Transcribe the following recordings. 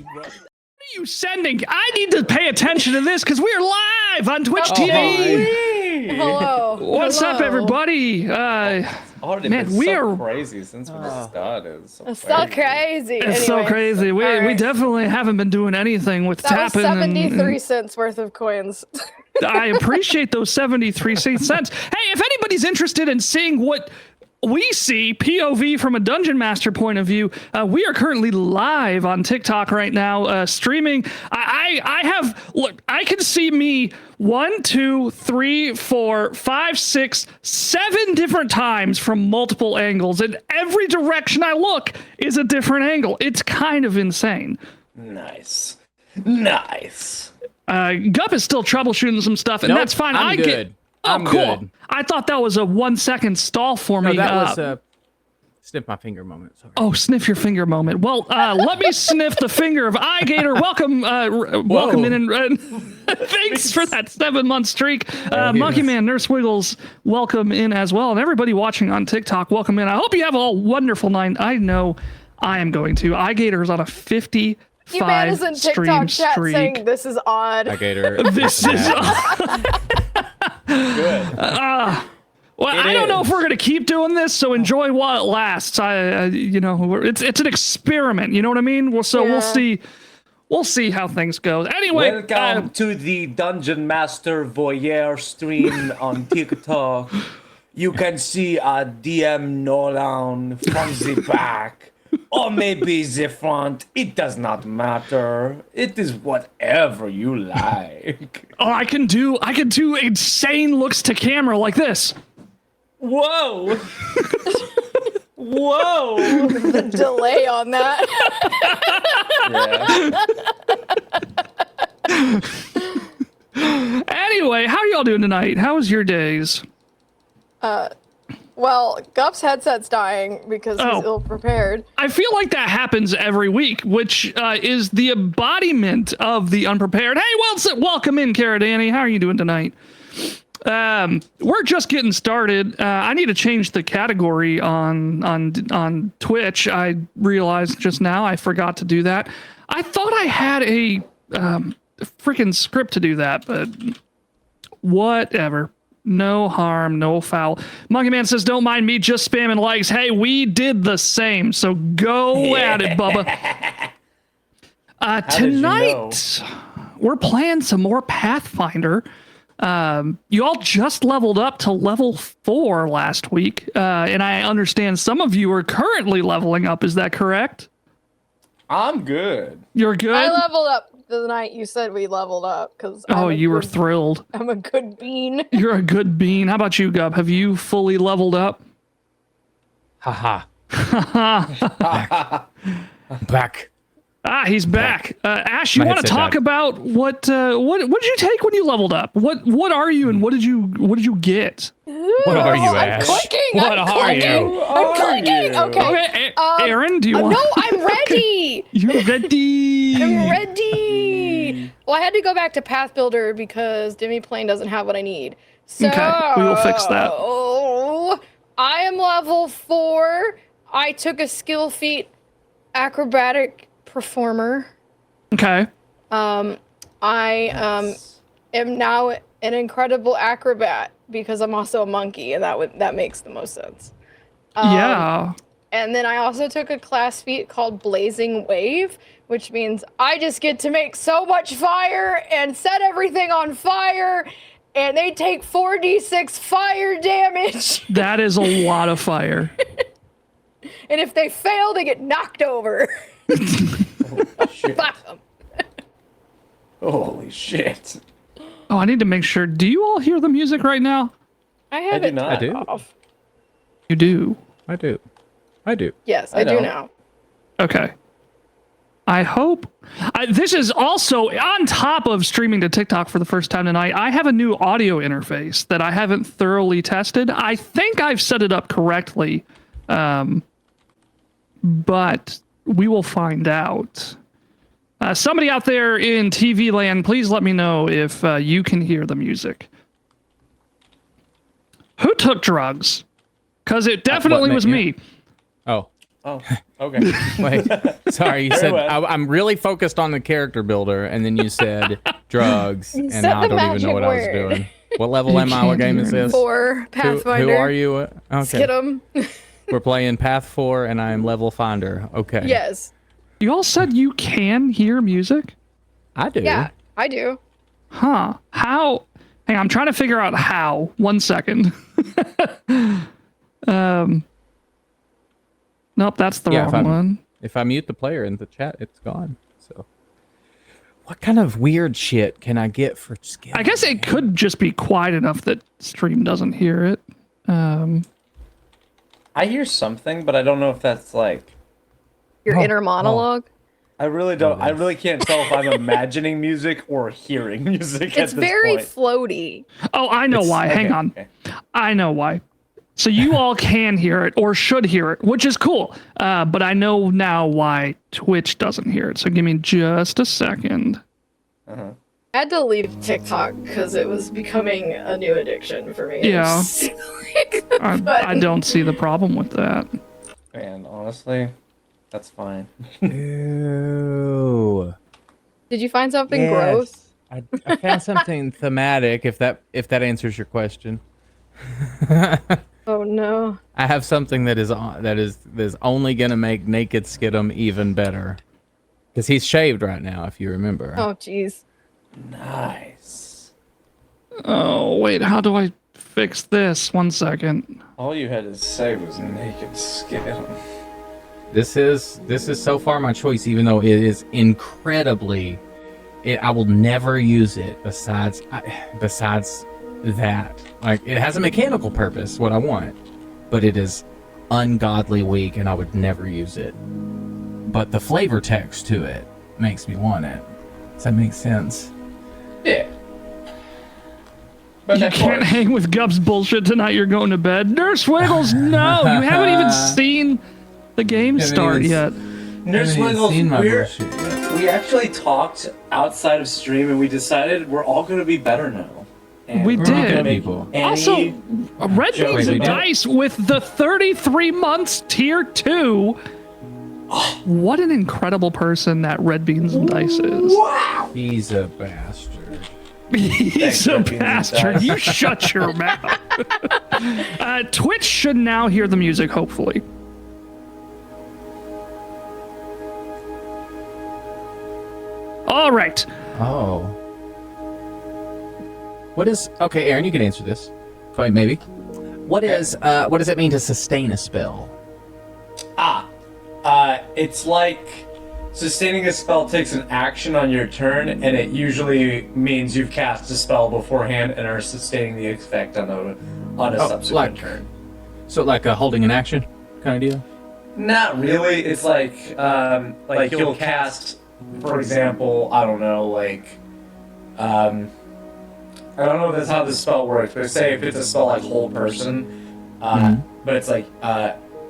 What are you sending? I need to pay attention to this because we're live on Twitch TV. Hello. What's up, everybody? Already man, been we so are crazy since we started. It's so crazy. It's so Anyways, crazy. We right. definitely haven't been doing anything with That was tapping. 73 cents worth of coins. I appreciate those 73 cents. Hey, if anybody's interested in seeing what we see POV from a dungeon master point of view, we are currently live on TikTok right now, streaming. I can see me 1, 2, 3, 4, 5, 6, 7 different times from multiple angles, and every direction I look is a different angle. It's kind of insane. Nice. Gup is still troubleshooting some stuff, and that's fine. I'm good. I'm cool. good. I thought that was a 1 second stall for me. No, that was a sniff my finger moment. Sorry. Oh, sniff your finger moment. Well, let me sniff the finger of iGator. Welcome, welcome in, and thanks for that 7-month streak. Monkey Man, Nurse Wiggles, welcome in as well, and everybody watching on TikTok, welcome in. I hope you have a wonderful night. I know I am going to. iGator is on a 55 You is in TikTok chat streak. Saying this is odd. iGator. This is Good. well, I don't know if we're gonna keep doing this, so enjoy while it lasts. You know, it's an experiment. You know what I mean? We'll see. We'll see how things go. Anyway, Welcome to the Dungeon Master Voyeur stream on TikTok. You can see a DM Nolan from the back, or maybe the front. It does not matter. It is whatever you like. oh, I can do insane looks to camera like this. Whoa! Whoa! The delay on that. Yeah. Anyway, how are y'all doing tonight? How was your days? Well, Gup's headset's dying because he's ill-prepared. I feel like that happens every week, which is the embodiment of the unprepared. Hey, welcome in, Cara Danny. How are you doing tonight? We're just getting started. I need to change the category on Twitch. I realized just now I forgot to do that. I thought I had a freaking script to do that, but whatever. No harm, no foul. Monkey Man says, don't mind me just spamming likes. Hey, we did the same, so go at it, Bubba. Tonight, we're playing some more Pathfinder. You all just leveled up to level 4 last week, and I understand some of you are currently leveling up. Is that correct? I'm good. You're good? I leveled up the night you said we leveled up because you were thrilled. I'm a good bean. You're a good bean. How about you, Gup? Have you fully leveled up? Haha. Back. Ah, he's back. Ash, you My want to headset talk died. about what did you take when you leveled up? What are you and what did you get? What are you, Ash? I'm clicking. What are you? I'm clicking. Okay. Aaron, do you want? No, I'm ready. You're ready. I'm ready. Well, I had to go back to Path Builder because Demi-Plane doesn't have what I need. So Okay, we will fix that. I am level 4. I took a skill feat acrobatic performer. Okay. I am now an incredible acrobat because I'm also a monkey, and that makes the most sense. Yeah. And then I also took a class feat called Blazing Wave, which means I just get to make so much fire and set everything on fire, and they take 4d6 fire damage. That is a lot of fire. And if they fail, they get knocked over. Shit. Bam. Holy shit. Oh, I need to make sure. Do you all hear the music right now? I have do it not. turned I do. off. You do. I do. Yes, I I do know. now. Okay. I hope. This is also on top of streaming to TikTok for the first time tonight. I have a new audio interface that I haven't thoroughly tested. I think I've set it up correctly, but we will find out. Somebody out there in TV land, please let me know if you can hear the music. Who took drugs? Because it definitely was me. Oh. Oh, okay. Wait, sorry. You Very said well. I'm really focused on the character builder, and then you said drugs, You and said now I the don't even know magic what I was word. doing. What level You am I? What can't game hear is this? 4 Pathfinder. Who are you? Okay. Skidum. We're playing Path 4, and I am level finder. Okay. Yes. You all said you can hear music? I do. Yeah, I do. Huh. How? Hang on, I'm trying to figure out how. 1 second. Nope, that's the Yeah, wrong one. If I mute the player in the chat, it's gone. So, what kind of weird shit can I get for skill? I guess it could just be quiet enough that stream doesn't hear it. I hear something, but I don't know if that's like. Your inner monologue. I really don't. I really can't tell if I'm imagining music or hearing music. It's at this very point. floaty. Oh, I know why. Hang on. Okay. I know why. So you all can hear it or should hear it, which is cool. But I know now why Twitch doesn't hear it. So give me just a second. I had to leave TikTok because it was becoming a new addiction for me. Yeah. But- I don't see the problem with that. And honestly, that's fine. Ew. Did you find something Yes. gross? I found something thematic. If that answers your question. Oh no. I have something that is only gonna make naked Skidum even better, because he's shaved right now. If you remember. Oh jeez. Nice. Oh, wait. How do I fix this? 1 second. All you had to say was naked skin. This is so far my choice, even though it is incredibly. I will never use it besides that. Like, it has a mechanical purpose, what I want, but it is ungodly weak, and I would never use it. But the flavor text to it makes me want it. Does that make sense? Yeah. But You of can't course. hang with Gup's bullshit tonight. You're going to bed. Nurse Wiggles, no. You haven't even seen the game Haven't start even yet. Nurse I haven't even Wiggles, seen my bullshit yet. we actually talked outside of stream and we decided we're all going to be better now. And We we're did. not gonna make People. any- Also, Red Joey, Beans we and did. Dice with the 33 months tier 2. What an incredible person that Red Beans and Dice is. Wow. He's a bastard. He's Thanks, a Red Beans and bastard. Dice. You shut your mouth. Twitch should now hear the music, hopefully. All right. Oh. What is okay, Aaron? You can answer this. Wait, maybe. What does it mean to sustain a spell? It's like sustaining a spell takes an action on your turn, and it usually means you've cast a spell beforehand and are sustaining the effect on a subsequent turn. So like a holding an action kind of deal? Not really. It's like you'll cast, for example, I don't know if that's how the spell works, but say if it's a spell like hold person, but it's like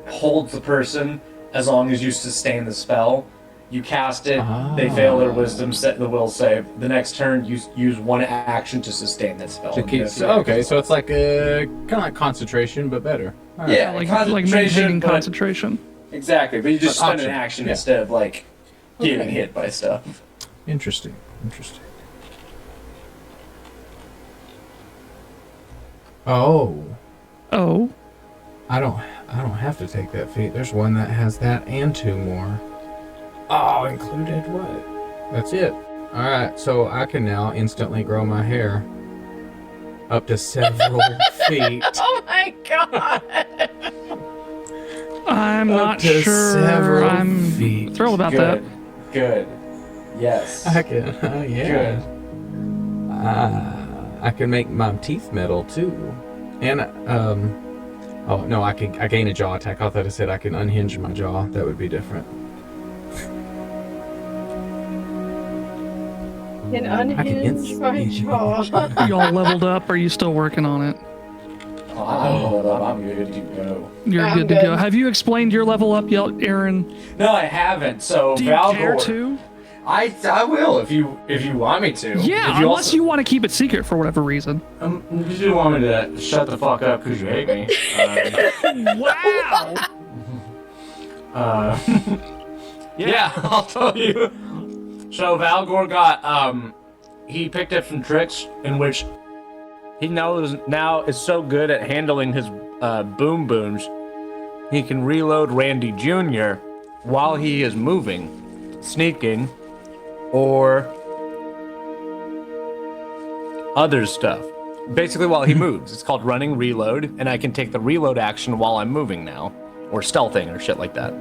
holds the person as long as you sustain the spell. You cast it, they fail their wisdom, set the will save. The next turn, you use one action to sustain that spell. Okay, so it's like kind of like concentration, but better. All right. Yeah, Like concentration, maintaining but- concentration. Exactly, but you just But spend an option, action yeah. instead of like getting hit by stuff. Interesting. Oh, Oh. I don't have to take that feat. There's one that has that and 2 more. Oh, included what? That's it. All right, so I can now instantly grow my hair up to several feet. Oh my god. I'm Up not to sure several I'm feet. thrilled about that. Good. Yes. I can, yeah. Good. I can make my teeth metal too, and oh no, I gain a jaw attack. I thought I said I can unhinge my jaw. That would be different. Can I can unhinge my jaw. You all leveled up? Or are you still working on it? I'm good to go. You're I'm good to go. good. Have you explained your level up yet, Aaron? No, I haven't. So Do you Valgor, care to? I will if you want me to. Yeah, If you unless you want to keep it secret for whatever reason. you do want me to shut the fuck up because you hate me. Wow! Yeah, I'll tell you. So Valgor got, he picked up some tricks in which he knows now is so good at handling his boom booms, he can reload Randy Jr. while he is moving, sneaking, or other stuff. Basically while he moves. It's called running reload, and I can take the reload action while I'm moving now, or stealthing or shit like that.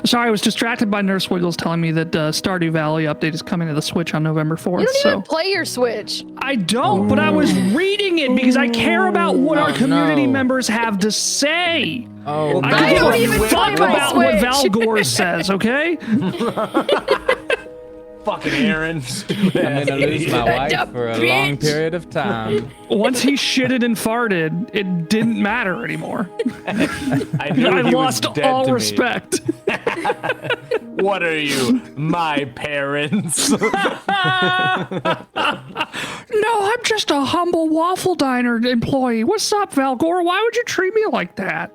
Sorry, I was distracted by Nurse Wiggles telling me that Stardew Valley update is coming to the Switch on November 4th. You don't so even play your Switch. I don't, but I was reading it because I care about what our community members have to say. Oh, I don't give even a fuck play my about what Switch. Val Gore says, okay? Fucking Aaron. I'm gonna lose my wife for a long Bitch. period of time. Once he shitted and farted, it didn't matter anymore. I knew I he was lost dead all to me. respect. What are you, my parents? No, I'm just a humble waffle diner employee. What's up, Val Gore? Why would you treat me like that?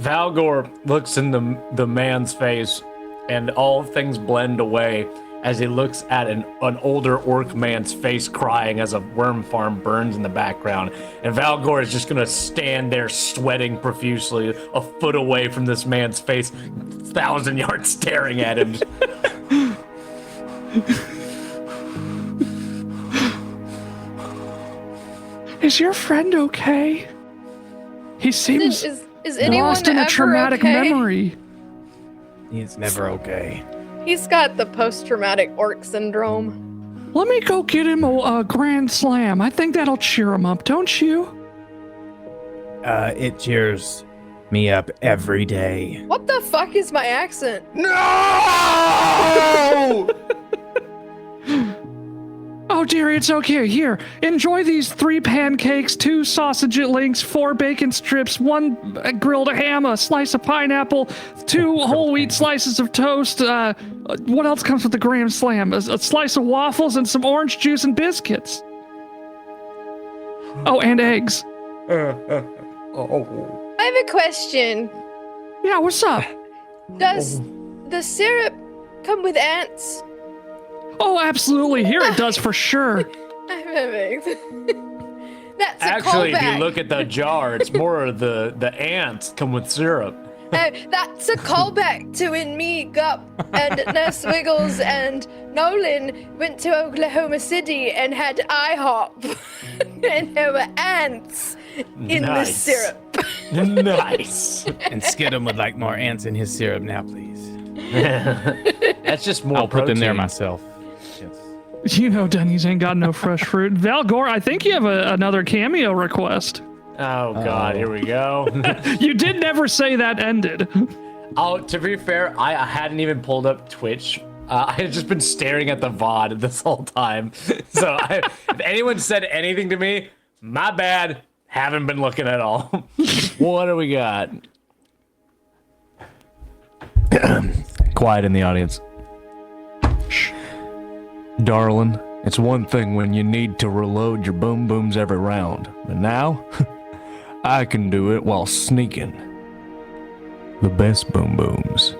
Valgor looks in the man's face, and all things blend away as he looks at an older orc man's face crying as a worm farm burns in the background. And Valgor is just gonna stand there sweating profusely, a foot away from this man's face, 1,000 yards staring at him. Is your friend okay? He seems Is anyone lost in a ever traumatic okay? memory. He's never okay. He's got the post-traumatic orc syndrome. Let me go get him a grand slam. I think that'll cheer him up, don't you? It cheers me up every day. What the fuck is my accent? No! Oh, dearie, it's okay. Here, enjoy these 3 pancakes, 2 sausage links, 4 bacon strips, 1 grilled ham, a slice of pineapple, 2 whole wheat slices of toast. What else comes with the Grand Slam? A slice of waffles and some orange juice and biscuits. Oh, and eggs. I have a question. Yeah, what's up? Does the syrup come with ants? Oh, absolutely. Here it does for sure. That's a Actually, if callback. you look at the jar, it's more of the ants come with syrup. That's a callback to when me, Gup, and Nurse Wiggles and Nolan went to Oklahoma City and had IHOP. And there were ants in the Nice. syrup. Nice. And skid him with like more ants in his syrup now, please. That's just more I'll put them there protein. myself. Yes. You know Denny's ain't got no fresh fruit. Val Gore, I think you have another cameo request. Oh god, here we go. You did never say that ended. Oh, to be fair, I hadn't even pulled up Twitch. I had just been staring at the VOD this whole time. So if anyone said anything to me, my bad. Haven't been looking at all. What do we got? Quiet in the audience. Shh. Darling, it's one thing when you need to reload your boom booms every round, but now I can do it while sneaking. The best boom booms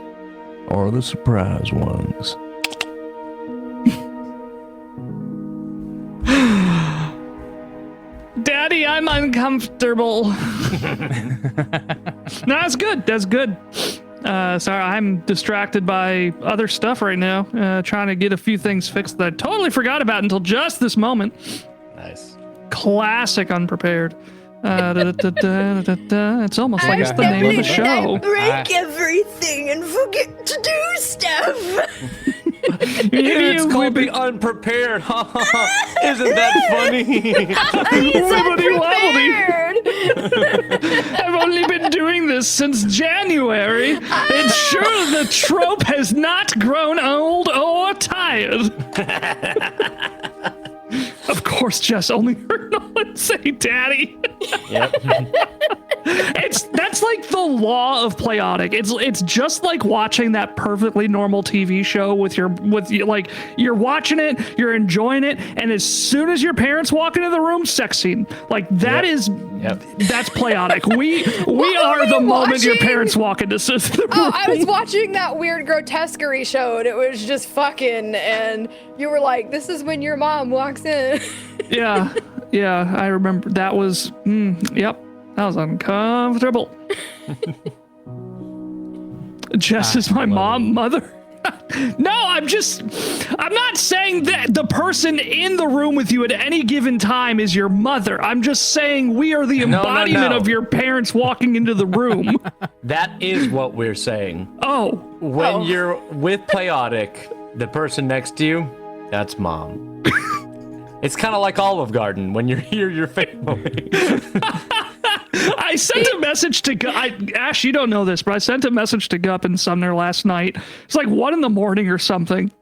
are the surprise ones. Daddy, I'm uncomfortable. No, that's good. That's good. Sorry, I'm distracted by other stuff right now. Trying to get a few things fixed that I totally forgot about until just this moment. Nice. Classic unprepared. It's almost like it's the name of the show. break everything and forget to do stuff. It's called the unprepared. Isn't that funny? Wibbly wobbly. I've only been doing this since January. It's sure the trope has not grown old or tired. Of course, Jess only heard Nolan say daddy. Yep. That's like the law of Playotic. It's just like watching that perfectly normal TV show with like you're watching it, you're enjoying it, and as soon as your parents walk into the room, sex scene. Like that is that's Playotic. We are the moment your parents walk into the room. Oh, I was watching that weird grotesquerie show, and it was just fucking, and you were like, "This is when your mom walks in." Yeah, I remember that was. Yep. That was uncomfortable. Jess is my mother. No, I'm not saying that the person in the room with you at any given time is your mother. I'm just saying we are the embodiment of your parents walking into the room. That is what we're saying. Oh. When you're with Playotic, the person next to you, that's mom. It's kind of like Olive Garden. When you're here, your family. I sent a message to Ash, you don't know this, but I sent a message to Gup and Sumner last night. It's like 1 a.m. or something.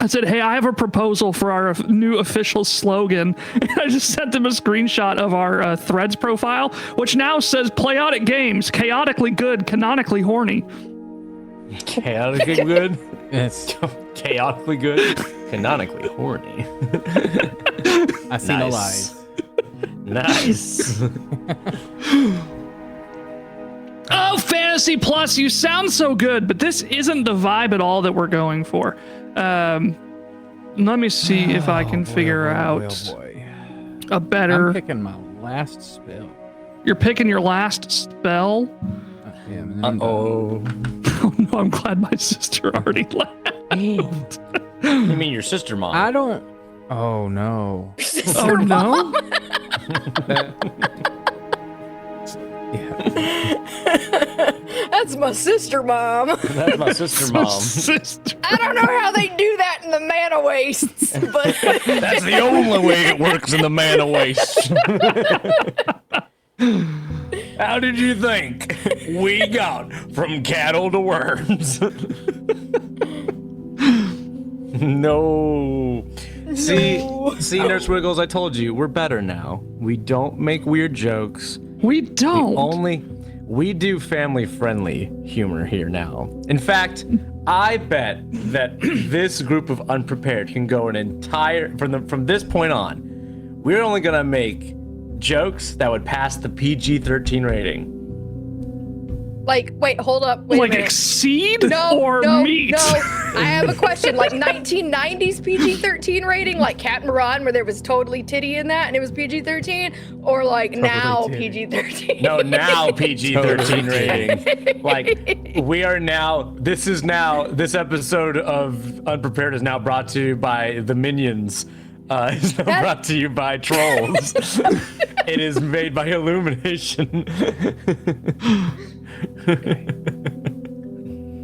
I said, hey, I have a proposal for our new official slogan. And I just sent him a screenshot of our Threads profile, which now says Playotic Games, chaotically good, canonically horny. Chaotically good? It's Chaotically good, canonically horny. I see no lies. Nice. Oh, Fantasy Plus, you sound so good, but this isn't the vibe at all that we're going for. Let me see if I can figure out a better... I'm picking my last spell. You're picking your last spell? Yeah, Uh-oh. Oh no, I'm glad my sister already left. You mean your sister mom? I don't... Oh, no. Oh no? That's my sister, mom. That's my sister mom. Sister. I don't know how they do that in the mana wastes, but That's the only way it works in the mana waste. How did you think we got from cattle to worms? No. See, Nurse Wiggles, I told you, we're better now. We don't make weird jokes. We don't. We do family-friendly humor here now. In fact, I bet that this group of unprepared can go an entire from this point on. We're only gonna make jokes that would pass the PG-13 rating. like, wait, hold up, wait a Like minute. exceed No, or no, meet? no. I have a question. Like 1990s PG-13 rating, like Captain Ron, where there was totally titty in that and it was PG-13, or like now titty. PG-13. No, now PG-13 rating. Like, we are now, this episode of Unprepared is now brought to you by the Minions. It's now brought to you by Trolls. It is made by Illumination.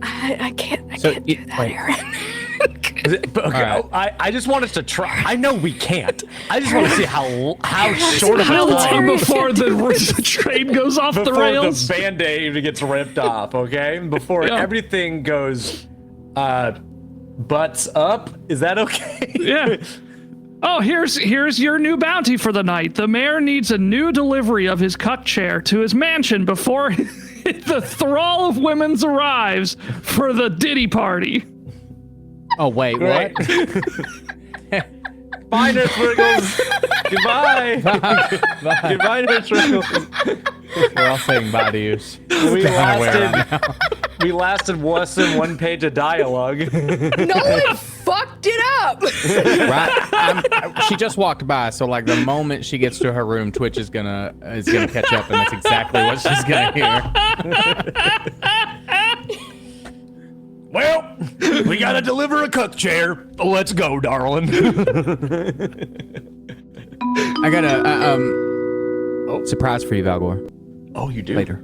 I can't do that, Aaron. But okay, right. I just want us to try. I know we can't. I just want to see how short of a How time long before the train goes off the before rails? the Band-Aid gets ripped off, okay? Before Yeah. everything goes butts up. Is that okay? Yeah. Oh, here's your new bounty for the night. The mayor needs a new delivery of his cuck chair to his mansion before the thrall of women's arrives for the Diddy party. Oh, wait, Great. what? Bye, Nurse Wiggles. Goodbye. Goodbye, Nurse Wiggles. We're all saying bye to you. We lasted less than 1 page of dialogue. Nolan fucked it up. Right? She just walked by, so like the moment she gets to her room, Twitch is gonna catch up, and that's exactly what she's gonna hear. Well, we gotta deliver a cook chair. Let's go, darling. I got a surprise for you, Valgor. Oh, you do? Later.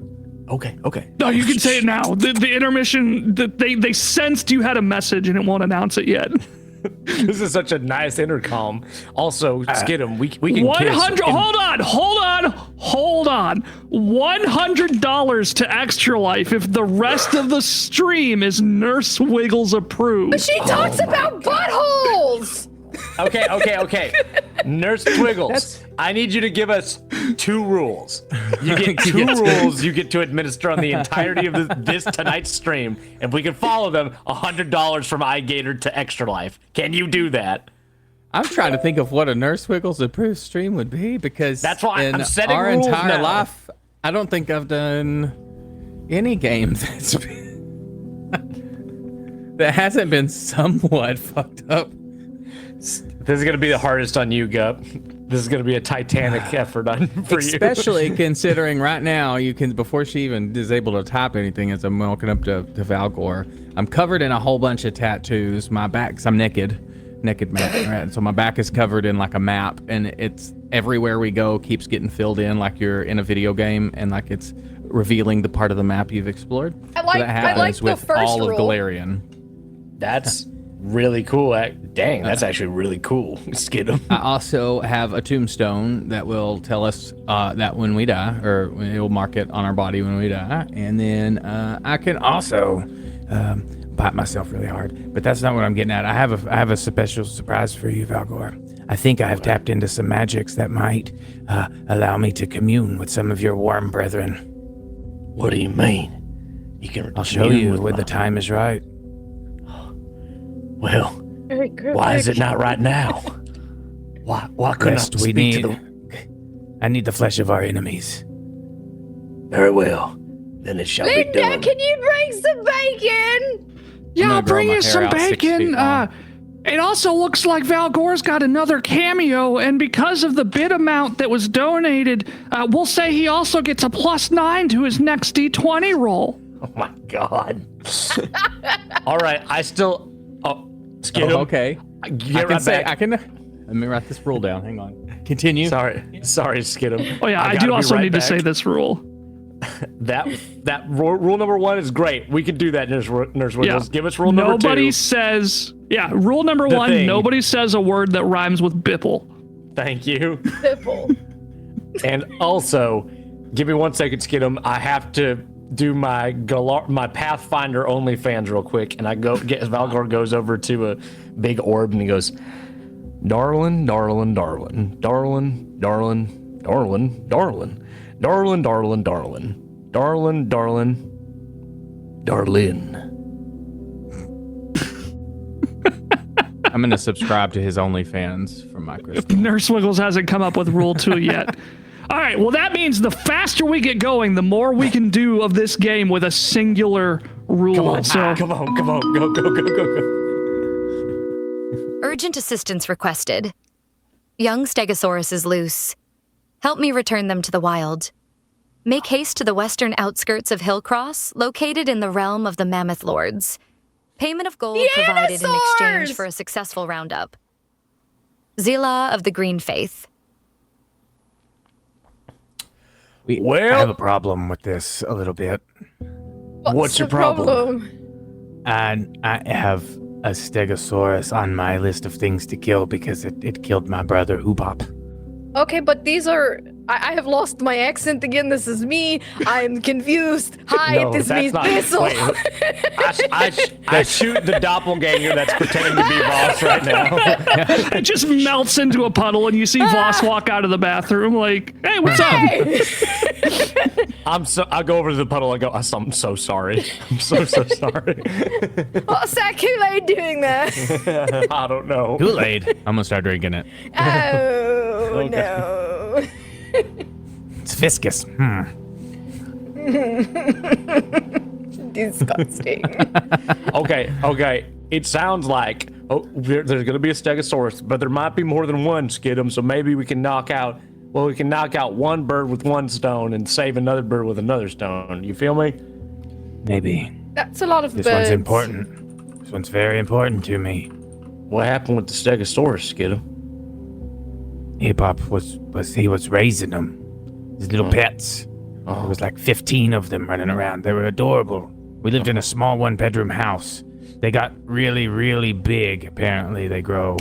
Okay. No, you can say it now. The intermission, they sensed you had a message and it won't announce it yet. This is such a nice intercom. Also, Skidum, we can kiss. 100. Hold on. $100 to Extra Life if the rest of the stream is Nurse Wiggles approved. She talks about buttholes. Okay. Nurse Wiggles, I need you to give us 2 rules. You get 2 rules you get to administer on the entirety of this tonight's stream. If we can follow them, $100 from iGator to Extra Life. Can you do that? I'm trying to think of what a Nurse Wiggles approved stream would be, because That's why in I'm setting our rules entire now. life, I don't think I've done any game that hasn't been somewhat fucked up. This is going to be the hardest on you, Gup. This is going to be a titanic effort for you. Especially considering right now, you can, before she even is able to type anything as I'm walking up to Valgor, I'm covered in a whole bunch of tattoos. My back, 'cause I'm naked map, right? So my back is covered in like a map, and it's everywhere we go keeps getting filled in like you're in a video game, and like it's revealing the part of the map you've explored. I like- so that I happens like the with first all rule. of Galarian. That's really cool. Dang, that's actually really cool. Skid 'em. I also have a tombstone that will tell us that when we die, or it will mark it on our body when we die. And then I can also bite myself really hard, but that's not what I'm getting at. I have a special surprise for you, Valgor. I think I have tapped into some magics that might allow me to commune with some of your warm brethren. What do you mean? You can. I'll show you when the time is right. Well, Very good. why is it not right now? Why couldn't I Rest, speak we to need. them? I need the flesh of our enemies. Very well. Then it shall be Linda, done. can you bring some bacon? Yeah, gonna I'll grow bring my you hair some out 6 feet bacon. long. It also looks like Valgor's got another cameo, and because of the bid amount that was donated, we'll say he also gets a +9 to his next D20 roll. Oh my god. All right, I still. Oh, Skid 'em. Okay. Get I can right say back. I can. Let me write this rule down. Hang on. Continue. Sorry, Skid 'em. Oh yeah, I gotta do be also right need back. to say this rule. That rule number 1 is great. We can do that, Nurse Wiggles. Yeah. Give us rule number 2. Nobody says. Yeah, rule number The 1. thing. Nobody says a word that rhymes with Bipple. Thank you. Simple. And also, give me 1 second, Skid 'em. I have to do my Pathfinder OnlyFans real quick, and Valgor goes over to a big orb and he goes, "Darlin', darlin', darlin', darlin', darlin', darlin', darlin', darlin', darlin', darlin', darlin', darlin', darlin'." I'm gonna subscribe to his OnlyFans from my crystal. Nurse Wiggles hasn't come up with rule 2 yet. All right, well, that means the faster we get going, the more we can do of this game with a singular rule. Come on, So, come on, go. Urgent assistance requested. Young Stegosaurus is loose. Help me return them to the wild. Make haste to the western outskirts of Hillcross, located in the realm of the Mammoth Lords. Payment of gold provided in exchange Dinosaurs! for a successful roundup. Zila of the Green Faith. I have a problem with this a little bit. What's your the problem? And I have a Stegosaurus on my list of things to kill because it killed my brother U.N.P.R.E.P.A.R.E.D. Okay, but these are. I have lost my accent again. This is me. I'm confused. Hi, No, this that's means not. Thistle. Wait, I shoot the doppelganger that's pretending to be Voss right now. it just melts into a puddle, and you see Voss walk out of the bathroom like, "Hey, what's up?" I go over to the puddle. I go, "I'm so sorry. I'm so sorry." What's that Kool-Aid doing there? I don't know. Kool-Aid. I'm gonna start drinking it. Oh, no. It's viscous. Disgusting. Okay. It sounds like there's going to be a Stegosaurus, but there might be more than one, Skid 'em. So maybe we can knock out one bird with one stone and save another bird with another stone. You feel me? Maybe. That's a lot of This birds. one's important. This one's very important to me. What happened with the Stegosaurus, Skid 'em? He was raising them. His little pets. There was like 15 of them running around. They were adorable. We lived in a small 1-bedroom house. They got really, really big. Apparently, they grow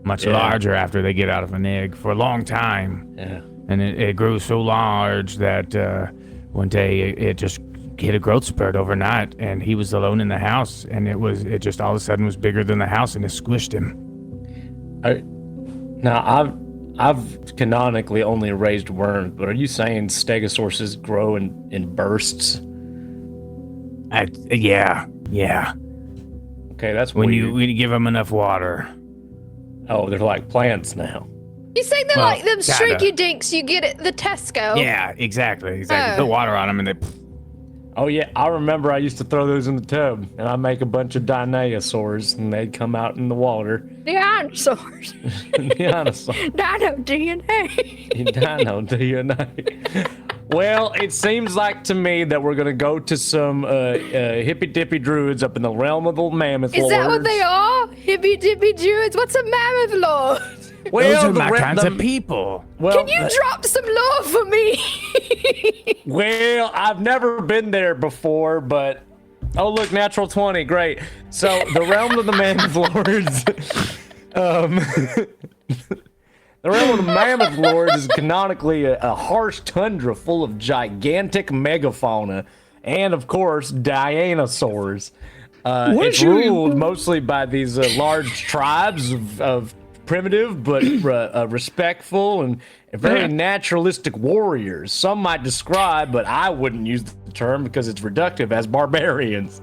much larger after they get out of an egg for a long time. Yeah. And it grew so large that one day it just hit a growth spurt overnight, and he was alone in the house, and it just all of a sudden was bigger than the house, and it squished him. I've canonically only raised worms, but are you saying stegosauruses grow in bursts? Yeah. Okay, that's When weird. you give them enough water. Oh, they're like plants now. You saying they're Well, like them kinda. streaky dinks you get at the Tesco? Yeah, exactly. Oh. Put water on them and they. Oh yeah, I remember I used to throw those in the tub, and I make a bunch of dinosaurs, and they'd come out in the water. Dinosaurs. Dinosaur. Dino DNA. Dino DNA. Well, it seems like to me that we're gonna go to some hippy dippy druids up in the realm of the mammoth Is lords. that what they are? Hippy dippy druids? What's a mammoth lord? Well, Those are the my re- kinds the- of people. Well, Can you drop some lore for me? well, I've never been there before, but oh look, natural 20, great. So the realm of the mammoth lords, the realm of the mammoth lords is canonically a harsh tundra full of gigantic megafauna, and of course dinosaurs. What It's did you- ruled mostly by these large tribes of primitive but respectful and very naturalistic warriors. Some might describe, but I wouldn't use the term because it's reductive, as barbarians.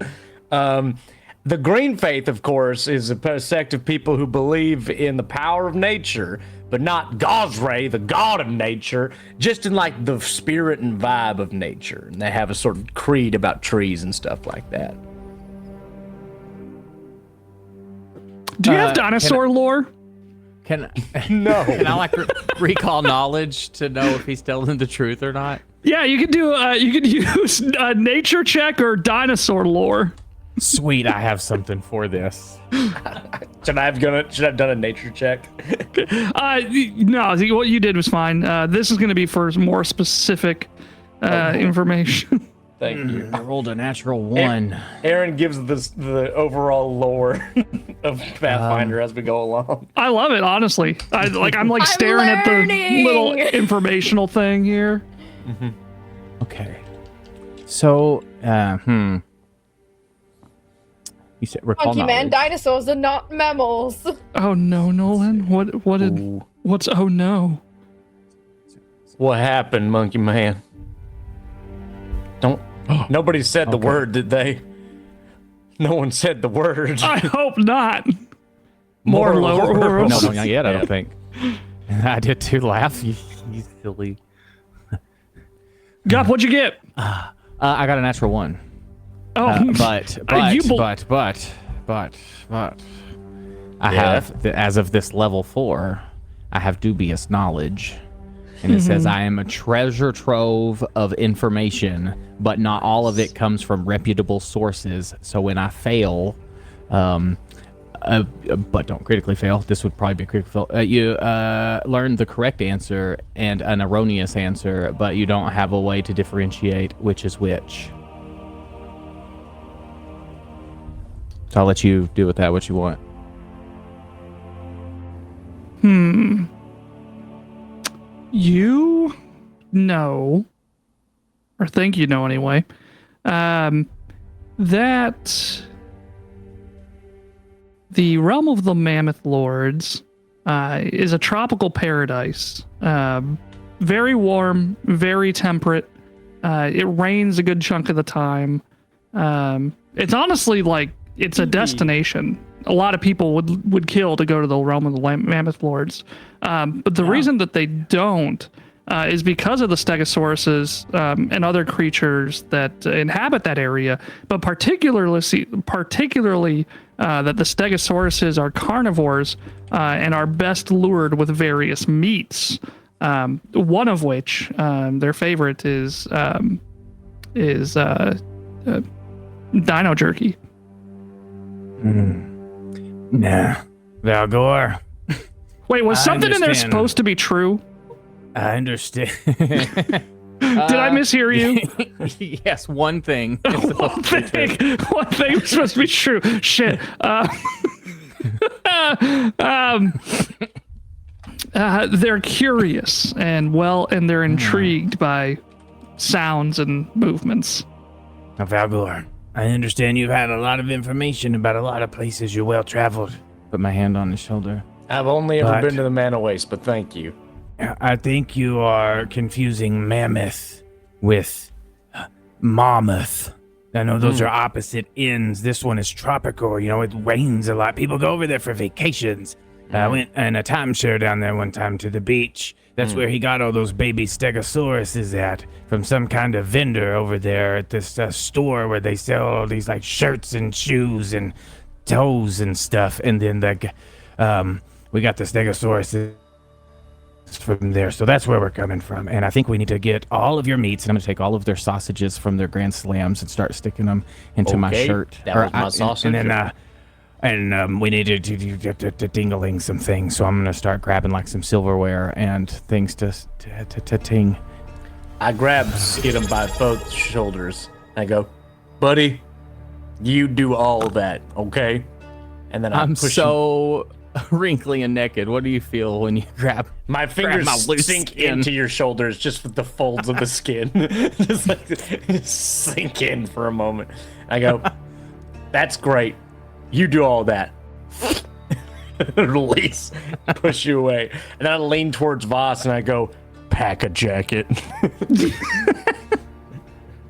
The Green Faith, of course, is a sect of people who believe in the power of nature, but not Gosray, the god of nature, just in like the spirit and vibe of nature. And they have a sort of creed about trees and stuff like that. Do you have dinosaur lore? Can No. can I like recall knowledge to know if he's telling the truth or not? Yeah, you could do. You could use nature check or dinosaur lore. Sweet, I have something for this. Should I have done a nature check? No, what you did was fine. This is going to be for more specific information. Thank you. I rolled a natural 1. Aaron gives the overall lore of Pathfinder as we go along. I love it, honestly. I'm like staring at the learning. little informational thing here. Okay. So, You said recall Monkey man, knowledge. dinosaurs are not mammals. Oh no, Nolan. What's oh no? What happened, Monkey Man? Nobody said the word, did they? No one said the word. I hope not. More lower worlds. No, not yet, I don't think. I did too laugh, you silly. God, what'd you get? I got a natural 1. Oh, But I have, as of this level 4, I have dubious knowledge. And it says I am a treasure trove of information, but not all of it comes from reputable sources. So when I fail, but don't critically fail, this would probably be a critical fail. You learn the correct answer and an erroneous answer, but you don't have a way to differentiate which is which. So I'll let you do with that what you want. You know, or think you know anyway, that the realm of the Mammoth Lords is a tropical paradise. Very warm, very temperate. It rains a good chunk of the time. It's honestly like it's a destination. A lot of people would kill to go to the realm of the Mammoth Lords. But the reason that they don't is because of the Stegosauruses and other creatures that inhabit that area, but particularly that the Stegosauruses are carnivores and are best lured with various meats. One of which, their favorite is dino jerky. Nah. Valgor, Wait, was I something in there understand. supposed to be true? I understand. Did I mishear you? Yes, one thing. is One supposed to be true. thing was supposed to be true. Shit. They're curious and they're intrigued by sounds and movements. Now, Valgor, I understand you've had a lot of information about a lot of places. You're well traveled. Put my hand on his shoulder. I've only ever But- been to the Mana Waste, but thank you. I think you are confusing mammoth with mammoth. I know those are opposite ends. This one is tropical. You know, it rains a lot. People go over there for vacations. I went in a timeshare down there one time to the beach. That's where he got all those baby stegosauruses at, from some kind of vendor over there at this store where they sell all these like shirts and shoes and toes and stuff. And then we got the stegosauruses from there. So that's where we're coming from. And I think we need to get all of your meats, and I'm going to take all of their sausages from their Grand Slams and start sticking them into my shirt. That was my sausage. And then we need to dingling some things. So I'm going to start grabbing like some silverware and things to ting. I grab Skidum by both shoulders. I go, buddy, you do all that, okay? And then I'm push so wrinkly and naked. What do you feel when you grab my fingers my loose sink skin into your shoulders just with the folds of the skin? just sink in for a moment. I go, that's great. You do all that. Release, push you away. And then I lean towards Voss and I go, pack a jacket.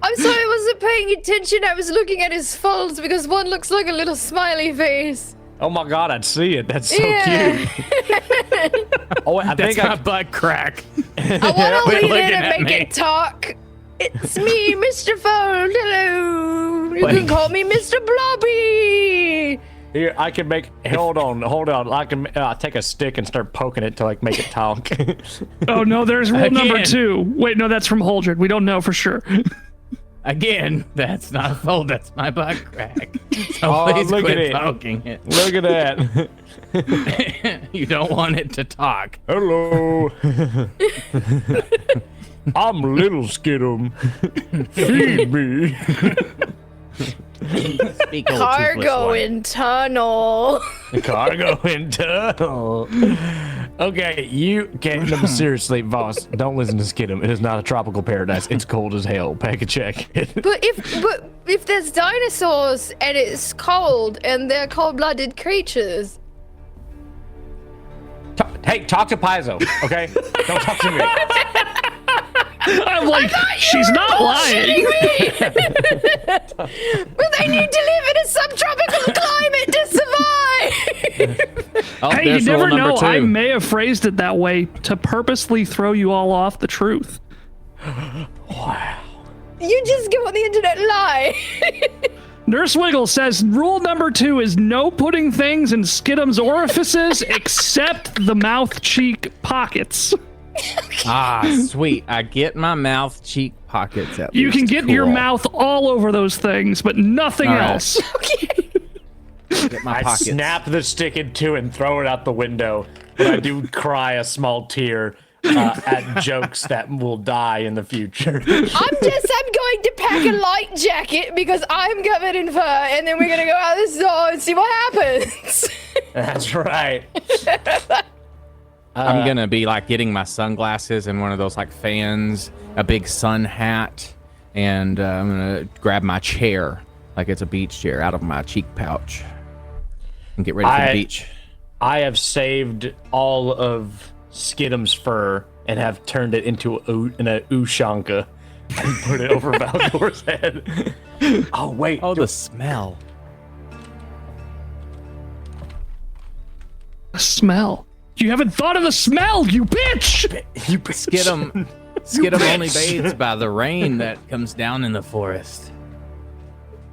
I'm sorry, I wasn't paying attention. I was looking at his folds because one looks like a little smiley face. Oh my god, I'd see it. That's so cute. Oh, I That's think my butt crack. I want to lean in and at make me. it talk. It's me, Mr. Fold. Hello. You can call me Mr. Blobby. Here, I can make. Hold on. I can take a stick and start poking it to like make it talk. Oh no, there's rule number Again. 2. Wait, no, that's from Holdred. We don't know for sure. Again, that's not a fold. That's my butt crack. So Oh, please look quit at it. poking it. Look at that. You don't want it to talk. Hello. I'm Little Skidum. Feed me. Speak old Cargo toothless one. in tunnel. Cargo in tunnel. Okay, you can't. No, seriously, Voss, don't listen to Skidum. It is not a tropical paradise. It's cold as hell. Pack a jacket. But if there's dinosaurs and it's cold and they're cold-blooded creatures. Hey, talk to Paizo, okay? Don't talk to me. I'm like, she's not lying. But they need to live in a subtropical climate to survive. Oh, Hey, you there's rule never number know. 2. I may have phrased it that way to purposely throw you all off the truth. You just go on the internet and lie. Nurse Wiggle says rule number 2 is no putting things in Skidum's orifices except the mouth cheek pockets. Ah, sweet. I get my mouth cheek pockets at You least. can get your Cool. mouth all over those things, but nothing All right. else. Get my I pockets. snap the stick in two and throw it out the window, but I do cry a small tear at jokes that will die in the future. I'm going to pack a light jacket because I'm covered in fur, and then we're gonna go out this door and see what happens. That's right. I'm gonna be like getting my sunglasses and one of those like fans, a big sun hat, and I'm gonna grab my chair like it's a beach chair out of my cheek pouch and get ready for the beach. I have saved all of Skidum's fur and have turned it into an Ushanka and put it over Valdor's head. Oh wait! Oh, the smell. The smell. You haven't thought of the smell, you bitch! You Skidum only bathes by the rain that comes down in the forest.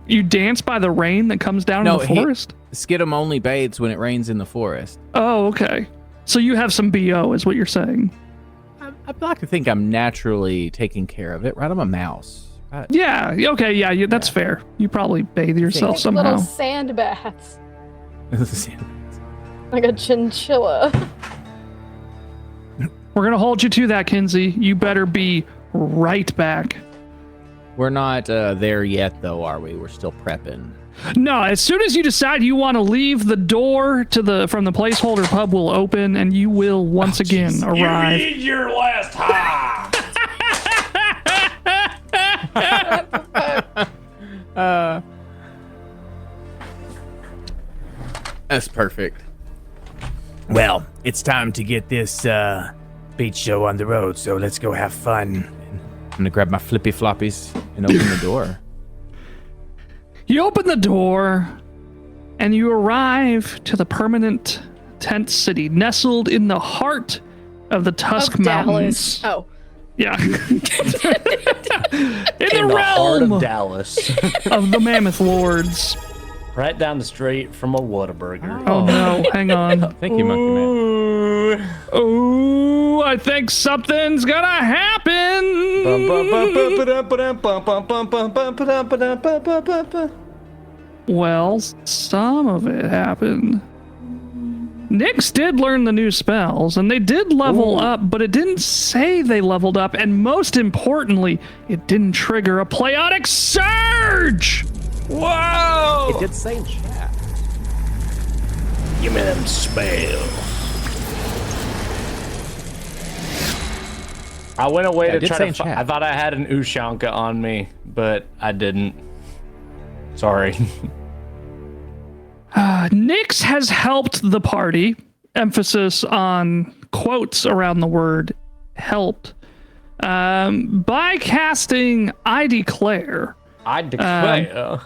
You dance by the rain that comes down in the forest? Skidum only bathes when it rains in the forest. Oh, okay. So you have some BO, is what you're saying. I'd like to think I'm naturally taking care of it, right? I'm a mouse. Right? Yeah, okay, yeah, that's fair. You probably bathe yourself Like somehow. little sand baths, like a chinchilla. We're gonna hold you to that, Kinsey. You better be right back. We're not there yet, though, are we? We're still prepping. No, as soon as you decide you want to leave, the door to from the placeholder pub will open, and you will once again arrive. You need your last high. That's perfect. Well, it's time to get this beach show on the road, so let's go have fun. I'm gonna grab my flippy floppies and open the door. You open the door, and you arrive to the permanent tent city, nestled in the heart of the Tusk Mountains. Dallas. Oh. Yeah. in In the heart realm of Dallas. of the Mammoth Lords. Right down the street from a Whataburger. Oh no, hang on. Thank you, Monkey Man. Ooh, I think something's gonna happen. Well, some of it happened. Nyx did learn the new spells, and they did level up, but it didn't say they leveled up, and most importantly, it didn't trigger a Playotic Surge! Whoa! It did say in chat. Give me them spells. I went away to try to. I thought I had an Ushanka on me, but I didn't. Sorry. Nyx has helped the party, emphasis on quotes around the word helped, by casting I Declare. I declare.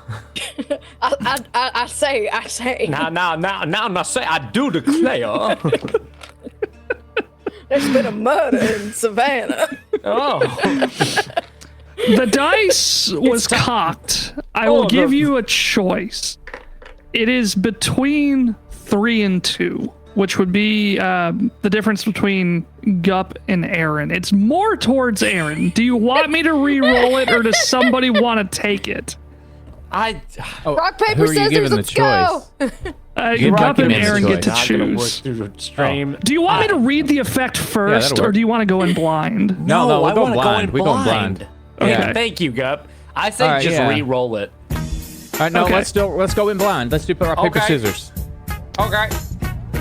I say. Now, I say I do declare. There's been a murder in Savannah. Oh. The dice was cocked. I will give you a choice. It is between 3 and 2, which would be the difference between Gup and Aaron. It's more towards Aaron. Do you want me to re-roll it, or does somebody want to take it? Rock, paper, who are you scissors, giving the let's go. Gup and Aaron get to I'm gonna work choose. through the stream. Do you want me to read the effect first, that'll or work. do you want to go in blind? No, we're I going wanna blind. We're going blind. Okay. Yeah, thank you, Gup. I think Alright, just yeah. re-roll it. All right, no, Okay. let's go in blind. Let's do rock, paper, Okay. scissors. Okay.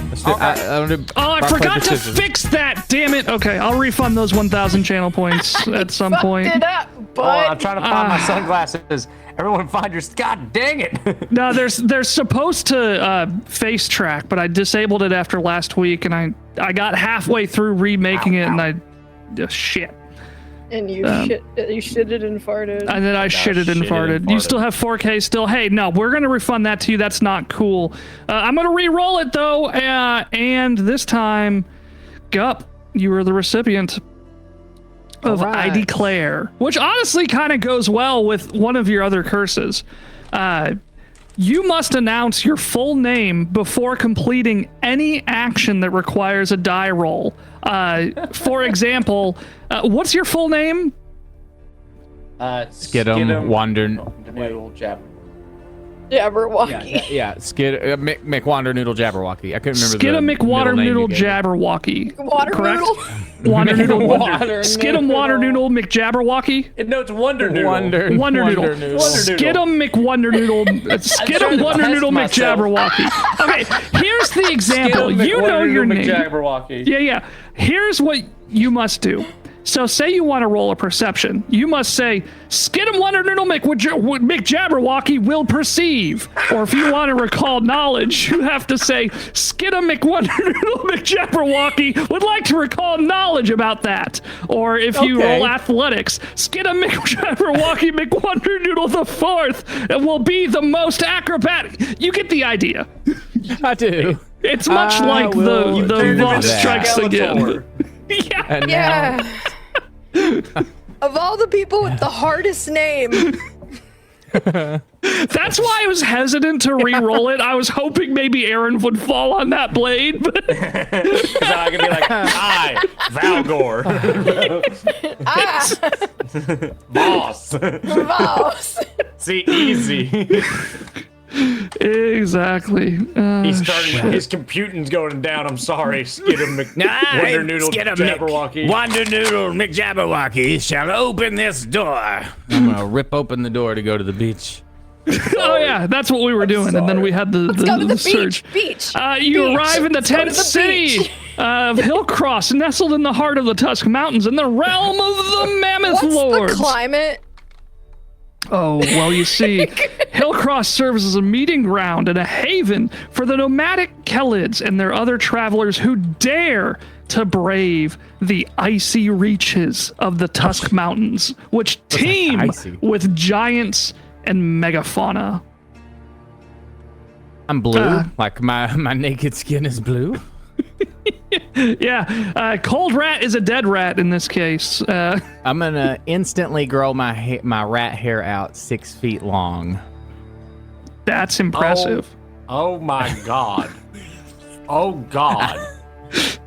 Let's do, I wanna do Oh, I rock, forgot paper, to scissors. fix that. Damn it. Okay, I'll refund those 1,000 channel points at some point. Fucked it up, Oh, but I'm trying to find my sunglasses. Everyone find your... God dang it. No, they're supposed to face track, but I disabled it after last week, and I got halfway through remaking it, and I shit. and you shitted and farted. And then I shitted and farted. You still have 4K still. Hey, no, we're going to refund that to you. That's not cool. I'm going to re-roll it, though. And this time, Gup, you were the recipient of I Declare, which honestly kind of goes well with one of your other curses. You must announce your full name before completing any action that requires a die roll. For example, what's your full name? Skidum, Wander. Noodle Jabber. Jabberwocky. Yeah, McWander Noodle Jabberwocky. I couldn't remember Skidum the McWater middle name Noodle you gave me. Jabberwocky. Water Correct? noodle. Wander Noodle. Water Skidum Water Noodle McJabberwocky. No, it's Wonder Noodle. Wonder Noodle. Wonder Noodle. Skidum McWonder Noodle. Skidum Wonder test Noodle myself. McJabberwocky. Okay, here's the example. You know your name. Jabberwocky. Yeah. Here's what you must do. So say you want to roll a perception. You must say, Skidum Wonder Noodle McJabberwocky will perceive. Or if you want to recall knowledge, you have to say, Skidum McWonder Noodle McJabberwocky would like to recall knowledge about that. Or if you roll athletics, Skidum McJabberwocky McWonder Noodle the fourth will be the most acrobatic. You get the idea. I do. It's much like the Lost Strikes Again. Yeah. And Yeah. Of all the people with the hardest name, That's why I was hesitant to re-roll it. I was hoping maybe Aaron would fall on that blade, but Because I could be like, hi, Valgor. Boss. Voss. See, easy. exactly. He's starting, his computing's going down. I'm sorry. Skidum Wonder Noodle Jabberwocky. Wonder Noodle McJabberwocky shall open this door. I'm gonna rip open the door to go to the beach. Oh yeah, that's what we were doing, and then we had the Go to the surge. beach. You Beach. arrive in the Let's go to tent the city beach. of Hillcross, nestled in the heart of the Tusk Mountains, in the realm of the Mammoth What's Lords. the climate? Oh, well, you see, Hillcross Hillcross serves as a meeting ground and a haven for the nomadic Kelids and their other travelers who dare to brave the icy reaches of the Tusk Mountains, which teem with giants and megafauna. I'm blue, like my naked skin is blue. Yeah, cold rat is a dead rat in this case. I'm gonna instantly grow my rat hair out 6 feet long. That's impressive. Oh my god. Oh god.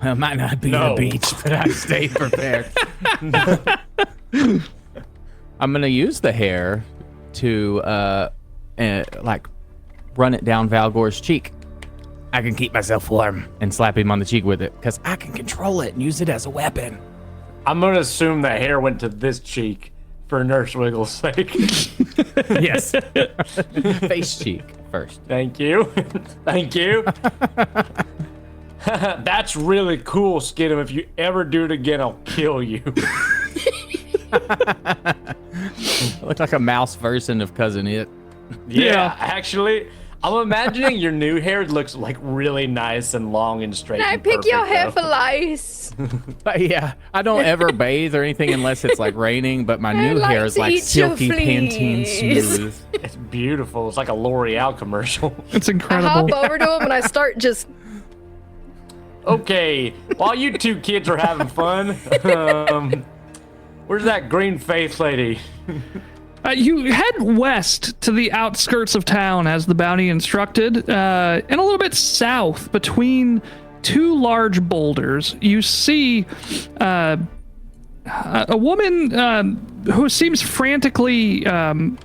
It might not be the beach, but I stayed prepared. I'm gonna use the hair to like run it down Valgor's cheek. I can keep myself warm and slap him on the cheek with it because I can control it and use it as a weapon. I'm gonna assume the hair went to this cheek for Nurse Wiggle's sake. Yes. Face cheek first. Thank you. Thank you. That's really cool, Skidum. If you ever do it again, I'll kill you. Looks like a mouse version of Cousin It. Yeah, actually, I'm imagining your new hair looks like really nice and long and straight. Can I and pick your perfect, hair though. for lice? Yeah, I don't ever bathe or anything unless it's like raining, but my new like hair is to like eat your silky Pantene fleas. smooth. It's beautiful. It's like a L'Oreal commercial. It's I incredible. hop over to him and I start just. Okay, while you two kids are having fun, where's that green face lady? You head west to the outskirts of town as the bounty instructed, and a little bit south between two large boulders. You see a woman who seems frantically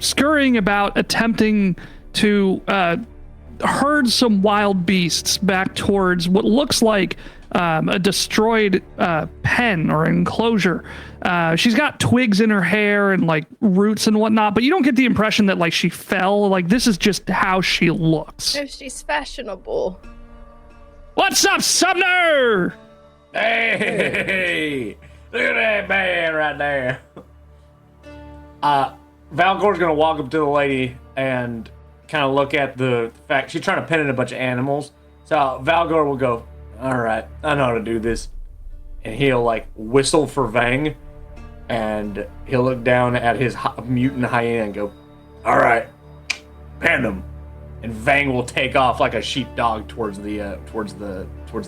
scurrying about, attempting to herd some wild beasts back towards what looks like a destroyed pen or enclosure. She's got twigs in her hair and like roots and whatnot, but you don't get the impression that like she fell. Like this is just how she looks. Oh, she's fashionable. What's up, Sumner? Hey, look at that man right there. Valgor's gonna walk up to the lady and kind of look at the fact she's trying to pin in a bunch of animals. So Valgor will go, all right, I know how to do this. And he'll like whistle for Vang, and he'll look down at his mutant hyena and go, all right, pan him. And Vang will take off like a sheepdog towards the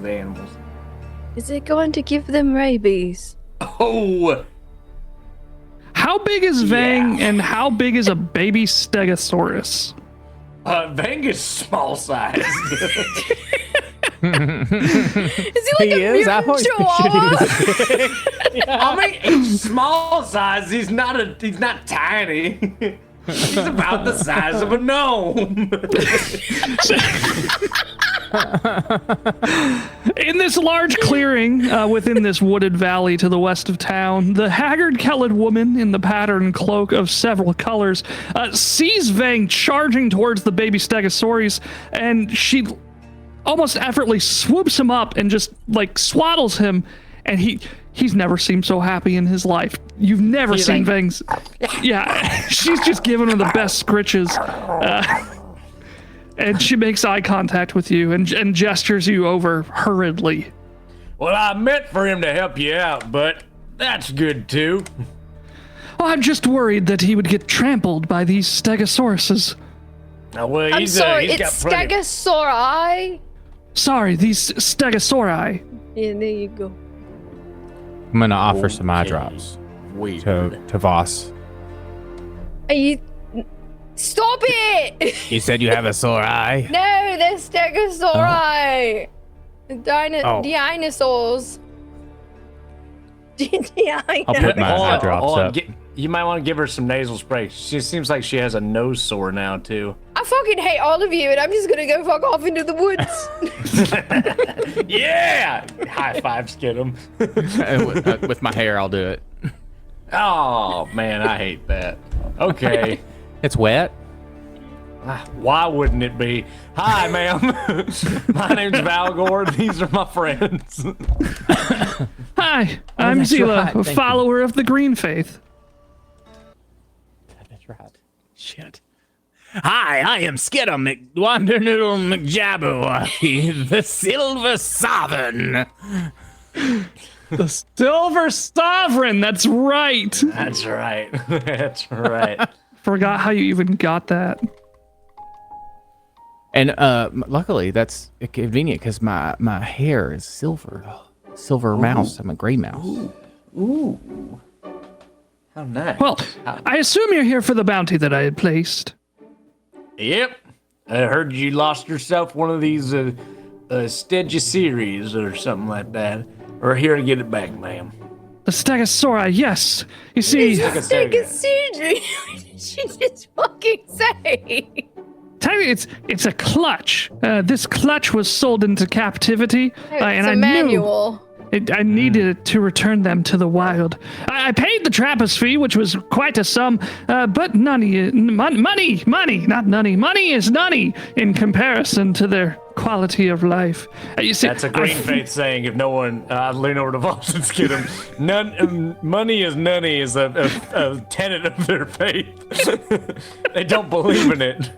animals. Is it going to give them rabies? Oh, How big is Vang and how big is a baby Stegosaurus? Vang is small sized. Is he like a I mutant chihuahua? I mean, he's small size. He's not tiny. He's about the size of a gnome. In this large clearing within this wooded valley to the west of town, the haggard Kelid woman in the patterned cloak of several colors sees Vang charging towards the baby Stegosaurus, and she almost effortlessly swoops him up and just like swaddles him, and he's never seemed so happy in his life. You've never seen Vang's. Yeah, she's just giving him the best scritches. And she makes eye contact with you and gestures you over hurriedly. Well, I meant for him to help you out, but that's good too. Oh, I'm just worried that he would get trampled by these Stegosauruses. Well, I'm sorry, he's it's got plenty. Stegosauri. Sorry, these Stegosauri. Yeah, there you go. I'm gonna offer some eye Okay. drops Weird. to Voss. Are you? Stop it! You said you have a sore eye. No, they're Stegosauri. Dinosaurs. I'll put my eye drops up. You might want to give her some nasal spray. She seems like she has a nose sore now too. I fucking hate all of you, and I'm just gonna go fuck off into the woods. Yeah! High five, Skidum. With my hair, I'll do it. Oh man, I hate that. Okay. It's wet. Why wouldn't it be? Hi, ma'am. My name's Valgor. These are my friends. Hi, I'm that's Zila, right, a thank follower of the Green Faith. That's right. Shit. Hi, I am Skidder McWondernoodle McJabberwocky, the Silver Sovereign. The Silver Sovereign. That's right. That's right. That's right. Forgot how you even got that. And luckily, that's convenient because my hair is silver. Silver mouse. I'm a gray mouse. Ooh. How nice. Well, I assume you're here for the bounty that I had placed. Yep. I heard you lost yourself one of these Stegosaurus or something like that. We're here to get it back, ma'am. The Stegosauri, yes. You see, Stegosaurus. What did she just fucking say? technically it's a clutch. This clutch was sold into captivity, and It's I a manual. I needed to return them to the wild. I paid the trapper's fee, which was quite a sum, but money is nunny in comparison to their quality of life. You see, That's a Green Faith saying. If no one, I lean over to Vault and skid him. Money is nunny is a tenet of their faith. They don't believe in it.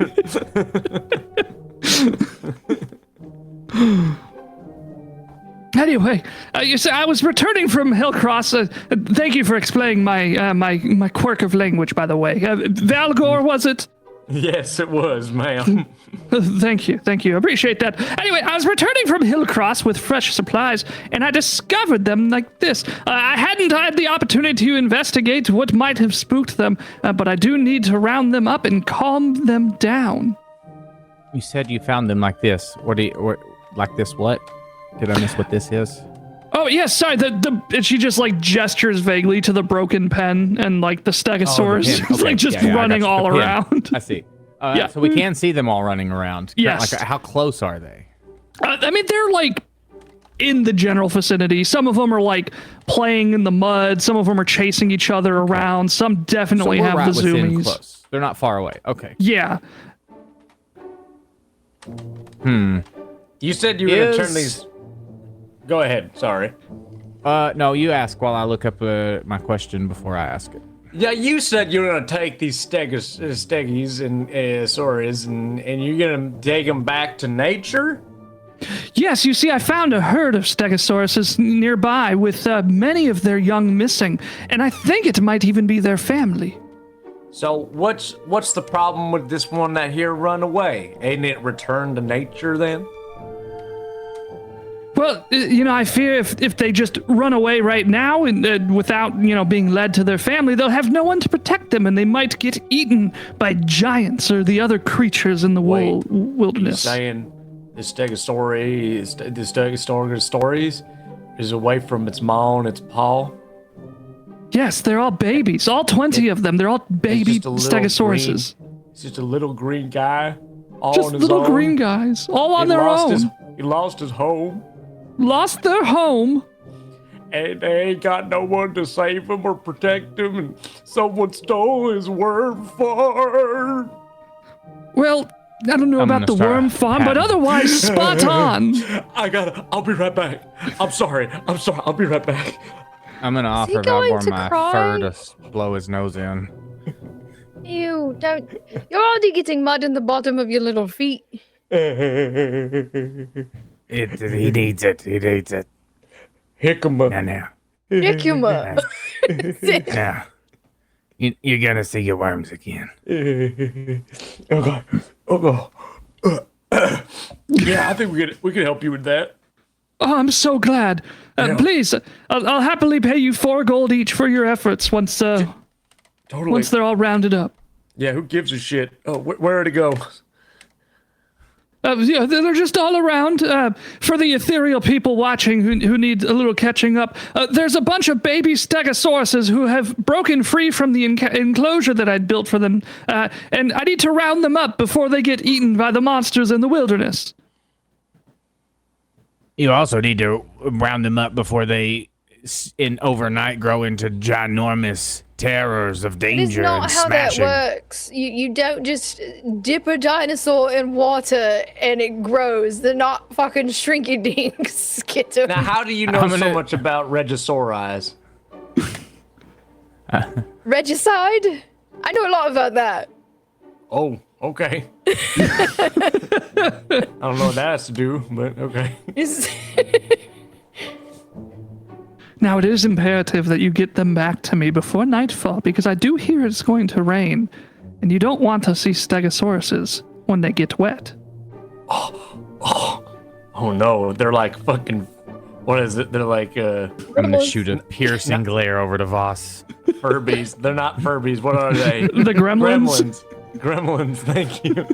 Anyway, you see, I was returning from Hillcross. Thank you for explaining my quirk of language, by the way. Valgor, was it? Yes, it was, ma'am. Thank you. I appreciate that. Anyway, I was returning from Hillcross with fresh supplies, and I discovered them like this. I hadn't had the opportunity to investigate what might have spooked them, but I do need to round them up and calm them down. You said you found them like this. Like this what? Did I miss what this is? Oh, yes, sorry. She just, like, gestures vaguely to the broken pen, and, like, the Stegosaurus is, Okay. like, just Yeah, running I got you. all The pin. around. I see. Yeah. So we can see them all running around. Yes. Like, how close are they? I mean, they're, like, in the general vicinity. Some of them are, like, playing in the mud. Some of them are chasing each other around. Some definitely So we're have right the within zoomies. close. They're not far away. Okay. Yeah. You said you were going to turn these... Go ahead. Sorry. No, you ask while I look up my question before I ask it. Yeah, you said you were going to take these steggies and sauries and you're going to take them back to nature? Yes, you see, I found a herd of Stegosauruses nearby with many of their young missing, and I think it might even be their family. So what's the problem with this one that here run away? Ain't it returned to nature then? Well, you know, I fear if they just run away right now and without, you know, being led to their family, they'll have no one to protect them, and they might get eaten by giants or the other creatures in the You wilderness. saying this Stegosaurus stories is away from its ma and its pa? Yes, they're all babies, all 20 of them. They're all baby just a little Stegosauruses. He's just a little green guy, all Just on his little own. green guys, all on their own. He lost his home, Lost their home. and they ain't got no one to save him or protect him, and someone stole his worm farm. Well, I don't know I'm about the gonna start worm farm, but patting. otherwise spot on. I'll be right back. I'm sorry, I'll be right back. I'm gonna he offer going Valgor to my cry? fur to blow his nose in. Ew, don't. You're already getting mud in the bottom of your little feet. He needs it. He needs it. Hickama. Now. Nick you mud. Now. You're gonna see your worms again. Okay. Yeah, I think we could help you with that. Oh, I'm so glad. Please, I'll happily pay you 4 gold each for your efforts once Totally. they're all rounded up. Yeah, who gives a shit? Oh, where'd it go? Yeah, they're just all around. For the ethereal people watching who need a little catching up, there's a bunch of baby Stegosauruses who have broken free from the enclosure that I'd built for them, and I need to round them up before they get eaten by the monsters in the wilderness. You also need to round them up before they, overnight, grow into ginormous terrors of That is danger not and how smashing. that works. You don't just dip a dinosaur in water and it grows. They're not fucking shrinky dinks. Get to Now, how do you know I'm so gonna- much about Regisauri? Regicide? I know a lot about that. Oh, Okay. I don't know what that has to do, but okay. Now, it is imperative that you get them back to me before nightfall, because I do hear it's going to rain, and you don't want to see stegosauruses when they get wet. Oh no, they're like fucking. What is it? They're like I'm gonna shoot a piercing glare over to Voss. Furbies. They're not Furbies. What are they? The gremlins? Gremlins. Thank you.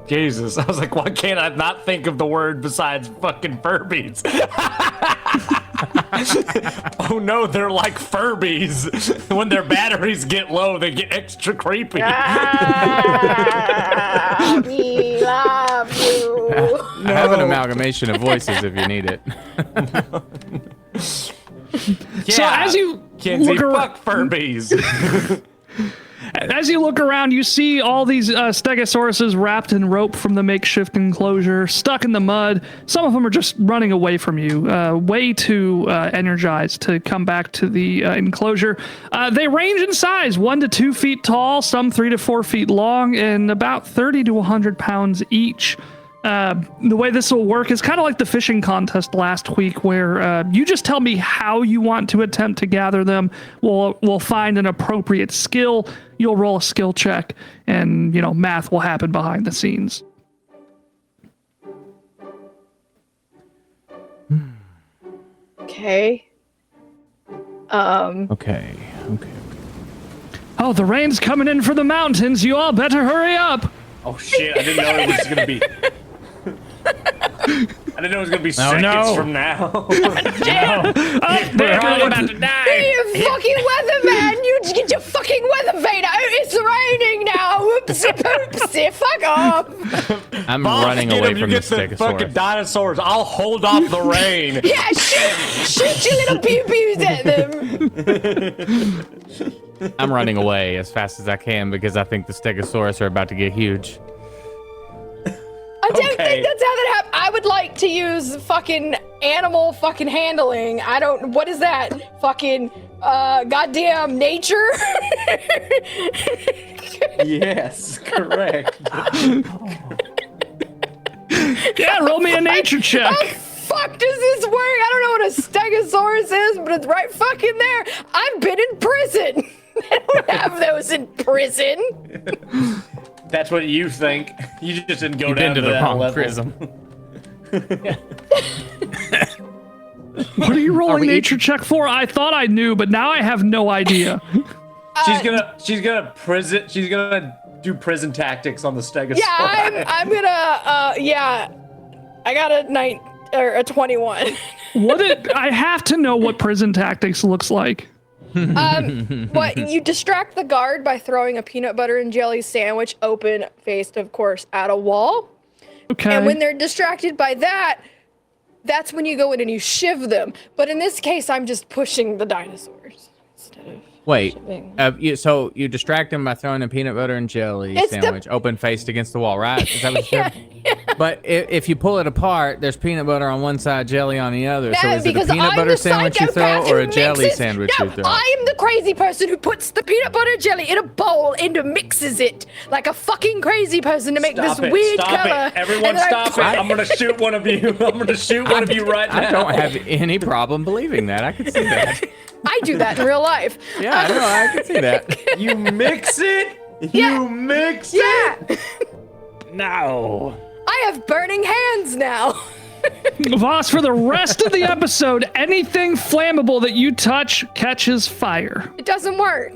Jesus, I was like, why can't I not think of the word besides fucking Furbies? Oh no, they're like Furbies. When their batteries get low, they get extra creepy. We love you. I have an amalgamation of voices if you need it. So as you Kenzie, look around, fuck Furbies. as you look around, you see all these stegosauruses wrapped in rope from the makeshift enclosure, stuck in the mud. Some of them are just running away from you, way too energized to come back to the enclosure. They range in size, 1 to 2 feet tall, some 3 to 4 feet long, and about 30 to 100 pounds each. The way this will work is kind of like the fishing contest last week, where you just tell me how you want to attempt to gather them. We'll find an appropriate skill. You'll roll a skill check, and math will happen behind the scenes. Okay. Okay. Oh, the rain's coming in from the mountains. You all better hurry up. Oh shit! I didn't know it was gonna be. I didn't know it was gonna be seconds from now. Damn! We're all about to die. Hey, you fucking weatherman! You get your fucking weather vane out! It's raining now! Whoopsie poopsie! Fuck off! I'm Boss, running get away him, from you the get the fucking stegosaurus. dinosaurs. I'll hold off the rain. Yeah, shoot your little pew-pews at them! I'm running away as fast as I can because I think the stegosaurus are about to get huge. I don't think that's how that happens. I would like to use fucking animal fucking handling. What is that? Fucking, goddamn nature? Yes, correct. Yeah, roll me a nature check. How the fuck does this work? I don't know what a stegosaurus is, but it's right fucking there. I've been in prison. They don't have those in prison. That's what you think. You just didn't go You've down been to the that wrong level. prism. What are you rolling nature check for? I thought I knew, but now I have no idea. She's gonna do prison tactics on the stegosaurus. Yeah, I'm gonna, I got a 21. I have to know what prison tactics looks like. What, you distract the guard by throwing a peanut butter and jelly sandwich open-faced, of course, at a wall. Okay. And when they're distracted by that, that's when you go in and you shiv them. But in this case, I'm just pushing the dinosaurs instead of Wait, shivving. so you distract them by throwing a peanut butter and jelly sandwich open-faced against the wall, right? Is that what you said? Yeah. But if you pull it apart, there's peanut butter on one side, jelly on the other. So is it a because peanut I'm butter the sandwich you throw psychopath or who a jelly mixes- sandwich no, you throw? I am the crazy person who puts the peanut butter jelly in a bowl and mixes it like a fucking crazy person to make this weird color. Everyone and then I stop it. I'm gonna shoot one of you. I'm gonna shoot one of you right now. I don't have any problem believing that. I can see that. I do that in real life. Yeah, I know. I can see that. You mix it? Yeah. You mix Yeah. it? No. I have burning hands now. Voss, for the rest of the episode, anything flammable that you touch catches fire. It doesn't work.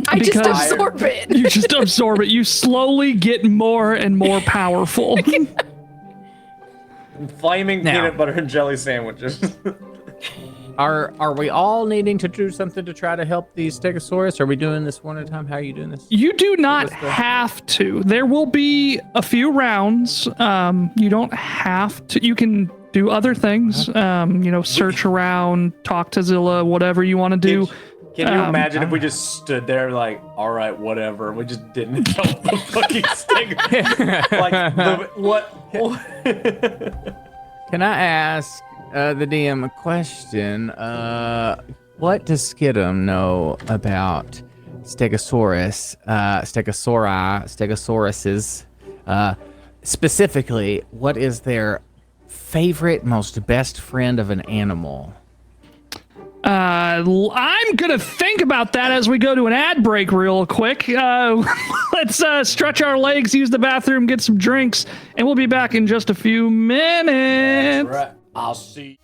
I just Because- absorb it. You just absorb it. You slowly get more and more powerful. Flaming Now. peanut butter and jelly sandwiches. Are we all needing to do something to try to help these stegosaurus? Are we doing this one at a time? How are you doing this? You do not have to. There will be a few rounds. You don't have to. You can do other things. Search around, talk to Zilla, whatever you want to do. Can you imagine if we just stood there like, all right, whatever. We just didn't help the fucking steg. What? Can I ask the DM a question? What does Skidum know about Stegosauruses, specifically, what is their favorite, most best friend of an animal? I'm gonna think about that as we go to an ad break real quick. Let's stretch our legs, use the bathroom, get some drinks, and we'll be back in just a few minutes. Right. I'll see.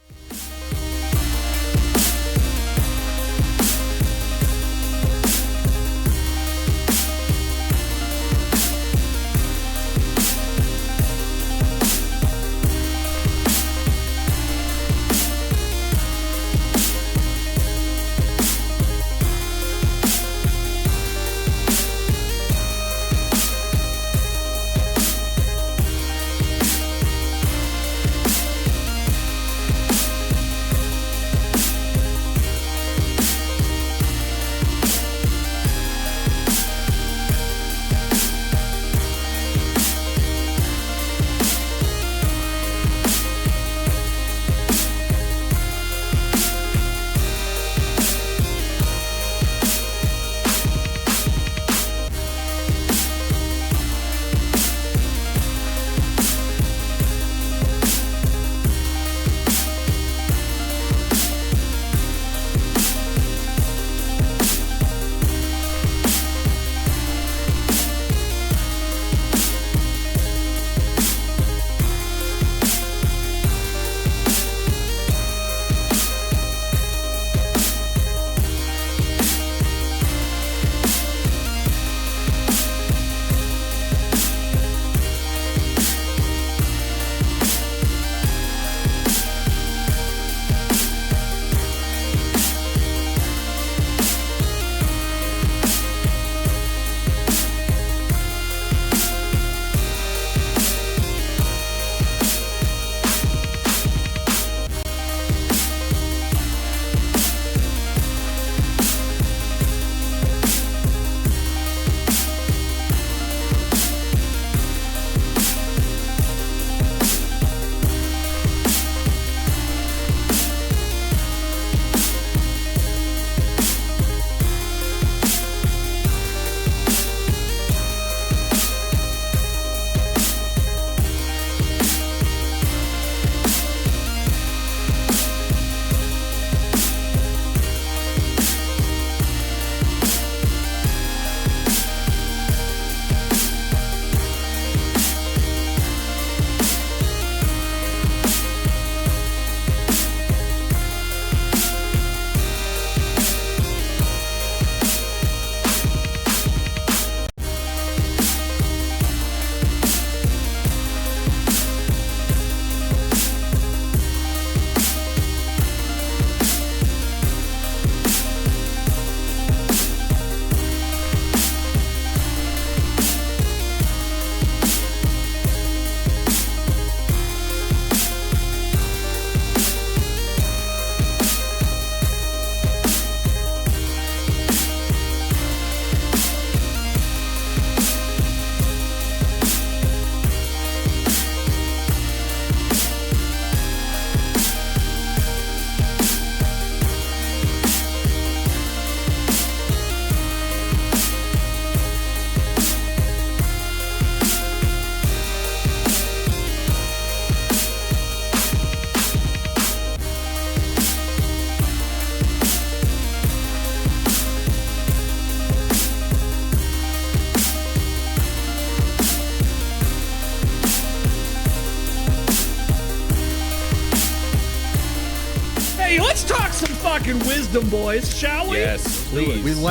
Let's talk some fucking wisdom, boys, shall we? Yes, please.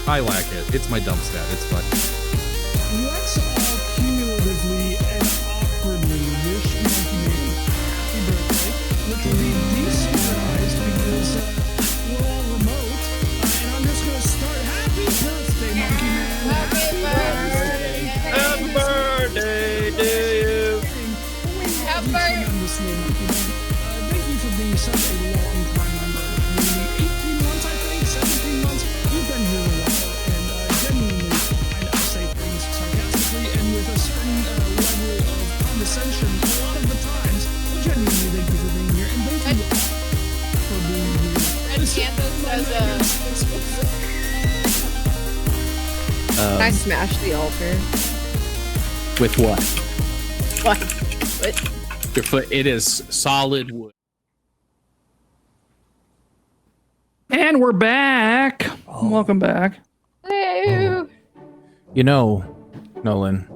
I lack it. It's my dump stat. It's fine. Let's all cumulatively and awkwardly wish Monkey Man happy birthday, which will be desynchronized because we're all remote. And I'm just gonna start. Happy birthday, Monkey Man! Happy birthday! Happy birthday to you. Happy birthday! Tremendously, Monkey Man. Thank you for being such a long-time member of the community. 18 months, I think, 17 months. You've been here a while, and genuinely, I say things sarcastically and with a certain level of condescension a lot of the times. But genuinely, thank you for being here, and thank you all for being here. And Kansas has a... Can I smash the altar? With what? What? Your foot, it is solid wood. And we're back. Welcome back. Hello. You know, Nolan,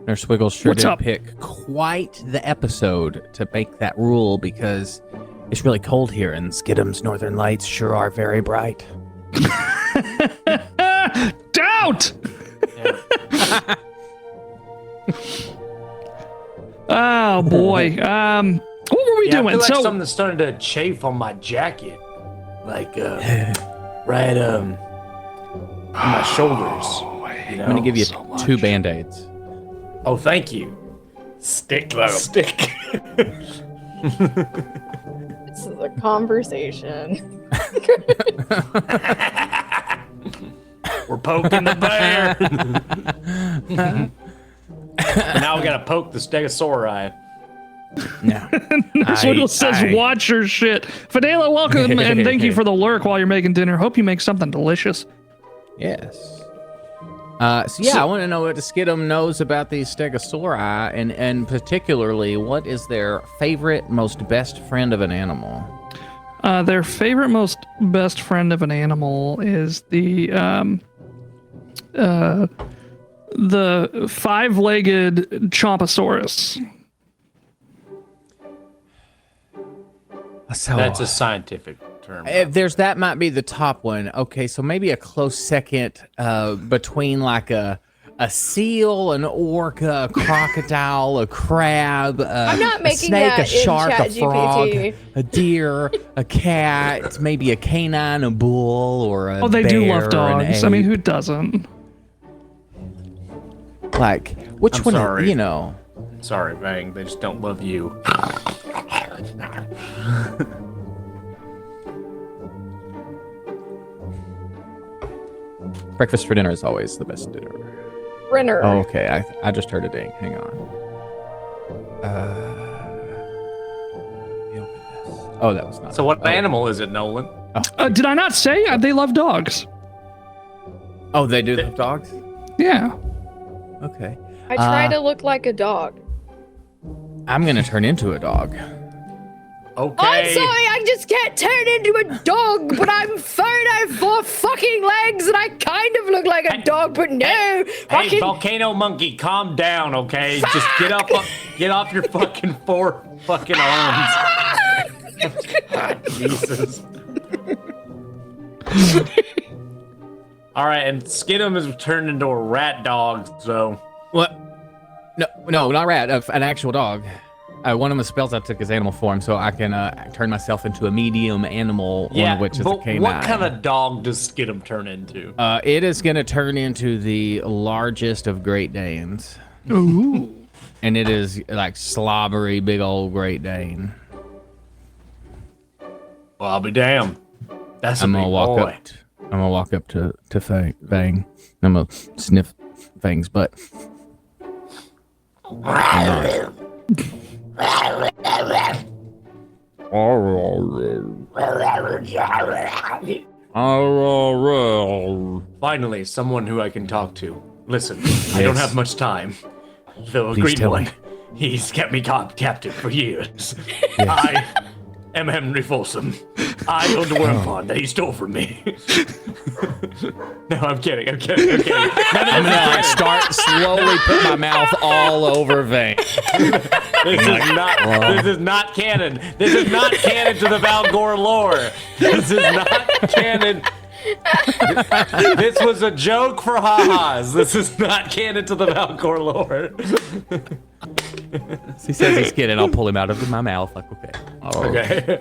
Nurse Wiggles sure What's did up? pick quite the episode to make that rule because it's really cold here and Skidum's northern lights sure are very bright. Doubt. Oh boy. What were we Yeah, I doing? feel like So something's starting to chafe on my jacket. Like, right, on my shoulders. You know? I'm gonna give you so 2 much. Band-Aids. Oh, thank you. Stick. This is a conversation. We're poking the bear. Now we gotta poke the stegosauri. No. Nurse Wiggles says, "Watch your shit." Fidela, welcome and thank you for the lurk while you're making dinner. Hope you make something delicious. Yes. So I want to know what the Skidum knows about these stegosauri, and particularly, what is their favorite, most best friend of an animal? Their favorite, most best friend of an animal is the 5-legged Chomposaurus. So That's a scientific term. that might be the top one. Okay, so maybe a close second between like a seal, an orca, a crocodile, a crab, not a making snake, that a shark, a in frog, ChatGPT. a deer, a cat, maybe a canine, a bull, or a Oh, they do love bear, an dogs. I mean, ape. who doesn't? Like, which I'm one? sorry. You know. Sorry, Vang, they just don't love you. Breakfast for dinner is always the best dinner. Renner. Oh, okay. I just heard a ding. Hang on. Open this. Oh, that was not. So what oh. animal is it, Nolan? Did I not say they love dogs? Oh, they do love dogs. Yeah. Okay. I try to look like a dog. I'm gonna turn into a dog. Okay. I'm sorry, I just can't turn into a dog, but I'm furred, I have 4 fucking legs, and I kind of look like a dog, but no. Hey, fucking volcano monkey, calm down, okay? Just get off your fucking 4 fucking arms. Jesus. All right, and Skidum is turned into a rat dog, so What? No, not rat. An actual dog. One of the spells I took is animal form, so I can turn myself into a medium animal, one of which is a but canine. what kind of dog does Skidum turn into? It is gonna turn into the largest of Great Danes. Ooh. And it is like slobbery, big old Great Dane. Well, I'll be damned. That's a I'm big gonna walk boy. up. I'm gonna walk up to Fang. I'm gonna sniff Fang's butt. Finally, someone who I can talk to. Listen, I don't have much time. The Please Green tell One, me. he's kept me captive for years. I am Henry Folsom. I own the W.N.P.R.E.P.A.R.E.D that he stole from me. No, I'm kidding. I'm kidding. None of I'm this is gonna canon. start slowly put my mouth all over Vang. This is not canon. This is not canon to the Valgor lore. This is not canon. This was a joke for ha-has. This is not canon to the Valgor lore. He says he's kidding. I'll pull him out of my mouth. Like, okay. Okay.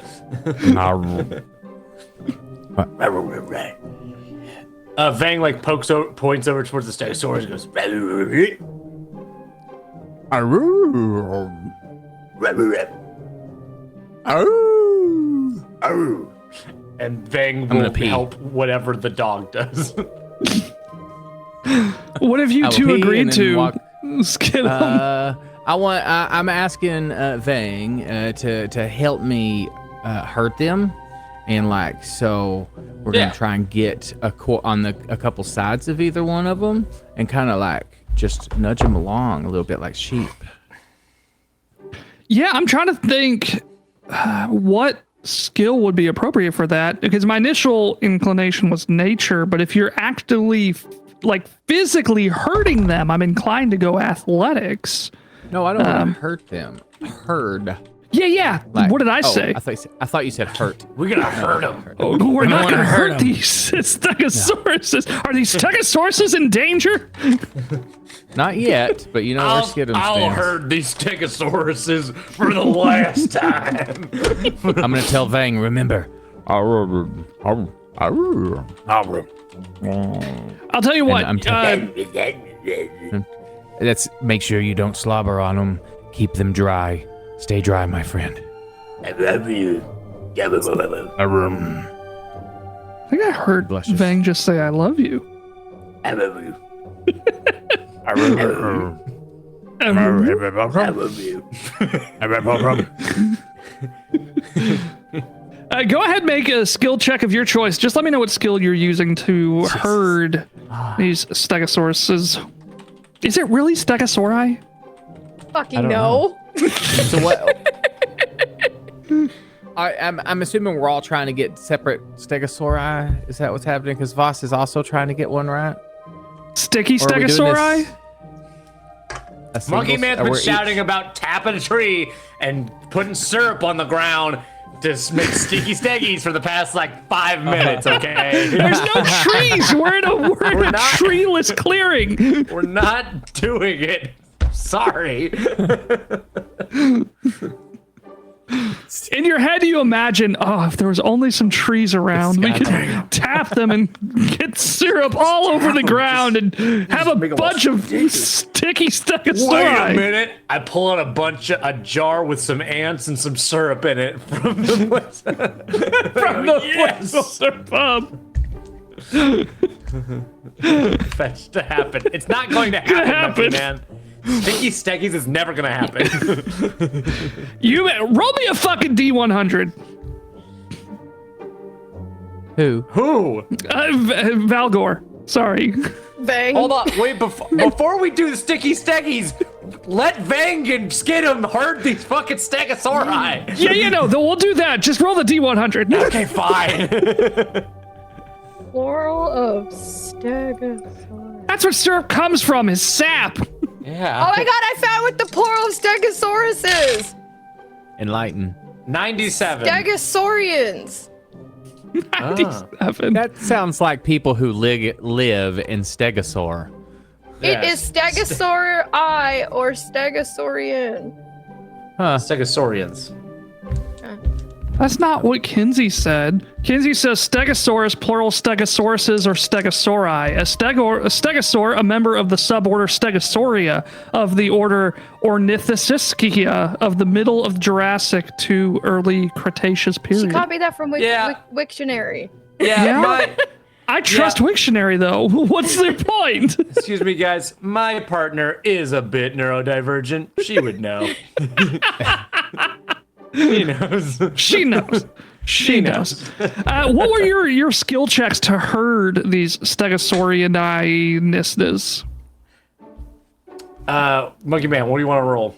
Vang like points over towards the Stegosaurus and goes. And Vang gonna will pee. help whatever the dog does. What have you I will two pee agreed and then to? walk- Skidum. I'm asking Vang to help me hurt them, And like, so we're gonna try and get a couple sides of either one of them, and kind of like just nudge them along a little bit like sheep. Yeah, I'm trying to think what skill would be appropriate for that, because my initial inclination was nature, but if you're actively like physically hurting them, I'm inclined to go athletics. No, I don't want to hurt them. Herd. Yeah. Like, what did I say? I thought you said hurt. We're gonna hurt them. Oh, we're not going to hurt these stegosauruses. Are these stegosauruses in danger? Not yet, but you know where Skidum I'll stands. hurt these stegosauruses for the last time. I'm gonna tell Vang. Remember. I'll tell you what. Let's make sure you don't slobber on them. Keep them dry. Stay dry, my friend. I think I heard Blushes. Vang just say "I love you." I love you. I love you. I love you. Go ahead, make a skill check of your choice. Just let me know what skill you're using to herd these stegosauruses. Is it really stegosauri? Fucking no. So what? I'm assuming we're all trying to get separate stegosauri. Is that what's happening? Because Voss is also trying to get one, right? Sticky Or are we doing stegosauri? Monkey Man's been shouting about tapping a tree and putting syrup on the ground to make sticky steggies for the past like 5 minutes, okay? There's no trees. We're in a treeless clearing. We're not doing it. Sorry. In your head, you imagine, if there was only some trees around, we could tap them and get syrup all over the ground and have a bunch of sticky stegosauri. Wait a minute. I pull out a jar with some ants and some syrup in it from the Westminster pub. Fetch to happen. It's not going to happen, Monkey Man. Sticky steggies is never gonna happen. You roll me a fucking D100. Who? Valgor. Sorry. Bang. Hold on, wait, before we do the sticky steggies, let Vang and Skidum herd these fucking stegosauri. Yeah, we'll do that. Just roll the D100. Okay, fine. Plural of stegosaurus. That's what syrup comes from, is sap. Yeah. Oh my god, I found what the plural of stegosaurus is! Enlighten. 97. Stegosaurians. 97. That sounds like people who live in Stegosaur. It is stegosauri or stegosaurian. Stegosaurians. That's not what Kinsey said. Kinsey says stegosaurus, plural stegosauruses, or stegosauri. A stegosaur, a member of the suborder Stegosauria of the order Ornithischia of the middle of Jurassic to early Cretaceous period. She copied that from Wiktionary. Yeah. I trust Wiktionary, though. What's their point? Excuse me, guys. My partner is a bit neurodivergent. She would know. She knows. She knows. She knows. What were your skill checks to herd these Stegosaurianistas? Monkey Man, what do you want to roll?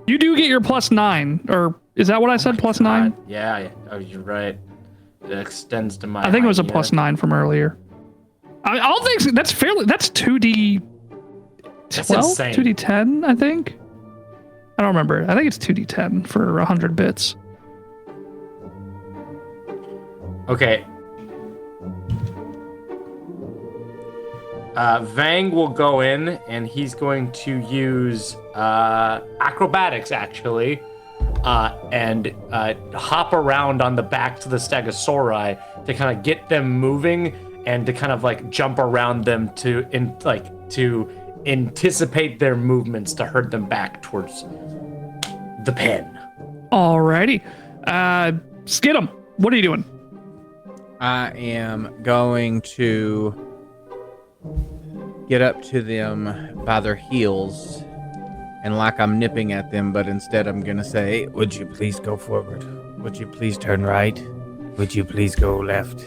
You do get your +9, or is that what I said? +9? Yeah. Oh, you're right. It extends to my. I think it was a +9 from earlier. All things that's 2D12, That's insane. 2D10, I think. I don't remember. I think it's 2D10 for 100 bits. Okay. Vang will go in and he's going to use acrobatics actually, and hop around on the backs of the Stegosauri to kind of get them moving and to kind of like jump around them to anticipate their movements to herd them back towards the pen. Alrighty. Skidum, what are you doing? I am going to get up to them by their heels and like I'm nipping at them, but instead I'm going to say, would you please go forward? Would you please turn right? Would you please go left?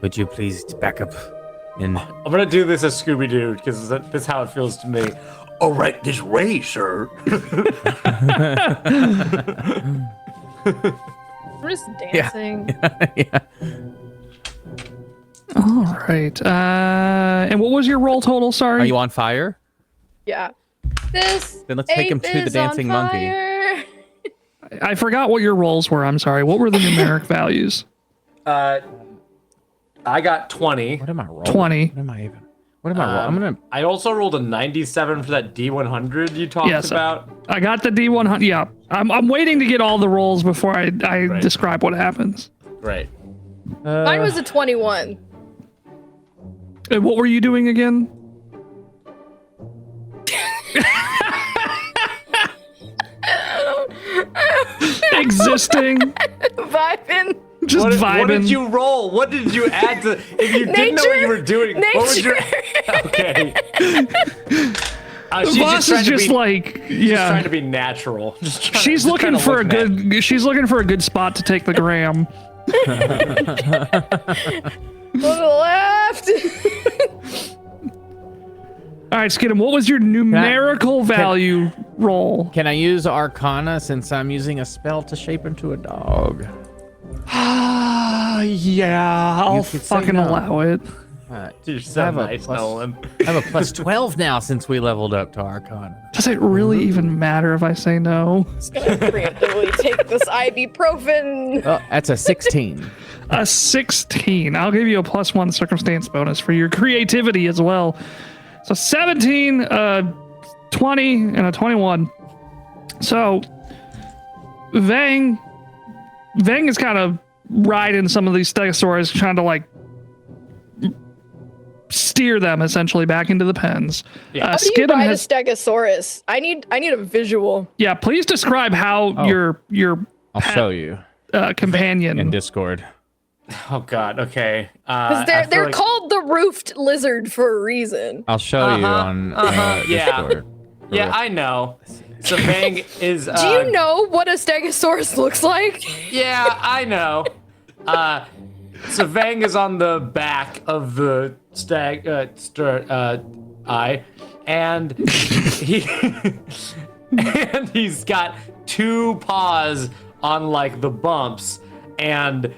Would you please back up? And I'm gonna do this as Scooby-Doo because that's how it feels to me. All right, this way, sir. We're just dancing. yeah. All right. And what was your roll total? Sorry. Are you on fire? Yeah. This. Then let's take him ape to the is dancing on monkey. fire. I forgot what your rolls were. I'm sorry. What were the numeric values? I got 20. What am I rolling? 20. What am I even? What am I rolling? I'm gonna. I also rolled a 97 for that D100 you talked Yes, about. I got the D100. Yeah. I'm waiting to get all the rolls before I describe what happens. Right. Mine was a 21. And what were you doing again? Existing. Vibing. Just vibing. What did you roll? What did you add to? If you didn't know what you were doing, what was your? Okay. She's Voss is just like, yeah. trying to be natural. She's looking for a good. She's looking for a good spot to take the gram. To the left. All right, Skidum. What was your numerical value roll? Can I use Arcana since I'm using a spell to shape into a dog? Yeah, I'll could say fucking no. allow it. You're so nice, Nolan. I have a plus 12 now since we leveled up to Arcana. Does it really even matter if I say no? Just gonna preemptively take this ibuprofen. Oh, that's a 16. A 16. I'll give you a +1 circumstance bonus for your creativity as well. So 17, 20, and a 21. So Vang is kind of riding some of these stegosaurs, trying to like steer them essentially back into the pens. Yeah. How do you ride a stegosaurus? I need a visual. Yeah, please describe how your I'll show you companion in Discord. Oh God. Okay. Because they're called the roofed lizard for a reason. I'll show you on Yeah. Discord. Yeah, I know. So Vang is. Do you know what a stegosaurus looks like? Yeah, I know. So Vang is on the back of the stag eye, and he's got two paws on like the bumps, and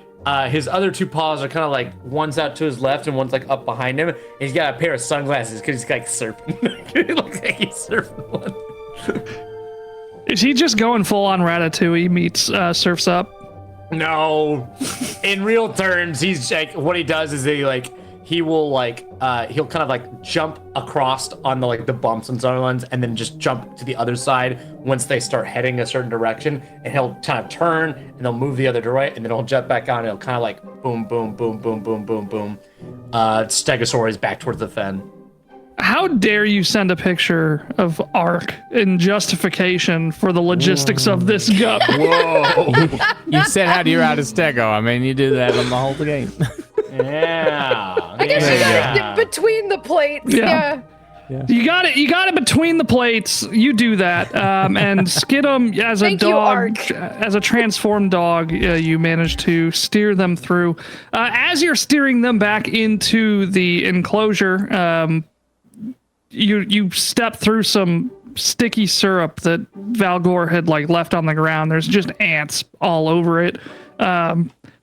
his other two paws are kind of like one's out to his left and one's like up behind him. And he's got a pair of sunglasses because he's like surfing. He looks like he's surfing one. Is he just going full on Ratatouille meets Surf's Up? No, in real terms, he's like what he does is he will he'll kind of like jump across on the like the bumps and other ones, and then just jump to the other side once they start heading a certain direction, and he'll kind of turn and they'll move the other way, and then he'll jump back on. And he'll kind of like boom, boom, boom, boom, boom, boom, boom. Stegosaurus back towards the fen. How dare you send a picture of Ark in justification for the logistics of this gup? Whoa! You said how do you ride a stego? I mean, you do that on the whole game. Yeah. I guess you got it between the plates. Yeah. Yeah. You got it between the plates. You do that. And Skidum, as a Thank you, dog, Ark. as a transformed dog, you manage to steer them through. As you're steering them back into the enclosure, you step through some sticky syrup that Valgor had like left on the ground. There's just ants all over it.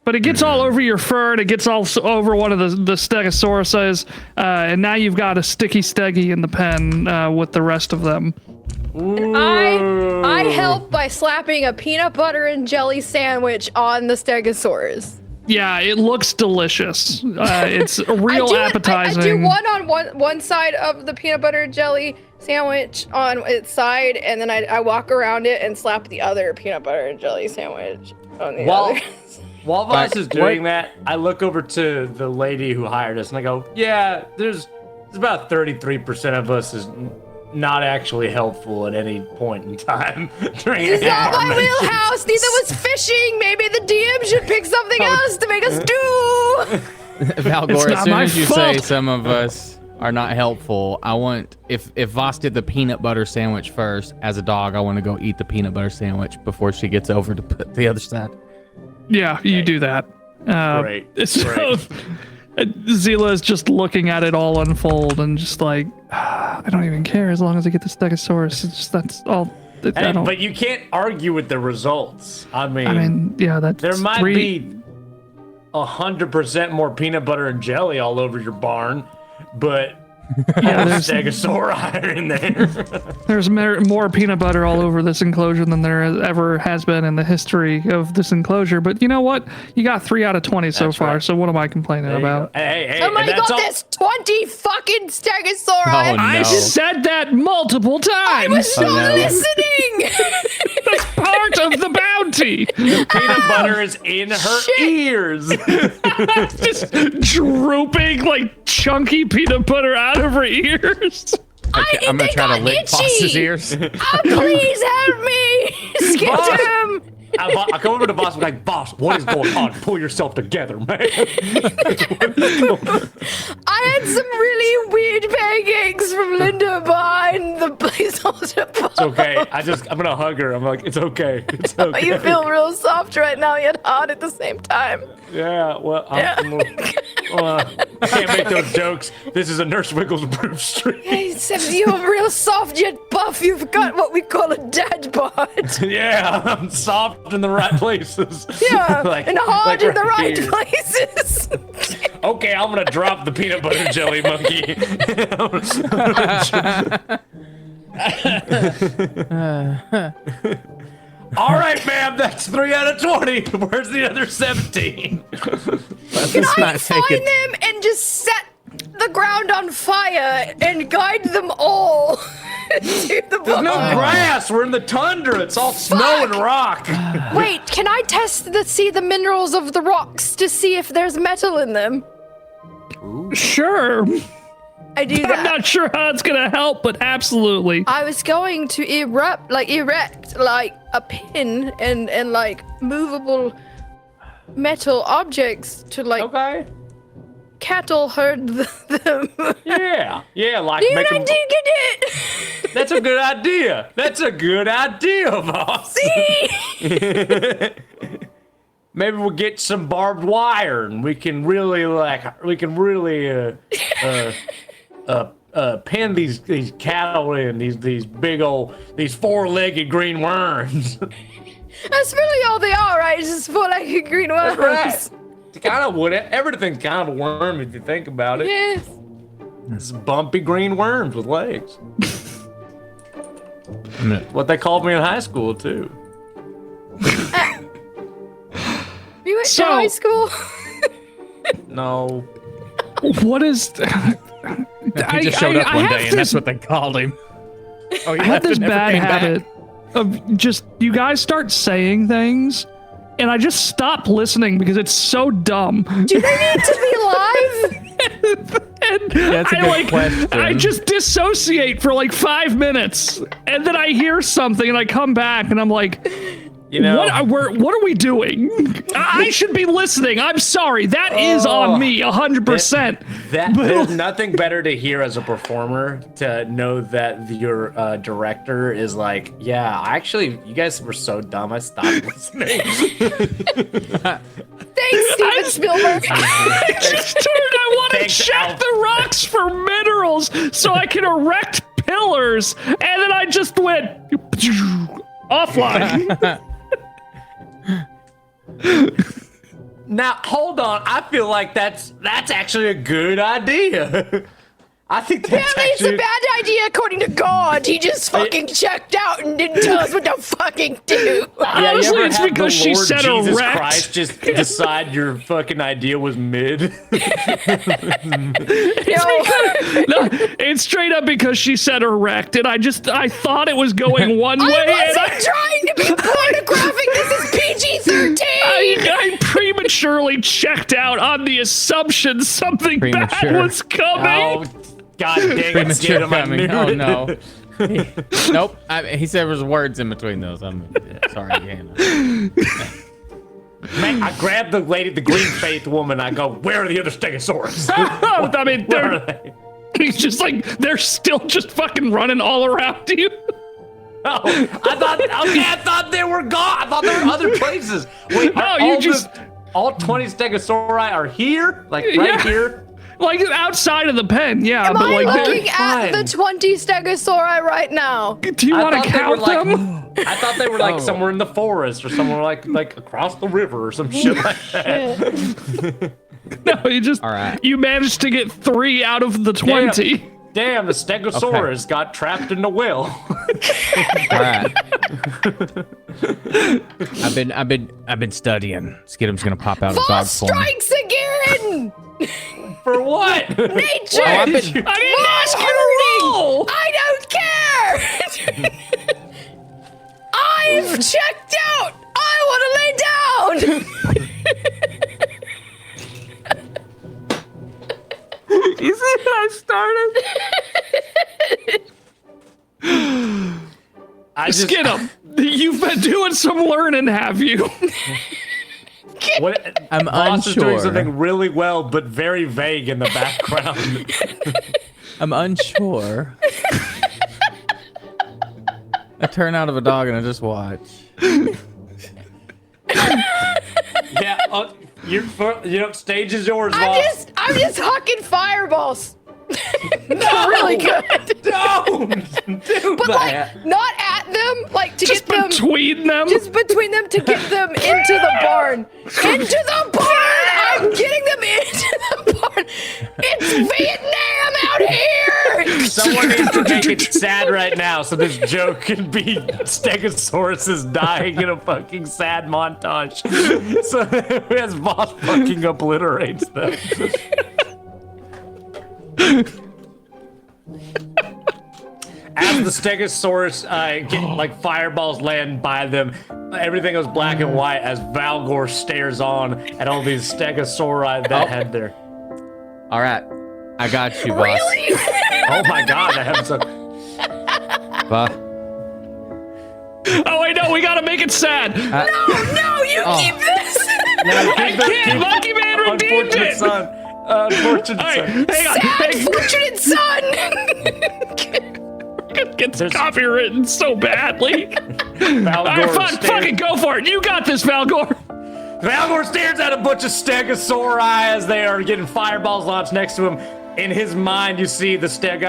But it gets all over your fur, and it gets all over one of the stegosauruses, and now you've got a sticky steggy in the pen with the rest of them. And I help by slapping a peanut butter and jelly sandwich on the stegosaurus. Yeah, it looks delicious. It's real appetizing. I do one on one side of the peanut butter and jelly sandwich on its side, and then I walk around it and slap the other peanut butter and jelly sandwich on the other. While Voss is doing that, I look over to the lady who hired us and I go, yeah, there's about 33% of us is not actually helpful at any point in time. It's not my wheelhouse. Neither was fishing. Maybe the DM should pick something else to make us do. Valgor, as soon as you say fault. some of us are not helpful, I want, if Voss did the peanut butter sandwich first, as a dog, I want to go eat the peanut butter sandwich before she gets over to put the other side. Yeah, you do that. Great. So Zila is just looking at it all unfold and just like, I don't even care as long as I get the Stegosaurus. It's just that's all. Hey, but you can't argue with the results. I mean, yeah, that's there might be 100% more peanut butter and jelly all over your barn, but yeah, there's Stegosauri in there. There's more peanut butter all over this enclosure than there ever has been in the history of this enclosure. But you know what? You got 3 out of 20 so far. So what am I complaining about? Hey, Somebody got this 20 fucking Stegosauri. Oh, no. I said that multiple times. I was not listening. That's part of the bounty. The peanut butter is in her ears. Just drooping like chunky peanut butter out of her ears. I'm gonna try to lick Boss's ears. Oh, please help me. Skip him. I come over to Boss and I'm like, Boss, what is going on? Pull yourself together, man. I had some really weird pancakes from Linda behind the placeholder bar. It's okay. I'm gonna hug her. I'm like, it's okay. It's okay. You feel real soft right now, yet hard at the same time. Yeah, well, I can't make those jokes. This is a Nurse Wiggles approved stream. Except you're real soft yet buff. You've got what we call a dad bod. Yeah, I'm soft in the right places. Yeah, and hard in the right here. places. Okay, I'm gonna drop the peanut butter jelly monkey. All right, ma'am, that's 3 out of 20. Where's the other 17? Can I find them and just set the ground on fire and guide them all to the There's no barn? grass. We're in the tundra. It's all snow and rock. Wait, can I test the minerals of the rocks to see if there's metal in them? Sure. I do that. I'm not sure how it's gonna help, but absolutely. I was going to erect a pin and like movable metal objects to like Okay. cattle herd them. Yeah, like Dude, make I them. did get it. That's a good idea. That's a good idea, boss. See? Maybe we'll get some barbed wire and we can really pin these cattle in these big old these 4-legged green worms. That's really all they are, right? It's just 4-legged green worms. Right. It's kind of what everything's kind of a worm if you think about it. Yes. It's bumpy green worms with legs. What they called me in high school too. You went to So- high school? No. What is? He just showed up one day, and that's what they called him. Oh, I have this bad habit of just you guys start saying things, and I just stop listening because it's so dumb. Do they need to be live? And That's a good question. I just dissociate for like 5 minutes, and then I hear something, and I come back, and I'm like, You know. what are we doing? I should be listening. I'm sorry. That is on me, 100%. There's nothing better to hear as a performer to know that your director is like, yeah, actually, you guys were so dumb, I stopped listening. Thanks, Steven Spielberg. I want to Thanks, check Alf. the rocks for minerals so I can erect pillars, and then I just went offline. Now, hold on. I feel like that's actually a good idea. I think that's Apparently it's a actually... bad idea according to God. He just fucking checked out and didn't tell us what to fucking do. Yeah, you Honestly, ever it's have because the she Lord said Jesus erect. Christ just decide your fucking idea was mid? Yo, No, it's straight up because she said erect, and I thought it was going one way, and I wasn't trying to be pornographic. This is PG-13. I prematurely checked out on the assumption something bad Premature. was coming. Oh, God dang it, Premature Skid, I coming. knew Oh it. no. Nope. He said there was words in between those. I'm sorry, Hannah. Man, I grabbed the lady, the green faith woman. I go, where are the other Stegosaurus? I mean, Where are they're, they? he's just like, they're still just fucking running all around you. Oh, I thought they were gone. I thought there were other places. Wait, No, are you all just- all 20 stegosauri are here, like right here. Like outside of the pen, yeah. Am but I like, looking at the 20 stegosauri right now? do you want to count them? I thought they were like somewhere in the forest or somewhere like across the river or some shit like that. No, All right. you managed to get 3 out of the 20. Damn, the stegosaurus got trapped in the well. All right. I've been studying. Skidum's gonna pop out of Fall dog form. strikes again! For what? Nature! I didn't ask you to roll. I don't care! I've checked out! I want to lay down! You see how I started? Skidum, you've been doing some learning, have you? What, I'm Boss is doing unsure. something really well, but very vague in the background. I'm unsure. I turn out of a dog and I just watch. Yeah, stage is yours, Boss. I'm just hucking fireballs. They're really good. Don't do But that. like, not at them, like to Just get them. between them? Just between them to get them into the barn. Into the barn! I'm getting them into the barn. It's Vietnam out here! Someone needs to make it sad right now so this joke can be Stegosauruses dying in a fucking sad montage. So as Boss fucking obliterates them. As the Stegosaurus like fireballs land by them, everything goes black and white as Valgor stares on at all these Stegosauri that had their. All right, I got you, boss. Really? Oh my god, I have some. Oh wait, no, we gotta make it sad. No, you keep this! I can't, Monkey Man redeemed Unfortunate it. son. Unfortunate All right, son. hang on. Sad, fortunate son! It gets copywritten so badly. All right, fuck it, go for it. You got this, Valgor. Valgor stares at a bunch of Stegosauri as they are getting fireballs launched next to him. In his mind, you see the Stegi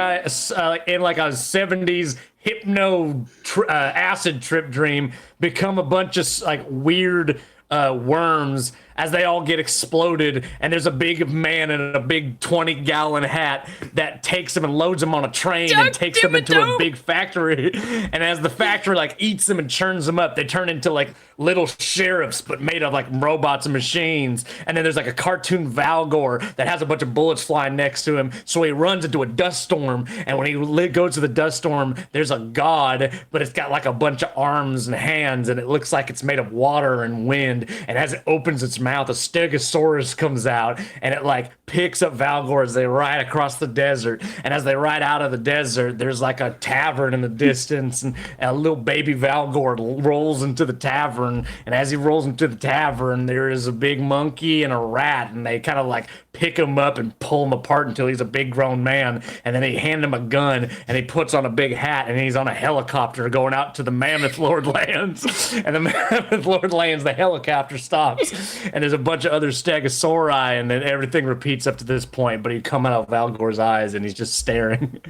in like a 70s hypno acid trip dream become a bunch of like weird worms as they all get exploded, and there's a big man in a big 20-gallon hat that takes them and loads them on a train and takes them into a big factory. And as the factory like eats them and churns them up, they turn into like little sheriffs, but made of like robots and machines. And then there's like a cartoon Valgor that has a bunch of bullets flying next to him, so he runs into a dust storm. And when he goes to the dust storm, there's a god, but it's got like a bunch of arms and hands, and it looks like it's made of water and wind. And as it opens its mouth, a Stegosaurus comes out, and it like picks up Valgor as they ride across the desert. And as they ride out of the desert, there's like a tavern in the distance, and a little baby Valgor rolls into the tavern. And as he rolls into the tavern, there is a big monkey and a rat, and they kind of like pick him up and pull him apart until he's a big grown man. And then they hand him a gun, and he puts on a big hat, and he's on a helicopter going out to the Mammoth Lord lands. And the Mammoth Lord lands, the helicopter stops, and there's a bunch of other Stegosauri, and then everything repeats up to this point, but he come out of Valgor's eyes, and he's just staring.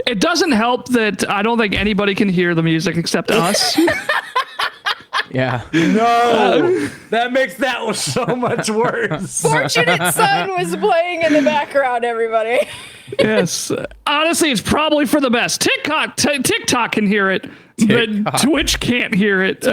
It doesn't help that I don't think anybody can hear the music except us. Yeah. No! That makes that one so much worse. Fortunate son was playing in the background, everybody. Yes. Honestly, it's probably for the best. TikTok can hear it, but Twitch can't hear it,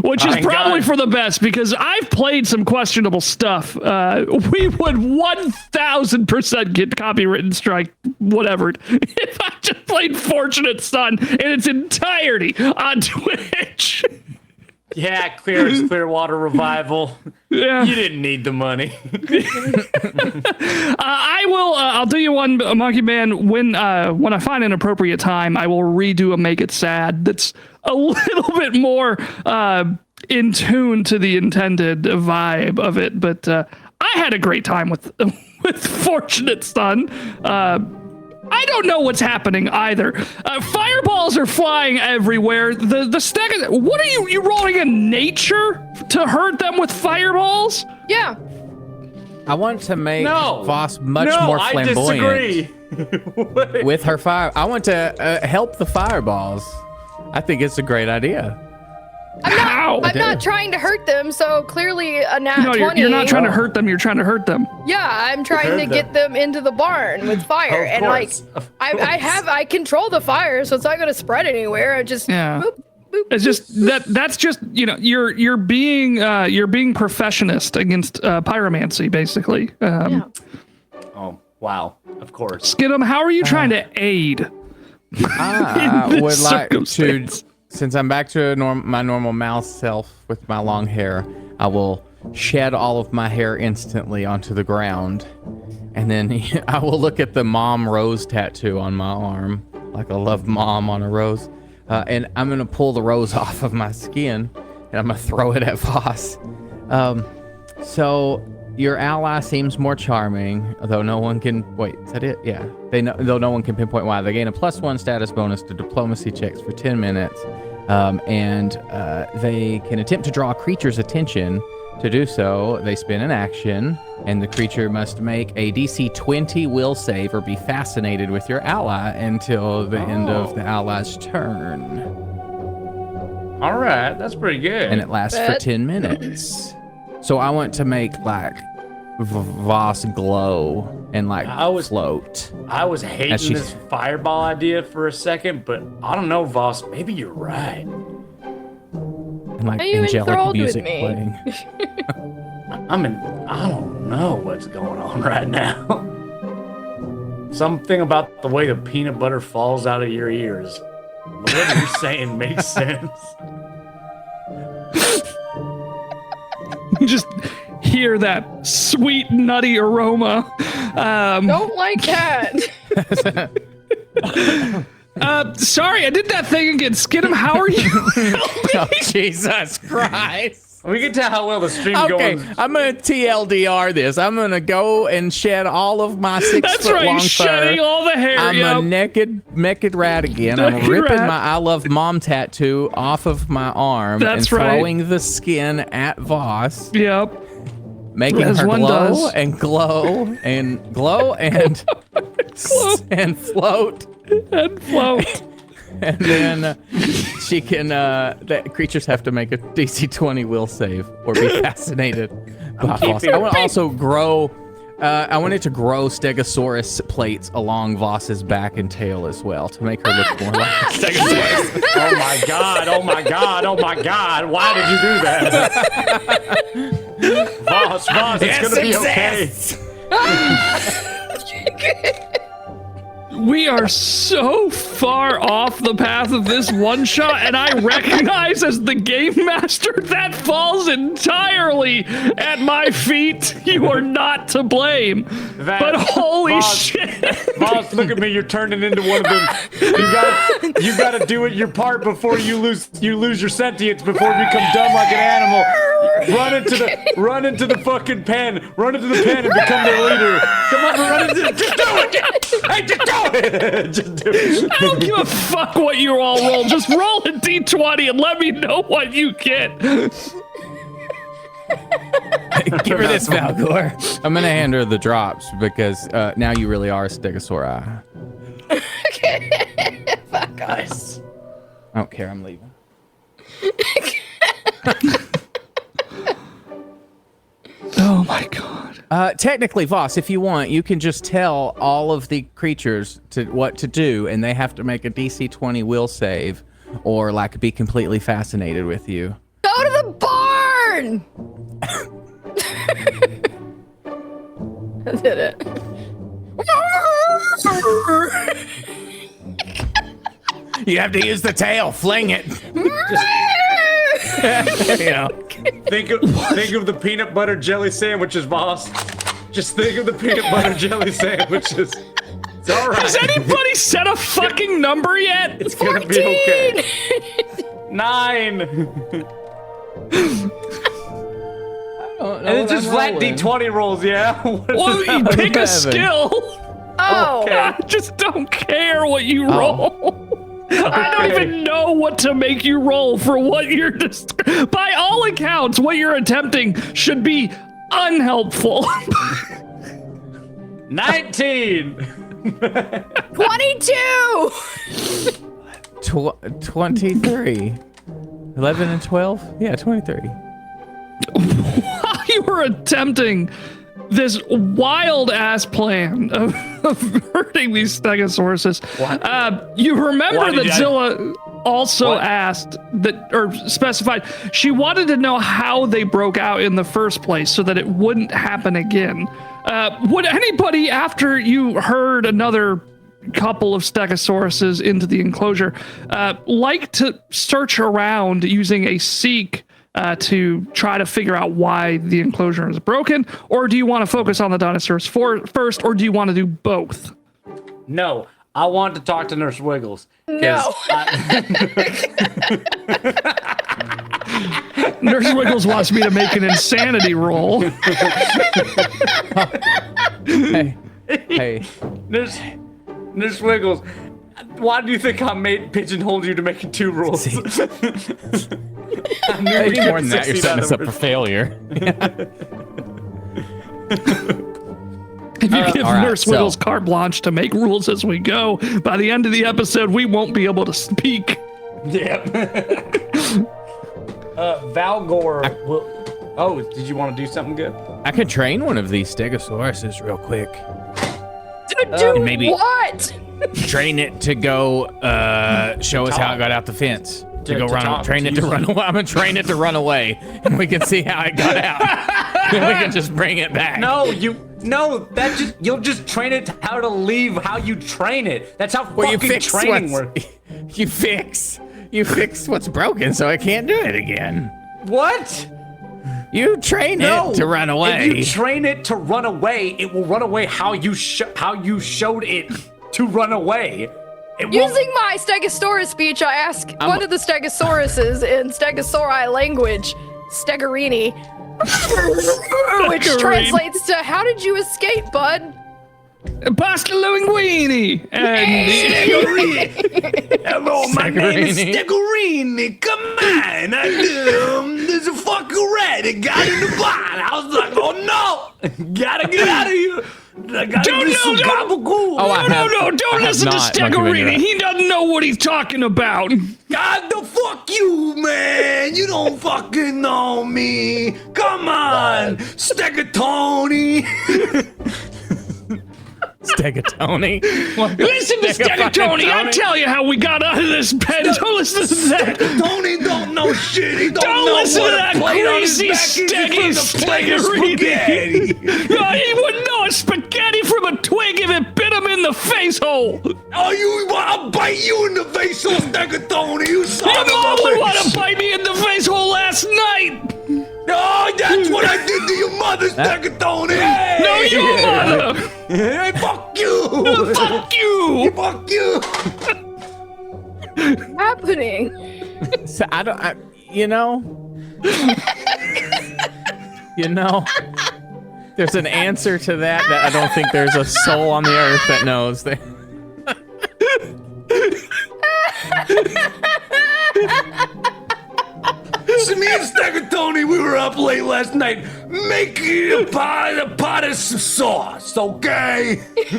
which is probably for the best because I've played some questionable stuff. We would 1,000% get copywritten strike, whatever, if I just played Fortunate Son in its entirety on Twitch. Yeah, Clearwater Revival. Yeah. You didn't need the money. I will. I'll do you one, Monkey Man. When I find an appropriate time, I will redo a Make It Sad. That's a little bit more in tune to the intended vibe of it. But I had a great time with Fortunate Son. I don't know what's happening either. Fireballs are flying everywhere. The stack of, what are you rolling in nature to hurt them with fireballs? Yeah. I want to make No. Voss much more flamboyant. I disagree. With her fire. I want to help the fireballs. I think it's a great idea. How? I'm not trying to hurt them, so clearly a nat 20. You're not trying to hurt them. You're trying to hurt them. Yeah, I'm trying to get them into the barn with fire, Of and course. I control the fire, so it's not gonna spread anywhere. I just Yeah. boop, boop, It's just that's just you're being professionist against pyromancy basically. yeah. Oh, wow. Of course. Skidum, how are you trying to aid? I in would this like to, circumstance? since I'm back to my normal mouse self with my long hair, I will shed all of my hair instantly onto the ground. And then I will look at the mom rose tattoo on my arm, like I love mom on a rose. And I'm going to pull the rose off of my skin, and I'm going to throw it at Voss. So your ally seems more charming, though no one can... Wait, is that it? Yeah. Though no one can pinpoint why. They gain a +1 status bonus to diplomacy checks for 10 minutes. And they can attempt to draw a creature's attention. To do so, they spin an action, and the creature must make a DC 20 will save or be fascinated with your ally until the end of the ally's turn. All right. That's pretty good. And it lasts for 10 minutes. So I want to make like Voss glow and like float. I was hating this fireball idea for a second, but I don't know, Voss. Maybe you're right. And like Are you angelic enthralled with music me? playing. I don't know what's going on right now. Something about the way the peanut butter falls out of your ears. Whatever you're saying makes sense. You just hear that sweet nutty aroma. Don't like that. Sorry, I did that thing again. Skidum, how are you? Oh, Jesus Christ. We can tell how well the stream's Okay, going. I'm gonna TLDR this. I'm gonna go and shed all of my 6 That's foot right, long shedding fur. all the hair. I'm yep. a naked rat again. I'm Naked ripping rat. my I love mom tattoo off of my arm That's and right. throwing the skin at Voss, Yep. making As her one glow does. and glow and glow and and float. And float. And then she can, the creatures have to make a DC 20 will save or be fascinated by Voss. I want to also grow, I wanted to grow Stegosaurus plates along Voss's back and tail as well to make her look more like a Stegosaurus. Oh my god, oh my god, oh my god. Why did you do that? Voss, it's gonna be okay. We are so far off the path of this one shot, and I recognize as the game master that falls entirely at my feet. You are not to blame. But holy Voss, shit. Voss, look at me, you're turning into one of them. You gotta do it your part before you lose your sentience, before you become dumb like an animal. Run into the fucking pen. Run into the pen and become their leader. Come on, run into just do it. Hey, just do it. Just do it. I don't give a fuck what you all roll. Just roll a d20 and let me know what you get. Give her this, Valgor. I'm going to hand her the drops because now you really are a Stegosauri. Fuck us. I don't care, I'm leaving. Oh my god. Technically, Voss, if you want, you can just tell all of the creatures what to do, and they have to make a DC 20 will save, or like be completely fascinated with you. Go to the barn. I did it. You have to use the tail, fling it. You know. Think of the peanut butter jelly sandwiches, Voss. Just think of the peanut butter jelly sandwiches. It's all right. Has anybody set a fucking number yet? It's gonna be okay. 9. And it's just flat D20 rolls, yeah? Well, you pick a skill. No. I just don't care what you roll. I don't even know what to make you roll for what you're by all accounts, what you're attempting should be unhelpful. 19. 22. 23. 11 and 12? Yeah, 23. While you were attempting this wild ass plan of hurting these stegosauruses, you remember that Zilla also asked that, or specified, she wanted to know how they broke out in the first place so that it wouldn't happen again. Would anybody, after you heard another couple of stegosauruses into the enclosure, like to search around using a seek to try to figure out why the enclosure is broken? Or do you want to focus on the dinosaurs first, or do you want to do both? No, I want to talk to Nurse Wiggles. No. Nurse Wiggles wants me to make an insanity roll. Hey. Nurse Wiggles, why do you think I pigeonholed you to making 2 rolls? See. I knew we More than that, you're succeed setting us out up of for failure. If you give all right, Nurse Wiggles carte blanche to make rules as we go, by the end of the episode, we won't be able to speak. Yep. Valgor. Oh, did you want to do something good? I could train one of these stegosauruses real quick. Do maybe- what? Train it to go show us how it got out the fence. To go run, train it to run away. I'm gonna train it to run away, and we can see how it got out. And we can just bring it back. You'll just train it how to leave. How you train it? That's how Well, fucking training works. You fix what's broken, so I can't do it again. What? You train it to run away. If you train it to run away, it will run away how you showed it to run away. Using my Stegosaurus speech, I ask one of the Stegosauruses in Stegosauri language, Stegorini, which translates to, how did you escape, bud? Pasta linguini! And Hello, my name is Stegorini. Come on, there's a fucking rat that got in the pot. I was like, oh no, gotta get out of here. I gotta get some gabagool. Don't listen to Stegorini. He doesn't know what he's talking about. God, the fuck you, man. You don't fucking know me. Come on, Stegatoni. Stegatoni. Listen to Stegatoni. I tell you how we got out of this bed. Don't listen to that. Stegatoni don't know shit. He don't know listen what to a that plate on his greasy back is Steggy from the plate of spaghetti. No, he wouldn't know a spaghetti from a twig if it bit him in the face hole. Oh, I'll bite you in the face, oh Stegatoni. You son Your of a mom would want bitch. to bite me in the face hole last night. Oh, that's what I did to your mother, Stegatoni. Hey. No, your mother. Hey, fuck you. Fuck you. Fuck you. Happening. So there's an answer to that I don't think there's a soul on the earth that knows. So me and Stegatoni, we were up late last night making a pot of sauce, okay? Wait,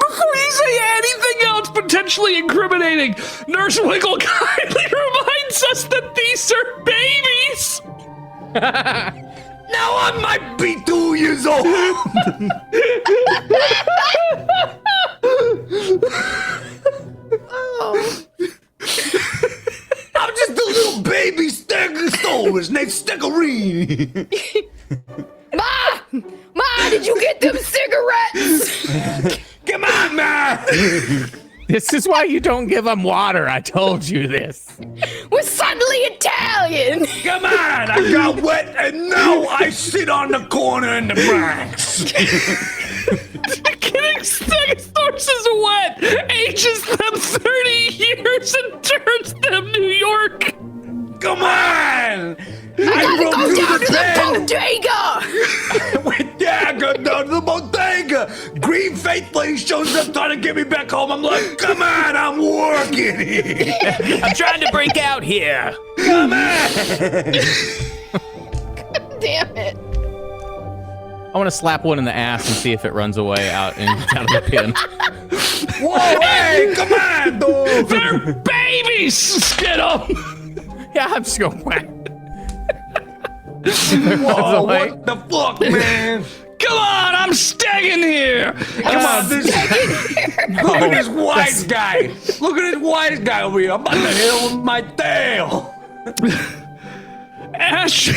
before you say anything else potentially incriminating, Nurse Wiggle kindly reminds us that these are babies. Now I might be 2 years old. I'm just a little baby Stegosaurus named Stegorini. Ma, did you get them cigarettes? Come on, man. This is why you don't give them water. I told you this. We're suddenly Italian. Come on, I got wet and now I sit on the corner in the Bronx. Getting Stegosauruses wet ages them 30 years and turns them New York. Come on! I gotta go down to the bodega. Yeah, go down to the bodega. green faith lady shows up trying to get me back home. I'm like, come on, I'm working here. I'm trying to break out here. Come on. Damn it. I want to slap one in the ass and see if it runs away out and gets out of the pin. Whoa, hey, come on, dude. They're babies, Skittle. Yeah, I'm just going whack. Whoa, what the fuck, man? Come on, I'm staying here. Come on, look at this wise guy. Look at this wise guy over here. I'm about to hit him with my tail. Ash,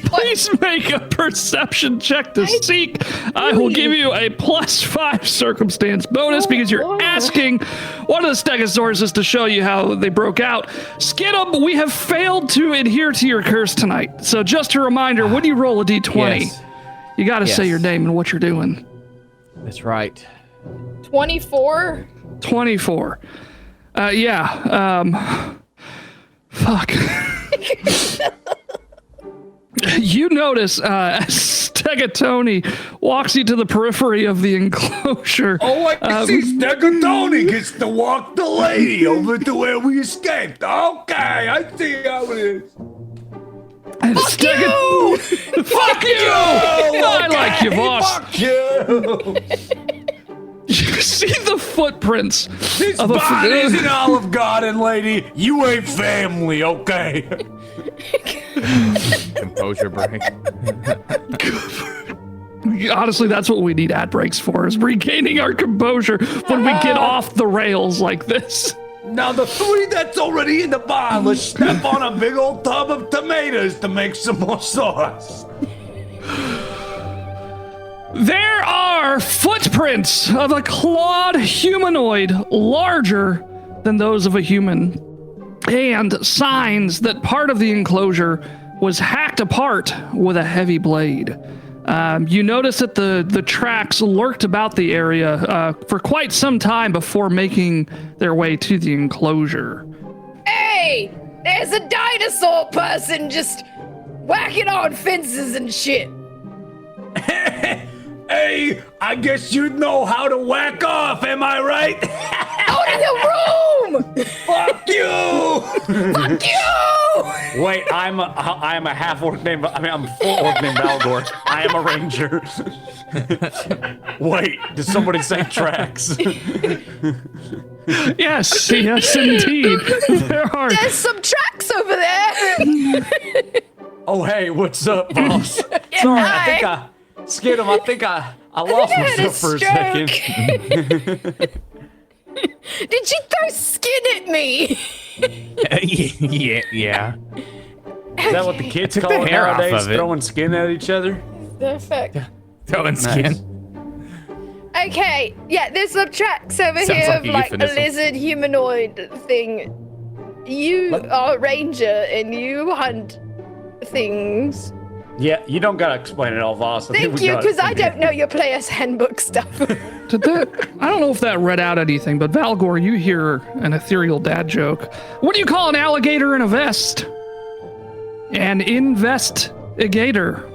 please make a perception check to seek. I will give you a +5 circumstance bonus because you're asking one of the Stegosauruses to show you how they broke out. Skittle, we have failed to adhere to your curse tonight. So just a reminder, when you roll a d20, Yes. you got to say your name and what you're doing. That's right. 24. 24. Fuck. You notice as Stegatoni walks you to the periphery of the enclosure. Oh, I see Stegatoni gets to walk the lady over to where we escaped. Okay, I see how it is. Fuck you! Fuck you! I like you, boss. Fuck you! You see the footprints This of a body isn't Olive Garden, lady. You ain't family, okay? Composure break. Honestly, that's what we need ad breaks for, is regaining our composure when we get off the rails like this. Now the 3 that's already in the bar, let's step on a big old tub of tomatoes to make some more sauce. There are footprints of a clawed humanoid larger than those of a human, and signs that part of the enclosure was hacked apart with a heavy blade. You notice that the tracks lurked about the area for quite some time before making their way to the enclosure. Hey, there's a dinosaur person just whacking on fences and shit. Hey, I guess you know how to whack off, am I right? Out of the room! Fuck you! Fuck you! Wait, I'm a half orc named. I'm a full orc named Valgor. I am a ranger. Wait, did somebody say tracks? Yes, yes, indeed. There are. There's some tracks over there. Oh, hey, what's up, boss? Yeah, Sorry, hi. I think I scared him. I think I lost I had a myself for a second. Did you throw skin at me? yeah. Is that what the kids took call the it hair off nowadays? of it. Throwing skin at each other? Perfect. Throwing skin. Okay, yeah, there's some tracks over Sounds here like of a like a euphemism. lizard humanoid thing. You are a ranger and you hunt things. Yeah, you don't gotta explain it all, boss. Thank you, because I don't know your player's handbook stuff. Did that? I don't know if that read out anything, but Valgor, you hear an ethereal dad joke. What do you call an alligator in a vest? An investigator.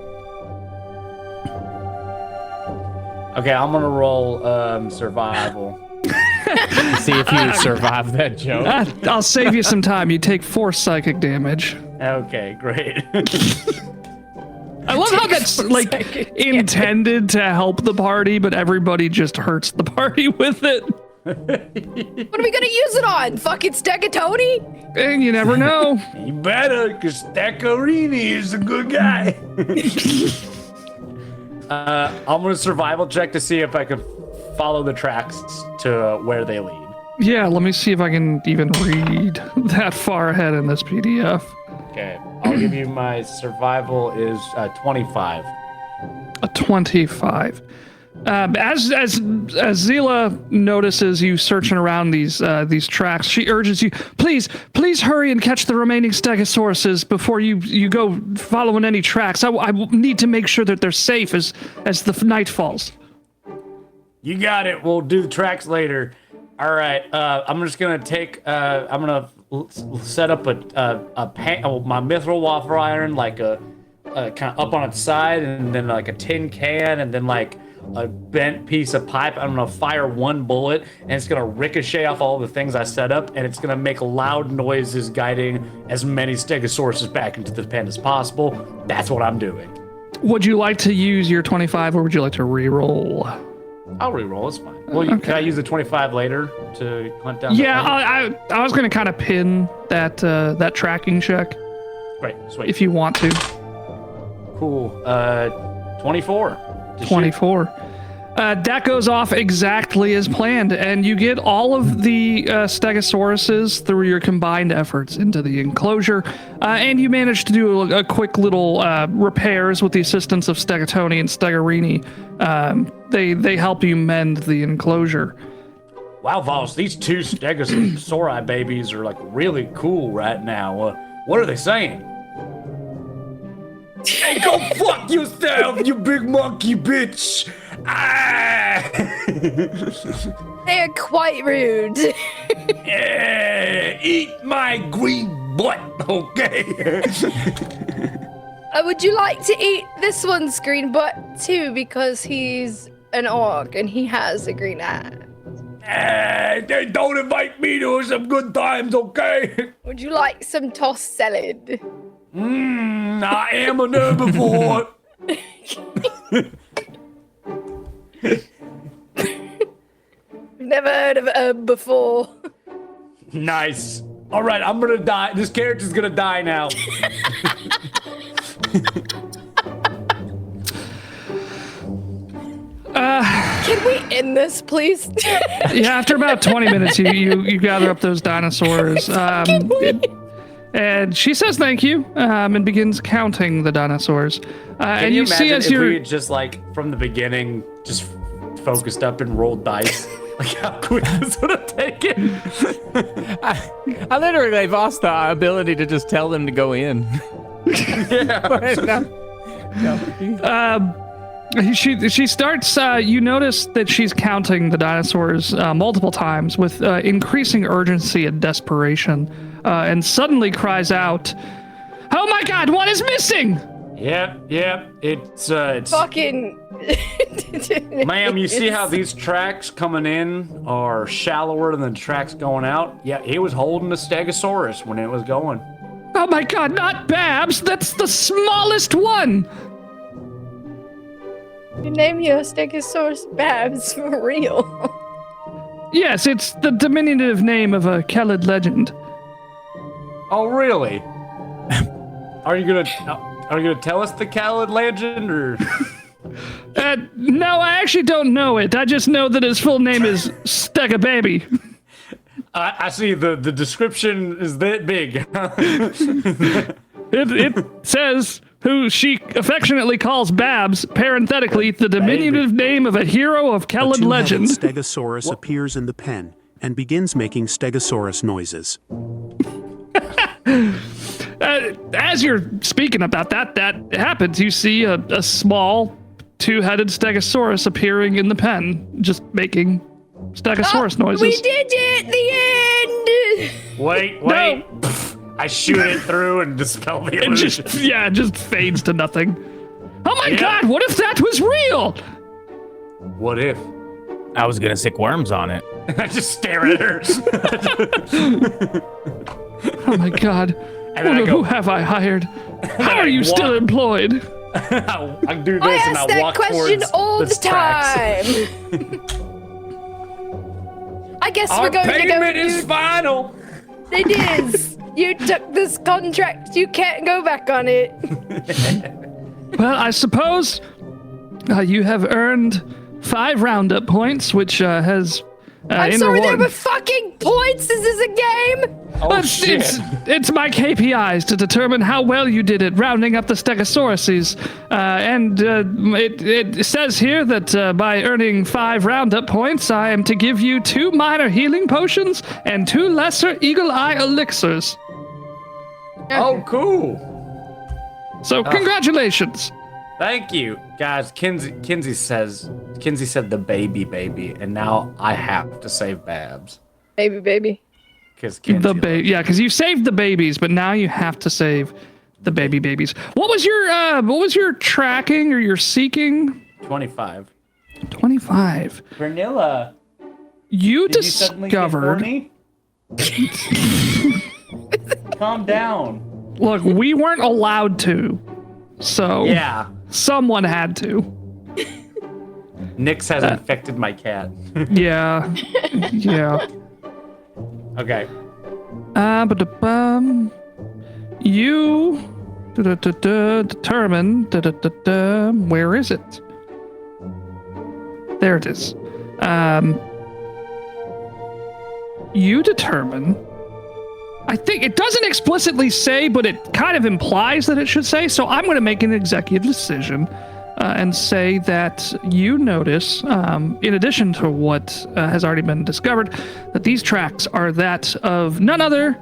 Okay, I'm gonna roll survival. See if you survive that joke. I'll save you some time. You take 4 psychic damage. Okay, great. I love how that's like intended to help the party, but everybody just hurts the party with it. What are we gonna use it on? Fucking Stegatoni? And you never know. You better, because Staccarini is a good guy. I'm gonna survival check to see if I can follow the tracks to where they lead. Yeah, let me see if I can even read that far ahead in this PDF. Okay, I'll give you my survival is 25. A 25. As Zila notices you searching around these tracks, she urges you, please hurry and catch the remaining Stegosauruses before you go following any tracks. I need to make sure that they're safe as the night falls. You got it. We'll do tracks later. All right. I'm just gonna take. I'm gonna set up my mithril waffle iron, like a kind of up on its side, and then like a tin can, and then like a bent piece of pipe. I'm gonna fire one bullet, and it's gonna ricochet off all the things I set up, and it's gonna make loud noises, guiding as many Stegosauruses back into the pen as possible. That's what I'm doing. Would you like to use your 25, or would you like to re-roll? I'll reroll. It's fine. Well, can I use the 25 later to hunt down? Yeah, I was gonna kind of pin that that tracking check. Great, sweet. If you want to. Cool. 24. 24. That goes off exactly as planned, and you get all of the Stegosauruses through your combined efforts into the enclosure, and you manage to do a quick little repairs with the assistance of Stegatoni and Stegarini. They help you mend the enclosure. Wow, Voss, these two Stegosauri babies are like really cool right now. What are they saying? Hey, go fuck yourself, you big monkey bitch! Ah! They're quite rude. Eat my green butt, okay? Would you like to eat this one's green butt too? Because he's an orc and he has a green eye. Don't invite me to some good times, okay? Would you like some tossed salad? I am an herbivore. Never heard of herb before. Nice. All right, I'm gonna die. This character's gonna die now. Can we end this, please? Yeah, after about 20 minutes, you gather up those dinosaurs. And she says thank you, and begins counting the dinosaurs. Can and you you see imagine as if you're we had just like from the beginning just focused up and rolled dice? Like how quick this would have taken? I literally lost the ability to just tell them to go in. She starts, you notice that she's counting the dinosaurs multiple times with increasing urgency and desperation, and suddenly cries out, "Oh my god, what is missing?" Yep, it's Fucking. Ma'am, you see how these tracks coming in are shallower than the tracks going out? Yeah, he was holding a Stegosaurus when it was going. Oh my god, not Babs, that's the smallest one! You name your Stegosaurus Babs for real. Yes, it's the diminutive name of a Kelid legend. Oh, really? Are you gonna tell us the Khaled legend, or? No, I actually don't know it. I just know that his full name is Stegababy. I see the description is that big. It says who she affectionately calls Babs, parenthetically, the diminutive name of a hero of Kelid legend. Stegosaurus appears in the pen and begins making Stegosaurus noises. As you're speaking about that happens. You see a small two-headed Stegosaurus appearing in the pen, just making Stegosaurus noises. We did it! The end! Wait. No. I shoot it through and dispel the illusion. It just fades to nothing. Oh my god, what if that was real? What if? I was gonna stick worms on it. I just stare at her. Oh my god. And then I go, who have I hired? How are you still employed? I do this I and ask I that walk question towards all the tracks. time. I guess Our we're going to go. payment is final. It is. You took this contract. You can't go back on it. Well, I suppose you have earned 5 Roundup points, which has I'm in sorry, there reward. were fucking points. Is this a game? Oh, shit. It's my KPIs to determine how well you did it, rounding up the Stegosauruses. And it says here that by earning 5 Roundup points, I am to give you 2 minor healing potions and 2 lesser Eagle Eye elixirs. Oh, cool. So congratulations. Thank you, guys. Kinsey said the baby, and now I have to save Babs Baby. because Because you saved the babies, but now you have to save the babies. What was your tracking or your seeking? 25. 25. Vanilla. You Did you suddenly get discovered. horny? Calm down. Look, we weren't allowed to. So Yeah. someone had to. Nyx has infected my cat. Yeah. Yeah. Okay. Ba-da-bum. You determine where is it? There it is. You determine. I think it doesn't explicitly say, but it kind of implies that it should say. So I'm going to make an executive decision and say that you notice, in addition to what has already been discovered, that these tracks are that of none other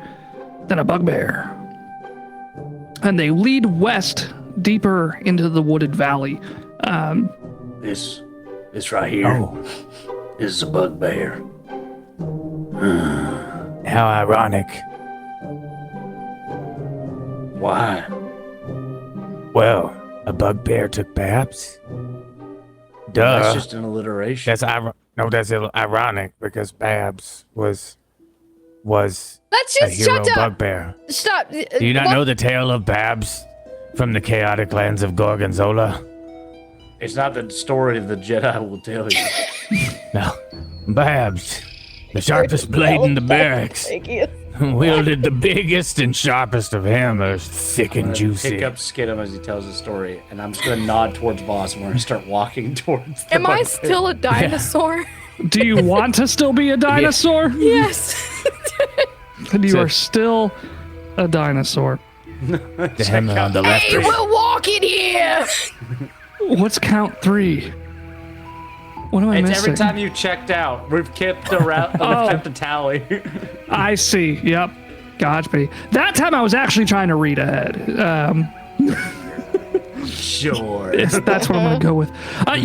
than a bugbear. And they lead west deeper into the wooded valley. This right here is a bugbear. How ironic. Why? Well, a bugbear took Babs. Duh. That's just an alliteration. That's ironic because Babs was Let's a just hero shut up. bugbear. Stop. Do you not know the tale of Babs from the chaotic lands of Gorgonzola? It's not the story the Jedi will tell you. No. Babs, the sharpest blade in the barracks, Thank you. wielded the biggest and sharpest of hammers, thick and juicy. Pick up Skidum as he tells the story, and I'm just gonna nod towards Voss, and we're gonna start walking towards the Am I bugbear. still a dinosaur? Do you want to still be a dinosaur? Yes. And you are still a dinosaur. The hammer on the left. Hey, we're walking here. What's count 3? What am I It's missing? every time you checked out. We've kept kept a tally. I see. Yep. Got me. That time I was actually trying to read ahead. Sure. That's what I'm going to go with.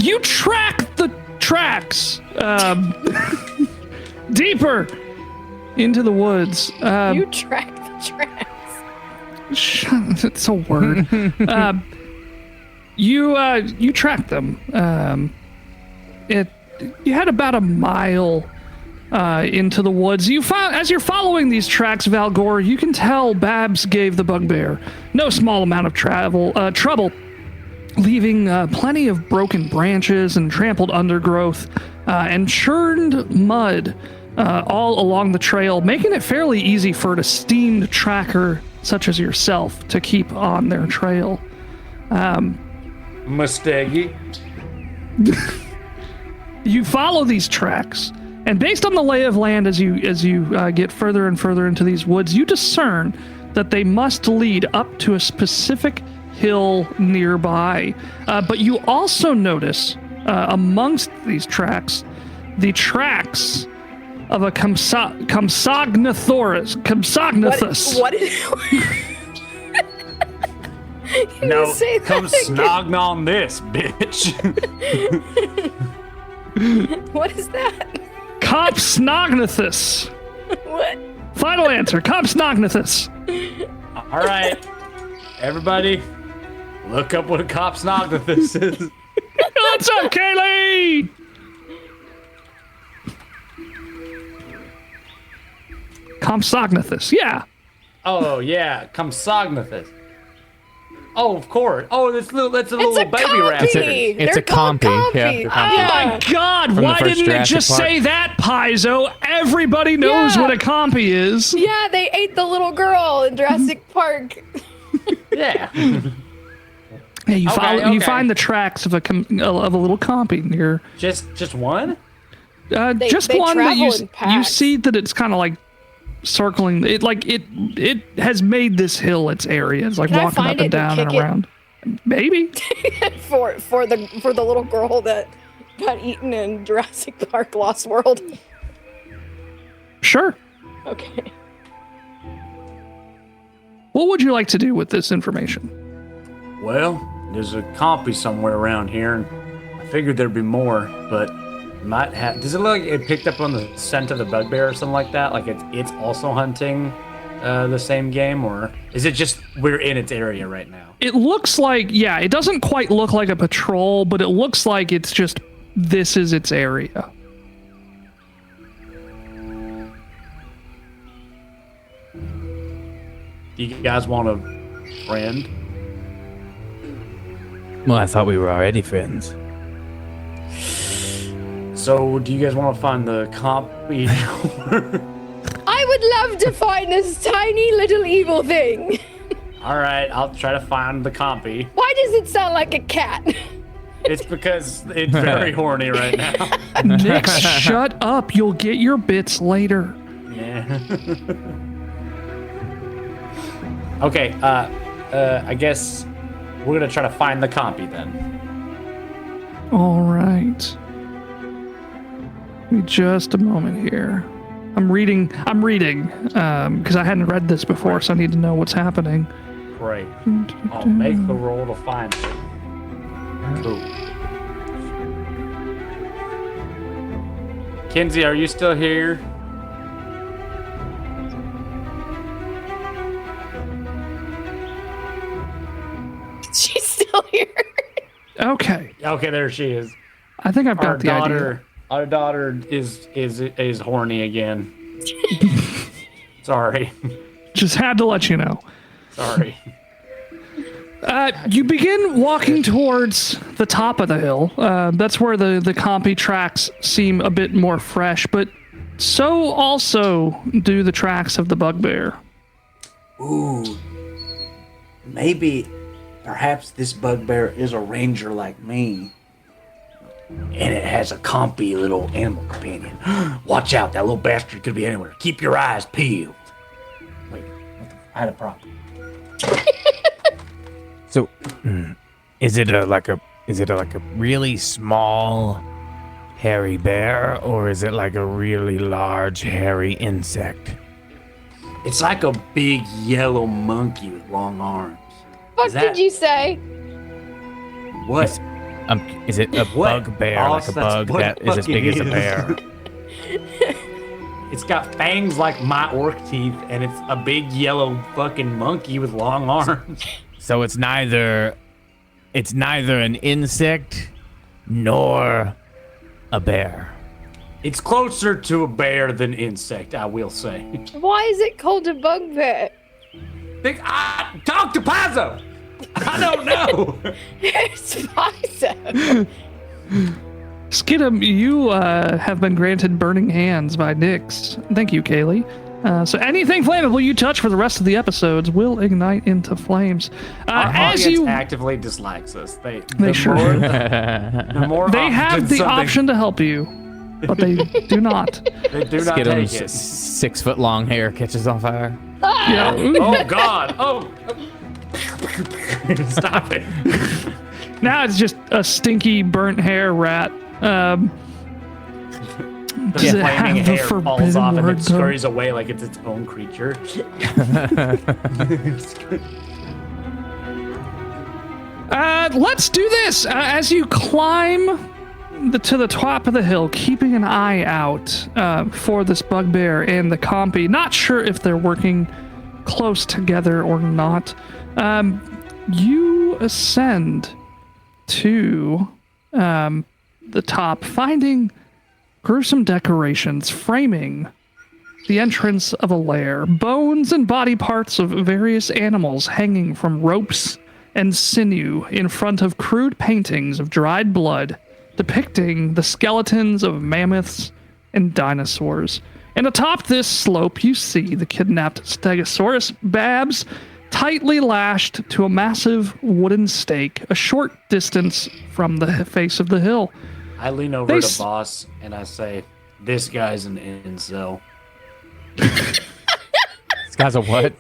You track the tracks deeper into the woods. You track the tracks. Shut, it's a word. You track them. You had about a mile into the woods. As you're following these tracks, Valgor, you can tell Babs gave the bugbear no small amount of trouble, leaving plenty of broken branches and trampled undergrowth and churned mud all along the trail, making it fairly easy for an esteemed tracker such as yourself to keep on their trail. Mustaggy. You follow these tracks, and based on the lay of land as you get further and further into these woods, you discern that they must lead up to a specific hill nearby. But you also notice amongst these tracks, the tracks of a Compsognathus. What is? No, say come that again. snog on this, bitch. What is that? Compsognathus. What? Final answer, Compsognathus. All right, everybody, look up what a Compsognathus is. What's up, Kaylee? Compsognathus, yeah. Oh yeah, Compsognathus. Oh, of course. Oh, that's a little It's a baby rat. compy. It's They're a called compy. Yeah, compy. they're compy. Oh my God! the Why first didn't it Jurassic just Park. say that, Paizo? Everybody knows Yeah. what a compy is. Yeah, they ate the little girl in Jurassic Park. Yeah. Yeah, you Okay. you find the tracks of a little compy near. Just one? Just they one that travel in you packs. see that it's kind of like circling it, like it has made this hill its area. It's like Can I walking up find and it and down and kick it? around. Maybe. for the little girl that got eaten in Jurassic Park Lost World. Sure. Okay. What would you like to do with this information? Well, there's a compy somewhere around here, and I figured there'd be more, but might have. Does it look like it picked up on the scent of the bugbear or something like that? Like it's also hunting the same game, or is it just we're in its area right now? It looks like, yeah, it doesn't quite look like a patrol, but it looks like it's just this is its area. Do you guys want a friend? Well, I thought we were already friends. So, do you guys want to find the copy? I would love to find this tiny little evil thing. All right, I'll try to find the copy. Why does it sound like a cat? It's because it's very horny right now. Nix, shut up. You'll get your bits later. Yeah. Okay, I guess we're gonna try to find the copy then. All right. Give me just a moment here. I'm reading, because I hadn't read this before, so I need to know what's happening. Great. I'll make the roll to find it. Cool. Kinsey, are you still here? She's still here. Okay. Okay, there she is. I think I've got the idea. Our daughter is horny again. Sorry. Just had to let you know. Sorry. You begin walking towards the top of the hill. That's where the compy tracks seem a bit more fresh, but so also do the tracks of the bugbear. Ooh. Perhaps this bugbear is a ranger like me. And it has a compy little animal companion. Watch out, that little bastard could be anywhere. Keep your eyes peeled. Wait, I had a problem. So, is it like a really small hairy bear, or is it like a really large hairy insect? It's like a big yellow monkey with long arms. What did you say? What? Is it a bugbear, like a bug that is as big as a bear? It's got fangs like my orc teeth, and it's a big yellow fucking monkey with long arms. So it's neither an insect nor a bear. It's closer to a bear than insect, I will say. Why is it called a bugbear? Talk to Pazzo! I don't know. It's Pazzo. Skidum, you have been granted burning hands by Nix. Thank you, Kaylee. So anything flammable you touch for the rest of the episodes will ignite into flames. Our As audience you actively dislikes us. They sure more, do. the more They have the option to help you, but they do not. They do not take Skidum's it. 6 foot long hair catches on fire. Yeah. Oh God! Oh! Stop it! Now it's just a stinky burnt hair rat. Does it Flaming have the hair falls forbidden off and word, it though? scurries away like it's its own creature. Let's do this. As you climb to the top of the hill, keeping an eye out for this bugbear and the compy. Not sure if they're working close together or not. You ascend to the top, finding gruesome decorations framing the entrance of a lair. Bones and body parts of various animals hanging from ropes and sinew in front of crude paintings of dried blood depicting the skeletons of mammoths and dinosaurs. And atop this slope, you see the kidnapped Stegosaurus Babs tightly lashed to a massive wooden stake a short distance from the face of the hill. I lean over to Boss and I say, "This guy's an incel." This guy's a what?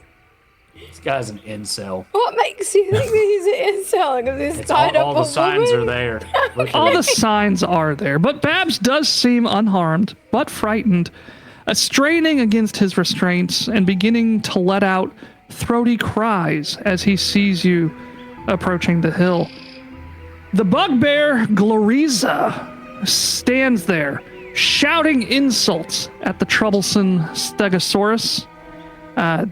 This guy's an incel. What makes you think that he's an incel? Because he's tied up all the a signs woman? are there. Look All at the it. signs are there, but Babs does seem unharmed, but frightened, straining against his restraints and beginning to let out throaty cries as he sees you approaching the hill. The bugbear Gloriza stands there, shouting insults at the troublesome Stegosaurus.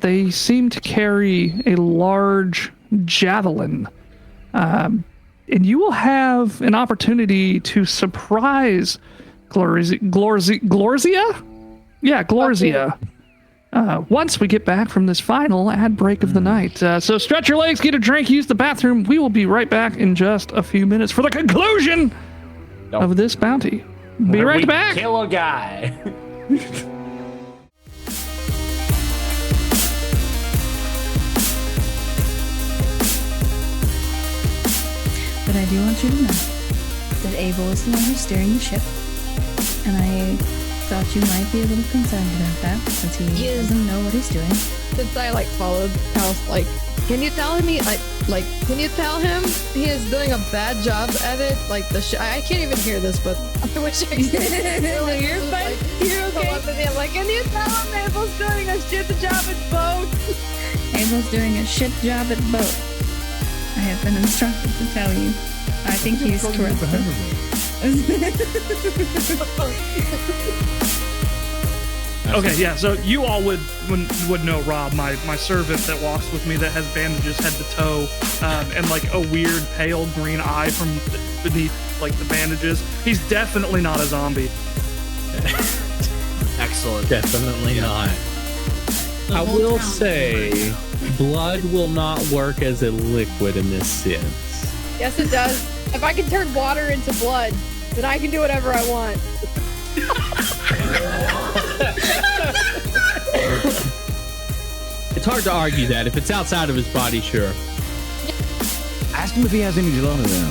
They seem to carry a large javelin and you will have an opportunity to surprise Glorzia? Yeah, Glorzia. Once we get back from this final ad break of the night. So stretch your legs, get a drink, use the bathroom. We will be right back in just a few minutes for the conclusion of this bounty. Be right back. Kill a guy. But I do want you to know that Abel is the one who's steering the ship, and I thought you might be a little concerned about that since he doesn't know what he's doing. Since I followed House, can you tell me can you tell him he is doing a bad job at it? I can't even hear this, but I wish I could. You're fine. You're okay. Can you tell him Abel's doing a shit job at boat? Abel's doing a shit job at boat. I have been instructed to tell you. I think he's correct. Okay, yeah, so you all would know Rob, my servant that walks with me that has bandages head to toe, and a weird pale green eye from beneath the bandages. He's definitely not a zombie. Excellent. Definitely not. I will say, blood will not work as a liquid in this sense. Yes, it does. If I can turn water into blood, then I can do whatever I want. It's hard to argue that. If it's outside of his body, sure. Ask him if he has any gelato now.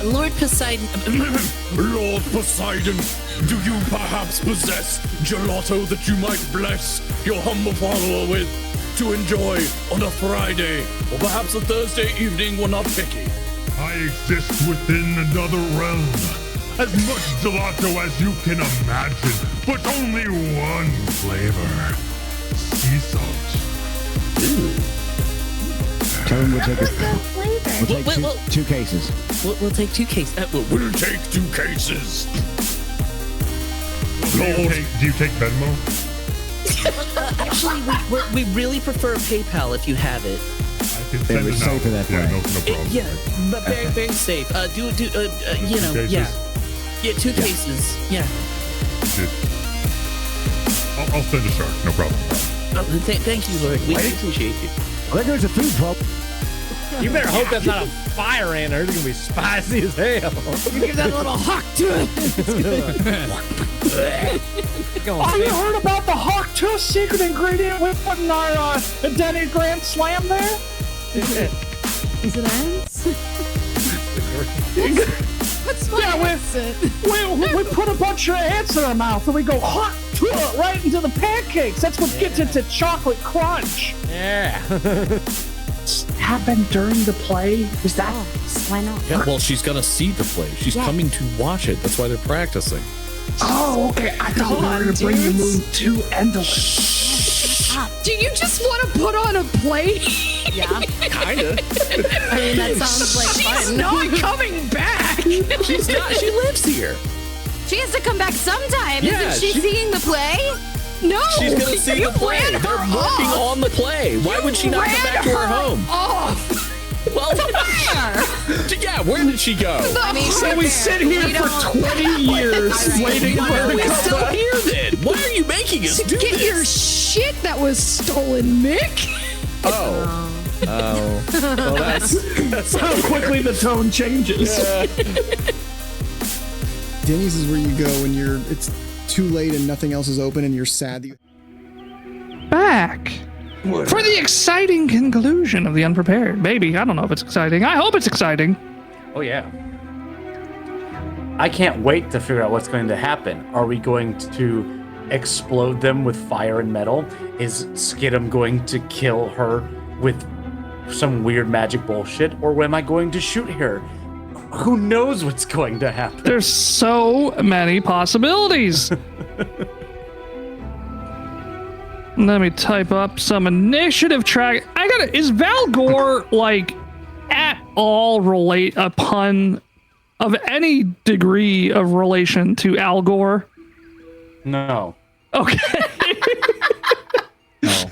Lord Poseidon. Lord Poseidon, do you perhaps possess gelato that you might bless your humble follower with to enjoy on a Friday or perhaps a Thursday evening when not picky? I exist within another realm. As much gelato as you can imagine, but only one flavor. Sea salt. Tell him we'll take two cases. We'll take 2 cases. We'll take 2 cases. Do you take Venmo? Actually, we really prefer PayPal if you have it. I can send it now. For that yeah, no problem. Yeah, but very safe. Yeah. 2 cases. Yeah. I'll send a shark. No problem. Thank you, Lord. We appreciate you. Well, there goes a food problem. You better hope that's not a fire ant, or it's gonna be spicy as hell. You give that a little hawk to it. Oh, you heard about the Hawk 2 secret ingredient we put in our Denny Grand Slam there? Is it ants? What's my accent? We put a bunch of ants in our mouth and we go Hawk 2 right into the pancakes. That's what gets it to chocolate crunch. Yeah. Happened during the play? Is that? Why not? Yeah, well, she's gonna see the play. She's coming to watch it. That's why they're practicing. Oh, okay. I thought we were going to bring the moon to Endless. Do you just want to put on a play? Yeah. Kinda. I mean, that sounds like She's fun. not coming back. She's not. She lives here. She has to come back sometime. Yeah, Isn't she seeing the play? No. She's gonna see the play. They're working on the play. Why would she not come back to her home? Off. Well, yeah, where did she go? So we sit here for 20 years waiting for her to We're come still back. here then. Why are you making us do Get this? your shit that was stolen, Mick. Oh. Well, that's How quickly the tone changes. Denny's is where you go when it's too late and nothing else is open and you're sad that you... Back for the exciting conclusion of the Unprepared. Maybe. I don't know if it's exciting. I hope it's exciting. Oh, yeah. I can't wait to figure out what's going to happen. Are we going to explode them with fire and metal? Is Skidum going to kill her with some weird magic bullshit? Or am I going to shoot her? Who knows what's going to happen? There's so many possibilities. Let me type up some initiative track. Is Valgor at all a pun of any degree of relation to Al Gore? No. Okay. No.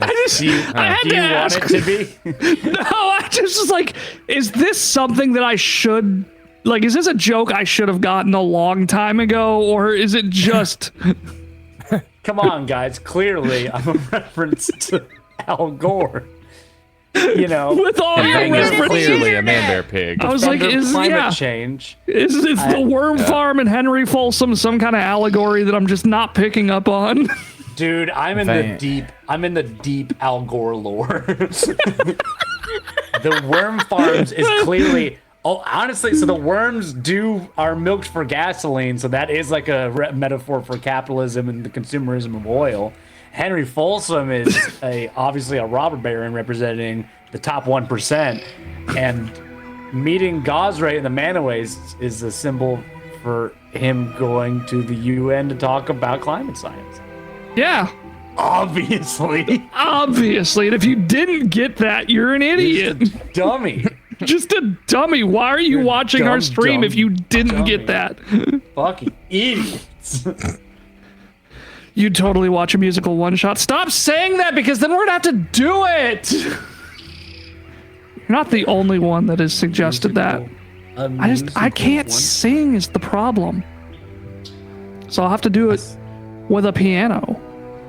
I had to ask. Want it to be? No, I just was like, is this something that I should, like, is this a joke I should have gotten a long time ago, or is it just... Come on, guys. Clearly, I'm a reference to Al Gore. You know, with all your Thing is references. clearly a man bear pig. I was like, is climate change? Is the worm farm and Henry Folsom some kind of allegory that I'm just not picking up on? Dude, I'm in the deep Al Gore lore. The worm farms is clearly. Oh, honestly, so the worms are milked for gasoline, so that is like a metaphor for capitalism and the consumerism of oil. Henry Folsom is obviously a robber baron representing the top 1%, and meeting Gosray in the Manaways is a symbol for him going to the UN to talk about climate science. Yeah. Obviously. Obviously, and if you didn't get that, you're an idiot. Just a dummy. Just a dummy. Why are you watching our stream if you didn't get that? Fucking idiots. You totally watch a musical one-shot. Stop saying that, because then we're gonna have to do it. You're not the only one that has suggested that. I can't sing is the problem. So I'll have to do it with a piano,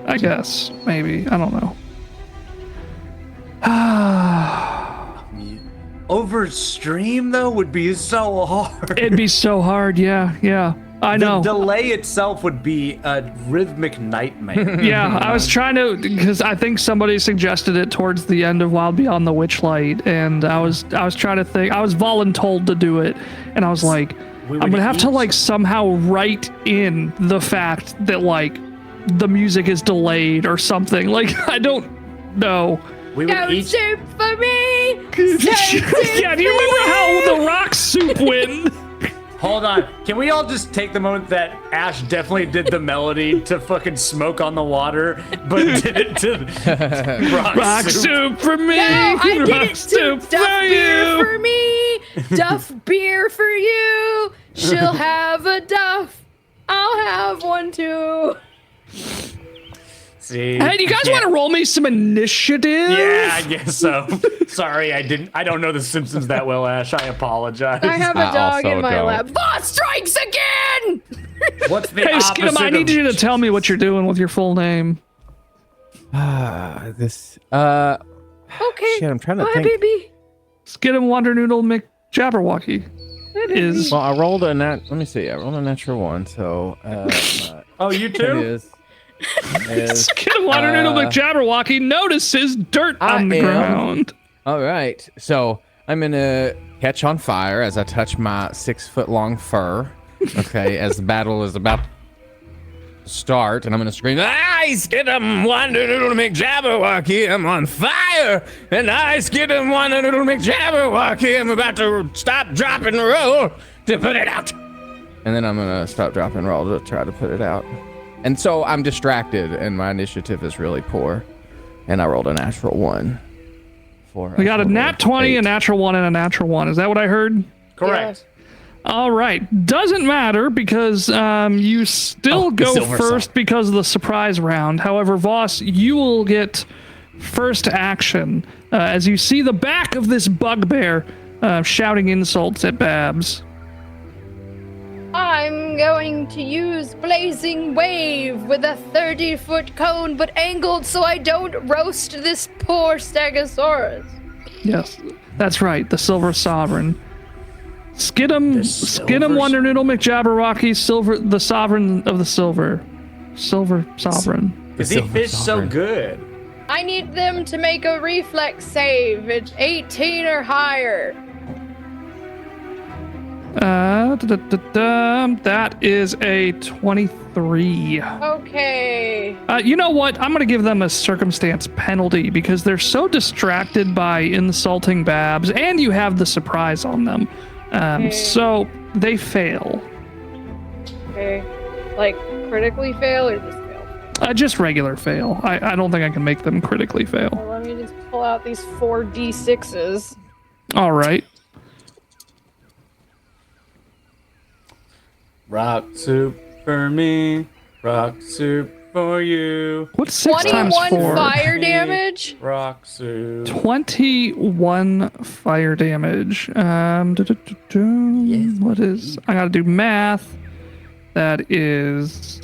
I guess. Maybe. I don't know. Over stream though would be so hard. It'd be so hard, yeah. I know. The delay itself would be a rhythmic nightmare. Yeah, I was trying to, because I think somebody suggested it towards the end of Wild Beyond the Witchlight, and I was trying to think. I was voluntold to do it, and I was like, I'm gonna have to like somehow write in the fact that like the music is delayed or something. Like I don't know. We would each soup for me. Yeah, do you remember how the rock soup went? Hold on. Can we all just take the moment that Ash definitely did the melody to fucking Smoke on the Water, but did it to rock soup for me. No, I did rock it soup to Duff for beer you. for me. Duff beer for you. She'll have a Duff. I'll have one too. See, Hey, do you guys want to roll me some initiative? Yeah, I guess so. Sorry, I don't know The Simpsons that well, Ash. I apologize. I have a dog in my lap. Boss strikes again. What's the Hey, opposite Skidum, I need you to tell me what you're doing with your full name. Okay. Shit, I'm trying to Bye, think. baby. Skidum Wonder Noodle McJabberwocky is. Well, I rolled a nat. Let me see. I rolled a natural one, so. Oh, you too? It is. Skidum Wonder Noodle McJabberwocky notices dirt on the ground. All right, so I'm gonna catch on fire as I touch my 6-foot-long fur. Okay, as the battle is about to start, and I'm gonna scream, "I Skidum Wonder Noodle McJabberwocky, I'm on fire! And I Skidum Wonder Noodle McJabberwocky, I'm about to stop, drop, and roll to put it out." And then I'm gonna stop, drop, and roll to try to put it out. And so I'm distracted, and my initiative is really poor. And I rolled a natural 1. We got a nat 20, a natural 1, and a natural 1. Is that what I heard? Correct. All right. Doesn't matter because you still go first because of the surprise round. However, Voss, you will get first action as you see the back of this bugbear shouting insults at Babs. I'm going to use Blazing Wave with a 30-foot cone, but angled so I don't roast this poor Stegosaurus. Yes, that's right. The Silver Sovereign. Skidum Wonder Noodle McJabberwocky, the Sovereign of the Silver. Silver Sovereign. Because he fished so good. I need them to make a reflex save. It's 18 or higher. That is a 23. Okay. You know what? I'm going to give them a circumstance penalty because they're so distracted by insulting Babs, and you have the surprise on them. So they fail. Okay. Like, critically fail or just fail? Just regular fail. I don't think I can make them critically fail. Well, let me just pull out these 4d6s. All right. Rock soup for me, rock soup for you. What's 6 times 4? 21 fire damage. Rock suit. 21 fire damage. What is? I gotta do math. That is.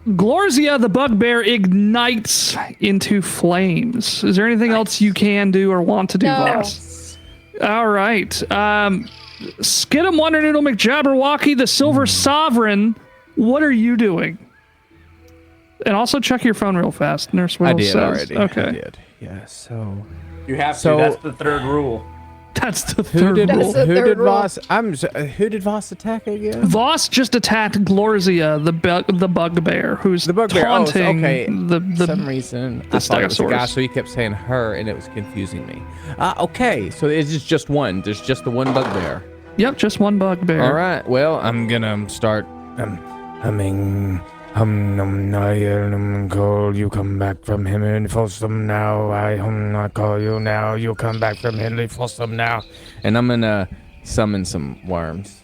Glorzia the bugbear ignites into flames. Is there anything else you can do or want to do, Voss? All right. Skidum Wondernoodle McJabberwocky, the Silver Sovereign. What are you doing? And also check your phone real fast. Nurse Whittle says. Already. Okay. I did. Yeah. So You have to. That's the third rule. That's the third rule. Who did Voss? Who did Voss attack again? Voss just attacked Glorzia, the bugbear, who's taunting For some reason, I thought it was a guy, so he kept saying her, and it was confusing me. Okay, so it's just one. There's just the one bugbear. Yep, just one bugbear. All right. Well, I'm gonna start humming. Call you come back from him and Folsom now. I call you now. You come back from Henley Folsom now. And I'm gonna summon some worms.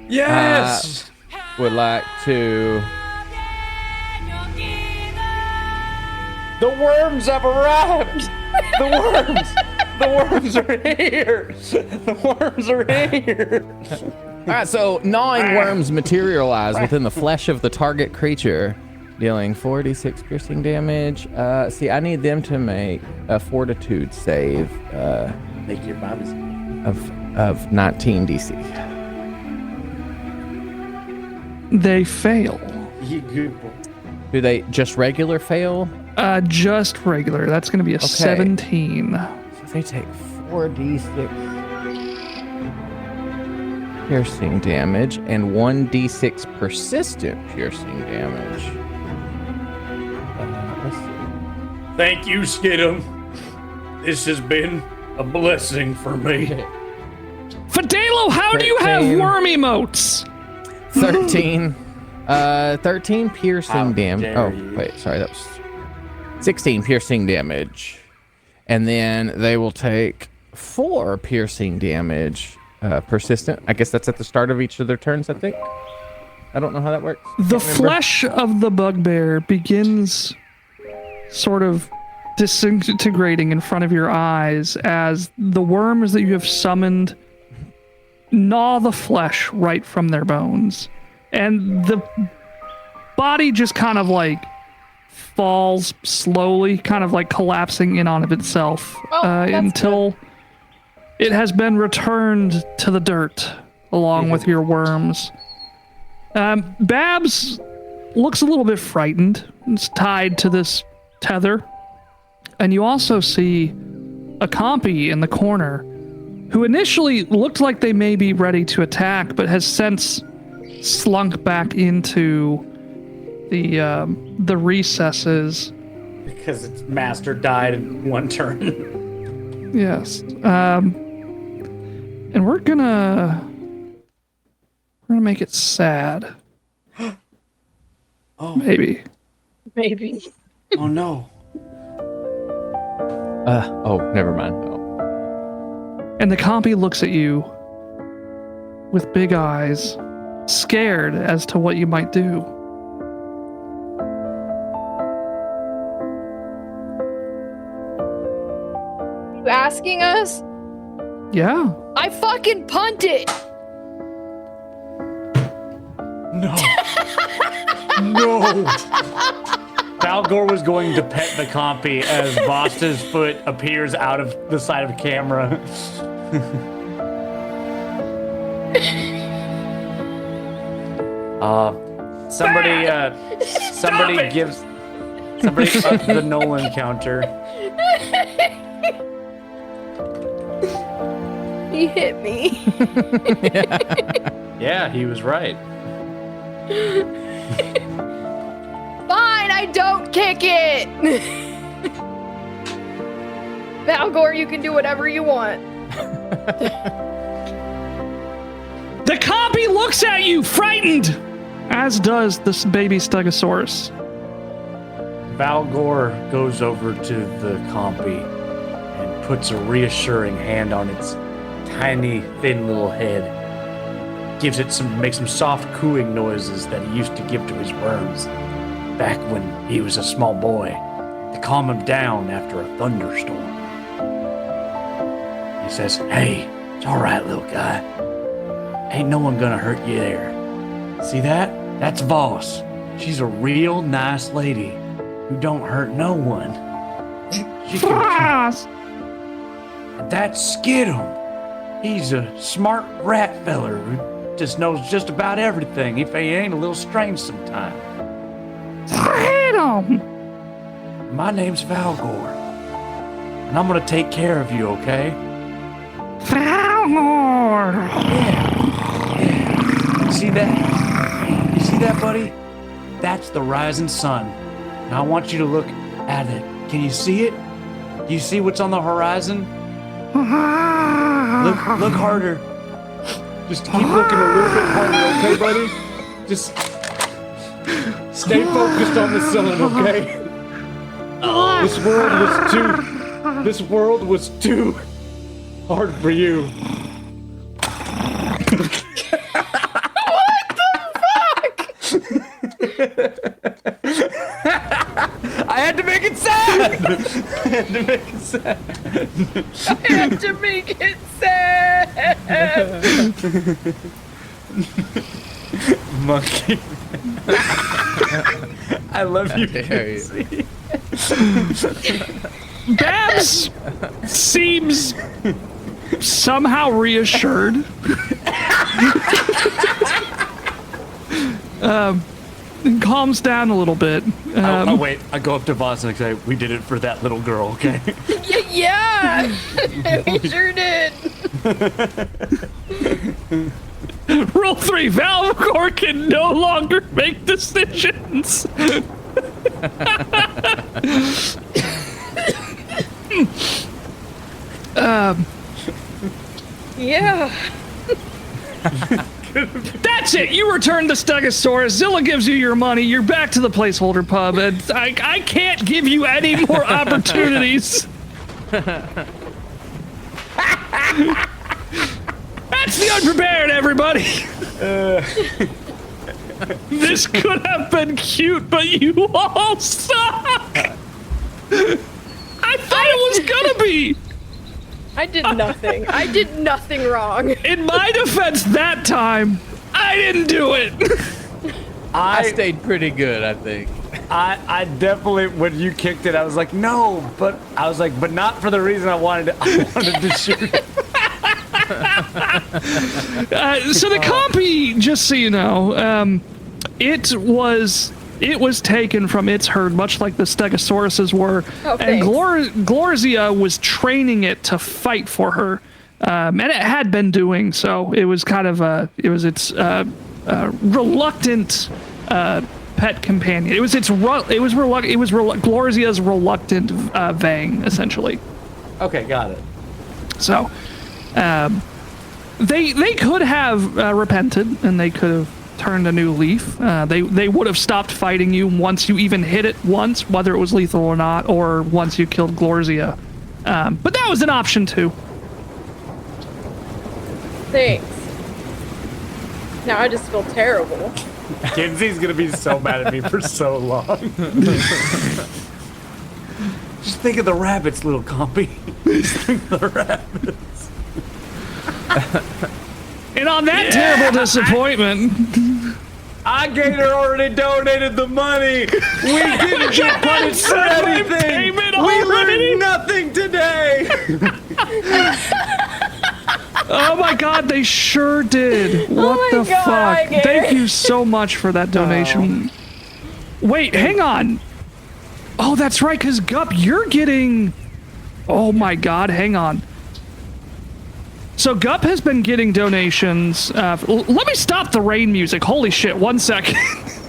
Yes. Would like to. The worms have arrived. The worms are here. The worms are here. All right, so gnawing worms materialize within the flesh of the target creature, dealing 4d6 piercing damage. See, I need them to make a fortitude save. Make your bobbies. Of 19 DC. They fail. You good boy. Do they just regular fail? Just regular. That's going to be a 17. So they take 4d6 piercing damage and 1d6 persistent piercing damage. Let's see. Thank you, Skidum. This has been a blessing for me. Fidelo, how do you have worm emotes? 13. 13 piercing damage. Oh, wait, sorry, that was 16 piercing damage. And then they will take 4 piercing damage. Persistent. I guess that's at the start of each of their turns, I think. I don't know how that works. The flesh of the bugbear begins sort of disintegrating in front of your eyes as the worms that you have summoned gnaw the flesh right from their bones. And the body just kind of like falls slowly, kind of like collapsing in on of itself until it has been returned to the dirt along with your worms. Babs looks a little bit frightened. It's tied to this tether. And you also see a compy in the corner who initially looked like they may be ready to attack, but has since slunk back into the recesses. Because its master died in one turn. Yes. And we're gonna make it sad. Oh. Maybe. Oh no. Oh, never mind. Oh. And the compy looks at you with big eyes, scared as to what you might do. You asking us? Yeah. I fucking punt it. No. No. Valgor was going to pet the compy as Vasta's foot appears out of the side of the camera. Somebody gives up the Nolan counter. He hit me. Yeah, he was right. Fine, I don't kick it. Valgor, you can do whatever you want. The compy looks at you, frightened, as does this baby Stegosaurus. Valgor goes over to the compy and puts a reassuring hand on its tiny, thin little head. makes some soft cooing noises that he used to give to his worms back when he was a small boy to calm him down after a thunderstorm. He says, "Hey, it's all right, little guy. Ain't no one gonna hurt you there. See that? That's Voss. She's a real nice lady who don't hurt no one. Voss! And that's Skidum. He's a smart rat feller who just knows just about everything if he ain't a little strange sometimes. Skidum! My name's Valgor, and I'm gonna take care of you, okay?" Valgor! Yeah. You see that? You see that, buddy? That's the rising sun. Now I want you to look at it. Can you see it? Do you see what's on the horizon? Look harder. Just keep looking a little bit harder, okay, buddy? Just stay focused on the sun, okay? This world was too hard for you. I had to make it sad. I had to make it sad. I had to make it sad. Monkey. I love you. Casey. Babs seems somehow reassured. And calms down a little bit. Wait, I go up to Voss and I say, "We did it for that little girl, okay?" Yeah, we sure did. Rule 3, Valgor can no longer make decisions. Yeah. That's it. You return the Stegosaurus. Zilla gives you your money. You're back to the placeholder pub, and I can't give you any more opportunities. That's the Unprepared, everybody. This could have been cute, but you all suck. I thought it was gonna be. I did nothing. I did nothing wrong. In my defense, that time, I didn't do it. I stayed pretty good, I think. I definitely, when you kicked it, I was like, no, but not for the reason I wanted to shoot it. So the copy, just so you know, it was taken from its herd, much like the Stegosauruses were, and Glorzia was training it to fight for her, and it had been doing so. It was kind of its reluctant pet companion. It was Glorzia's reluctant Vang, essentially. Okay, got it. So, they could have repented, and they could have turned a new leaf. They would have stopped fighting you once you even hit it once, whether it was lethal or not, or once you killed Glorzia. But that was an option too. Thanks. Now I just feel terrible. Kinsey's gonna be so mad at me for so long. Just think of the rabbits, little compy. Just think of the rabbits. And on that terrible disappointment, Gator already donated the money. We didn't get punished for anything. We learned nothing today. Oh my God, they sure did. What the fuck? Gator. Thank you so much for that donation. Wait, hang on. Oh, that's right, because Gup, you're getting... Oh my God, hang on. So Gup has been getting donations. Let me stop the rain music. Holy shit, 1 second.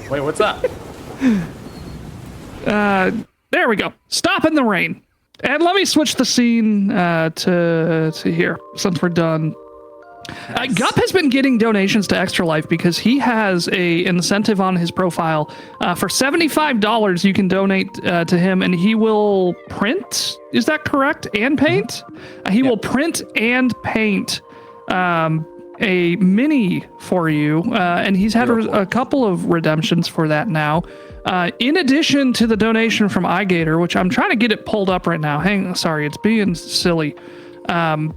Wait, what's up? There we go. Stopping the rain. And let me switch the scene to here, since we're done. Gup has been getting donations to Extra Life because he has a incentive on his profile. For $75, you can donate to him, and he will print. Is that correct? And paint? He will print and paint a mini for you, and he's had a couple of redemptions for that now. In addition to the donation from iGator, which I'm trying to get it pulled up right now. Sorry, it's being silly. I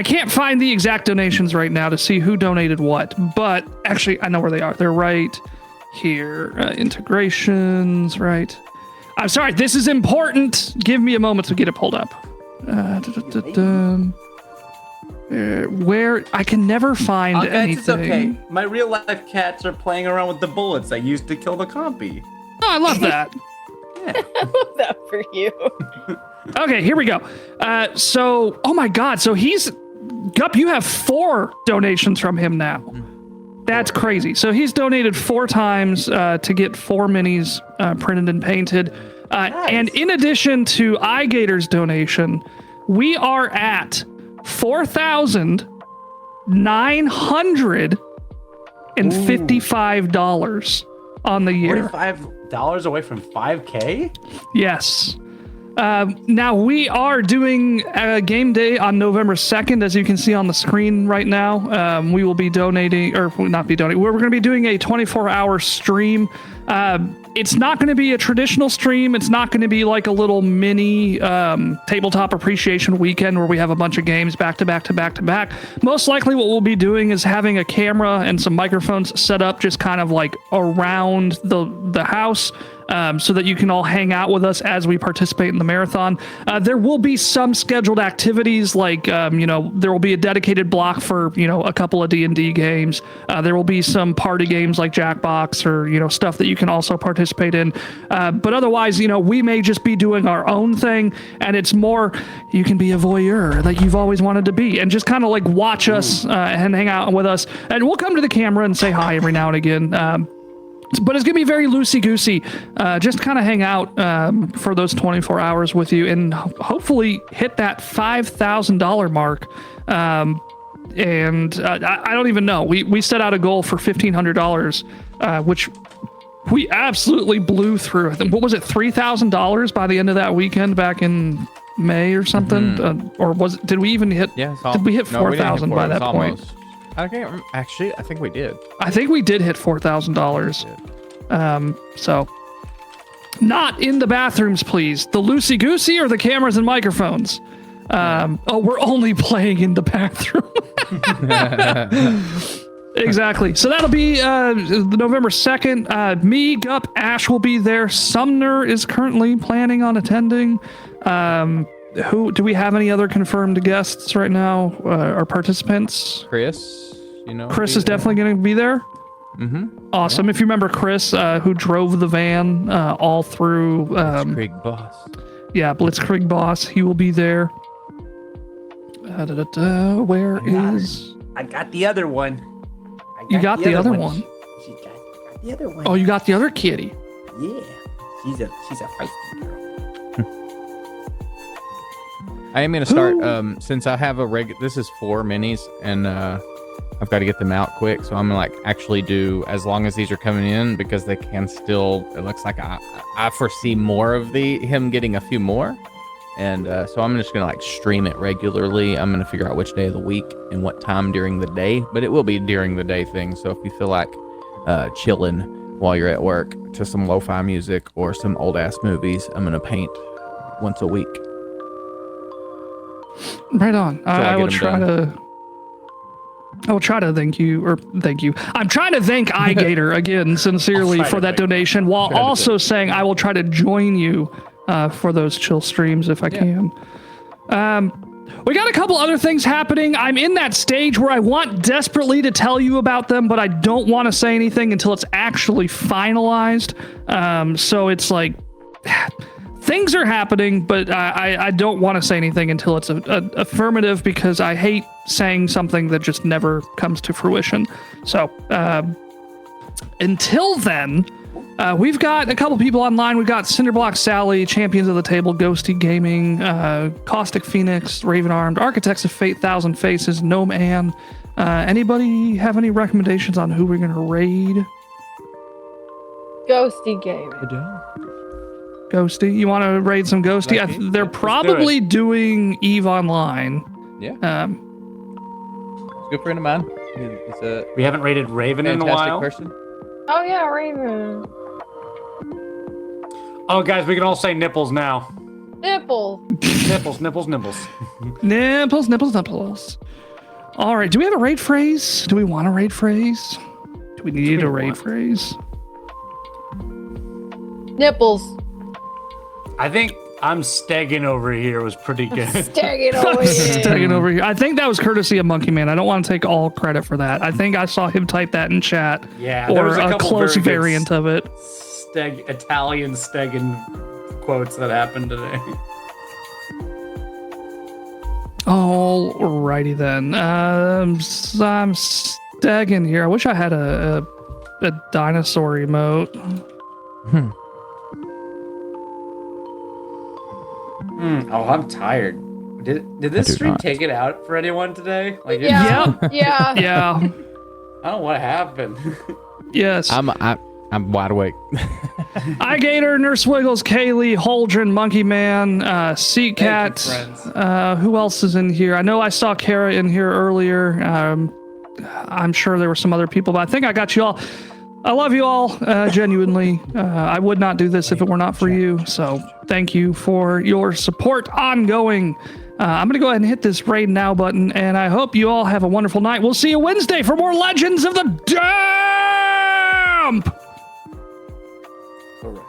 can't find the exact donations right now to see who donated what, but actually I know where they are. They're right here. Integrations, right? I'm sorry, this is important. Give me a moment to get it pulled up. Where I can never find anything. It's okay. My real life cats are playing around with the bullets I used to kill the compy. Oh, I love that. I love that for you. Okay, here we go. So, oh my God. So Gup, you have 4 donations from him now. That's crazy. So he's donated 4 times to get 4 minis printed and painted. Nice. And in addition to iGator's donation, we are at $4,955 on the year. $45 away from 5K? Yes. Now we are doing a game day on November 2nd, as you can see on the screen right now. We will be donating, or not be donating. We're going to be doing a 24-hour stream. It's not going to be a traditional stream. It's not going to be like a little mini tabletop appreciation weekend where we have a bunch of games back to back to back to back. Most likely what we'll be doing is having a camera and some microphones set up just kind of like around the house. So that you can all hang out with us as we participate in the marathon. There will be some scheduled activities, like there will be a dedicated block for a couple of D&D games. There will be some party games like Jackbox or stuff that you can also participate in. But otherwise, we may just be doing our own thing, and it's more you can be a voyeur like you've always wanted to be, and just kind of like watch us and hang out with us. And we'll come to the camera and say hi every now and again. But it's going to be very loosey-goosey. Just kind of hang out for those 24 hours with you and hopefully hit that $5,000 mark. And I don't even know. We set out a goal for $1,500, which we absolutely blew through. I think, what was it, $3,000 by the end of that weekend back in May or something? Mm-hmm. Or did we even hit? Yeah, did we hit 4,000 by that point? I can't remember. Actually, I think we did. I think we did hit $4,000. So not in the bathrooms, please. The loosey-goosey or the cameras and microphones? We're only playing in the bathroom. Exactly. So that'll be November 2nd. Me, Gup, Ash will be there. Sumner is currently planning on attending. Who do we have any other confirmed guests right now? Or participants? Chris. Chris is definitely going to be there. Mm-hmm. Awesome. Yeah. If you remember Chris, who drove the van all through Blitzkrieg Boss. Yeah, Blitzkrieg Boss. He will be there. Where is? I got the other one. You got the other one. She got the other one. Oh, you got the other kitty. Yeah, she's a feisty girl. I am going to start, since I have this is 4 minis, and I've got to get them out quick, so I'm going to actually do, as long as these are coming in, because they can still, it looks like I foresee more of him getting a few more, and so I'm just going to stream it regularly. I'm going to figure out which day of the week and what time during the day, but it will be during the day thing, so if you feel like chilling while you're at work to some lo-fi music or some old-ass movies, I'm going to paint once a week. Right on. I will try to thank you. I'm trying to thank iGator again sincerely for that donation, while also saying I will try to join you for those chill streams if I can. We got a couple other things happening. I'm in that stage where I want desperately to tell you about them, but I don't want to say anything until it's actually finalized. So it's like things are happening, but I don't want to say anything until it's affirmative, because I hate saying something that just never comes to fruition. So until then, we've got a couple people online. We've got Cinderblock Sally, Champions of the Table, Ghosty Gaming, Caustic Phoenix, Raven Armed, Architects of Fate, Thousand Faces, Gnome Ann. Anybody have any recommendations on who we're going to raid? Ghosty Gaming. Ghosty, you want to raid some Ghosty? They're probably doing EVE Online. Yeah. Good friend of mine. He's a We haven't rated Raven in a while. person. Oh yeah, Raven. Oh, guys, we can all say nipples now. Nipple. Nipples, nipples, nipples. Nipples, nipples, nipples. All right. Do we have a raid phrase? Do we want a raid phrase? Do we need a raid phrase? Nipples. I think I'm stegging over here was pretty good. Stegging over here. Stegging over here. I think that was courtesy of Monkey Man. I don't want to take all credit for that. I think I saw him type that in chat. Yeah, there or was a couple close very good variant of it. Italian stegging quotes that happened today. Alrighty then. I'm stegging here. I wish I had a dinosaur emote. Oh, I'm tired. Did this stream take it out for anyone today? Like, Yeah. Yeah. Yeah. I don't know what happened. Yes. I'm wide awake. iGator, Nurse Wiggles, Kaylee, Holdren, Monkey Man, Sea Cat. Who else is in here? I know I saw Kara in here earlier. I'm sure there were some other people, but I think I got you all. I love you all, genuinely. I would not do this if it were not for you. So thank you for your support ongoing. I'm going to go ahead and hit this raid now button, and I hope you all have a wonderful night. We'll see you Wednesday for more Legends of the Dump! All right.